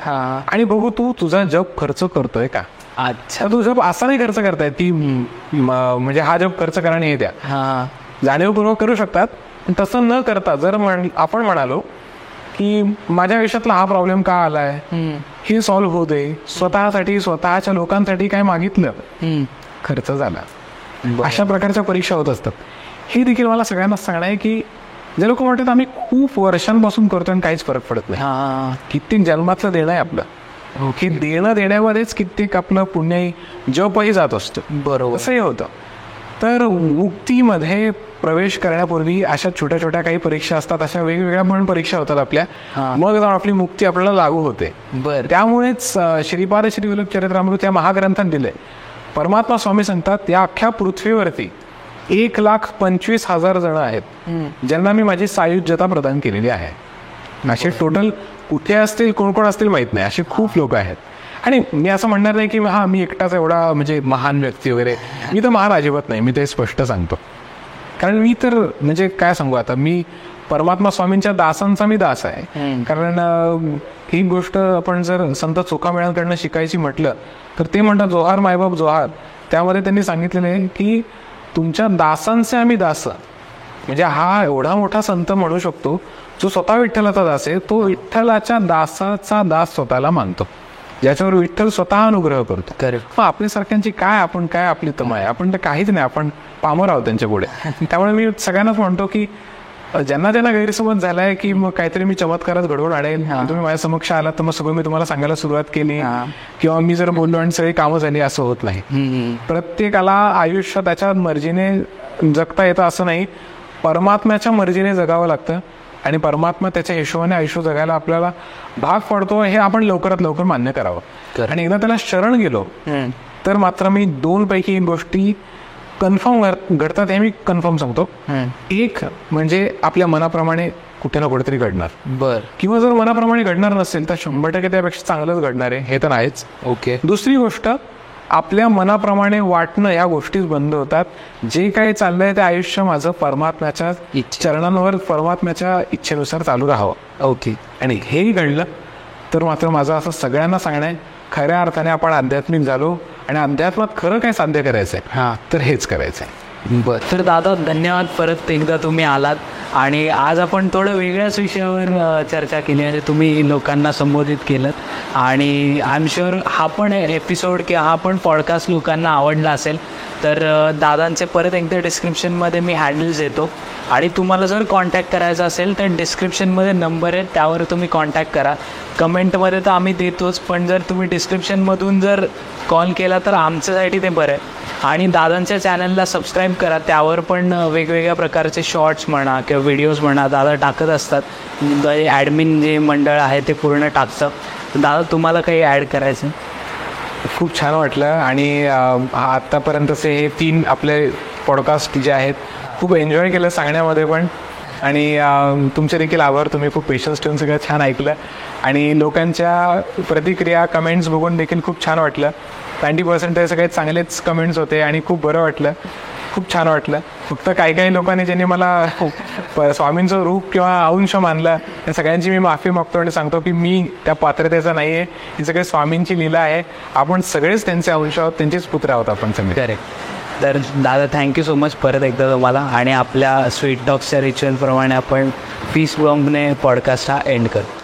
आणि बघू तू तुझा जप खर्च करतोय का. अच्छा, तू जप असा नाही खर्च करताय ती म्हणजे हा जप खर्च करा आणि हे द्या, जाणीवपूर्वक करू शकतात. तसं न करता जर आपण म्हणालो की माझ्या आयुष्यातला हा प्रॉब्लेम का आलाय हे सॉल्व्ह होऊ दे, स्वतःसाठी स्वतःच्या लोकांसाठी काय मागितलं खर्च झाला, अशा प्रकारच्या परीक्षा होत असतात. हे देखील मला सगळ्यांना सांगणं आहे की जे लोक म्हणतात आम्ही खूप वर्षांपासून करतोय आणि काहीच फरक पडत नाही, कित्येक जन्मातलं देणं आहे आपलं, हे देणं देण्यामध्येच कित्येक आपलं पुण्यही जपही जात असतं. बरोबर, असंही होतं. तर मुक्तीमध्ये प्रवेश करण्यापूर्वी अशा छोट्या छोट्या काही परीक्षा असतात, अशा वेगवेगळ्या पण परीक्षा होतात आपल्या, मग जाऊन आपली मुक्ती आपल्याला लागू होते. त्यामुळेच श्रीपाद श्रीवल्लभ चरित्रामृत या महाग्रंथात दिले, परमात्मा स्वामी सांगतात या अख्ख्या पृथ्वीवरती 1,25,000 जण आहेत ज्यांना मी माझी सायुज्यता प्रदान केलेली आहे. असे टोटल कुठे असतील कोण कोण असतील माहित नाही, असे खूप लोक आहेत. आणि मी असं म्हणणार नाही की मी एकटाच एवढा म्हणजे महान व्यक्ती वगैरे, मी तर महान अजिबात नाही, मी ते स्पष्ट सांगतो. कारण मी तर म्हणजे काय सांगू आता, मी परमात्मा स्वामींच्या दासांचा मी दास आहे. कारण ही गोष्ट आपण जर संत चोखामेळ्यांकडनं शिकायची म्हटलं तर ते म्हणतात जोहार मायबाप जोहार. त्यामध्ये त्यांनी सांगितलेलं आहे की तुमच्या दासांचे आम्ही दास. म्हणजे हा एवढा मोठा संत म्हणू शकतो जो स्वतः विठ्ठलाचा दास आहे, तो विठ्ठलाच्या दासाचा दास स्वतःला मानतो, ज्याच्यावर विठ्ठल स्वतः अनुग्रह करतो. मग आपल्यासारख्यांची आपण काय आपली तमा आहे, आपण तर काहीच नाही, आपण पामर आहोत त्यांच्या पुढे. त्यामुळे मी सगळ्यांनाच म्हणतो की ज्यांना गैरसमज झालाय की मग काहीतरी मी चमत्कारच घडवून आणेल, तुम्ही माझ्या समक्ष आलात तर मग सगळं मी तुम्हाला सांगायला सुरुवात केली किंवा मी जर बोललो आणि सगळी कामं झाली, असं होत नाही. प्रत्येकाला आयुष्य त्याच्या मर्जीने जगता येतं असं नाही, परमात्म्याच्या मर्जीने जगावं लागतं आणि परमात्मा त्याच्या हिशोबाने आयुष्य जगायला आपल्याला भाग पडतो, हे आपण लवकरात लवकर मान्य करावं. आणि एकदा त्याला शरण गेलो तर मात्र मी 2 पैकी 1 गोष्टी कन्फर्म घडतात, हे मी कन्फर्म सांगतो. एक म्हणजे आपल्या मनाप्रमाणे कुठे ना कुठेतरी घडणार, किंवा जर मनाप्रमाणे घडणार नसेल तर 100% त्यापेक्षा चांगलंच घडणार आहे, हे तर आहेच. दुसरी गोष्ट, आपल्या मनाप्रमाणे वाटणं या गोष्टीच बंद होतात. जे काही चाललंय ते आयुष्य माझं परमात्म्याच्या चरणांवर परमात्म्याच्या इच्छेनुसार चालू राहावं. आणि हेही घडलं तर मात्र माझं असं सगळ्यांना सांगणं आहे, खऱ्या अर्थाने आपण आध्यात्मिक झालो आणि अध्यात्मात खरं काय साध्य करायचंय तर हेच करायचंय. तर दादा धन्यवाद, परत एकदा तुम्ही आलात आणि आज आपण थोडं वेगळ्याच विषयावर चर्चा केली, म्हणजे तुम्ही लोकांना संबोधित केलं आणि आय एम शुअर हा पण एपिसोड किंवा हा पण पॉडकास्ट लोकांना आवडला असेल. तर दादांचे परत एकदा डिस्क्रिप्शनमध्ये मी हँडल्स देतो आणि तुम्हाला जर कॉन्टॅक्ट करायचा असेल तर डिस्क्रिप्शनमध्ये नंबर आहे, त्यावर तुम्ही कॉन्टॅक्ट करा. कमेंटमध्ये तर आम्ही देतोच, पण जर तुम्ही डिस्क्रिप्शनमधून जर कॉल केला तर आमच्यासाठी ते बरं आहे. आणि दादांच्या चॅनलला सबस्क्राईब करा, त्यावर पण वेगवेगळ्या प्रकारचे शॉर्ट्स म्हणा किंवा व्हिडिओज म्हणा दादा टाकत असतात. ॲडमिन जे मंडळ आहे ते पूर्ण टाकतं. दादा तुम्हाला काही ॲड करायचं? खूप छान वाटलं आणि आत्तापर्यंतचे हे 3 आपले पॉडकास्ट जे आहेत खूप एन्जॉय केलं सांगण्यामध्ये पण. आणि तुमचे देखील आभार, तुम्ही खूप पेशन्स ठेवून सगळं छान ऐकलं आणि लोकांच्या प्रतिक्रिया कमेंट्स बघून देखील खूप छान वाटलं. 90% सगळे चांगलेच कमेंट्स होते आणि खूप बरं वाटलं, खूप छान वाटलं. फक्त काही लोकांनी ज्यांनी मला स्वामींचं रूप किंवा अंश मानला त्या सगळ्यांची मी माफी मागतो आणि सांगतो की मी त्या पात्रतेचा नाही आहे. ही सगळे स्वामींची लीला आहे. आपण सगळेच त्यांचे अंश आहोत, त्यांचेच पुत्र आहोत आपण सगळे. करेक्ट. तर दादा थँक्यू सो मच परत एकदा तुम्हाला. आणि आपल्या स्वीट टॉक्सच्या रिच्युअलप्रमाणे आपण पीस बॉम्बने पॉडकास्ट हा एंड करू.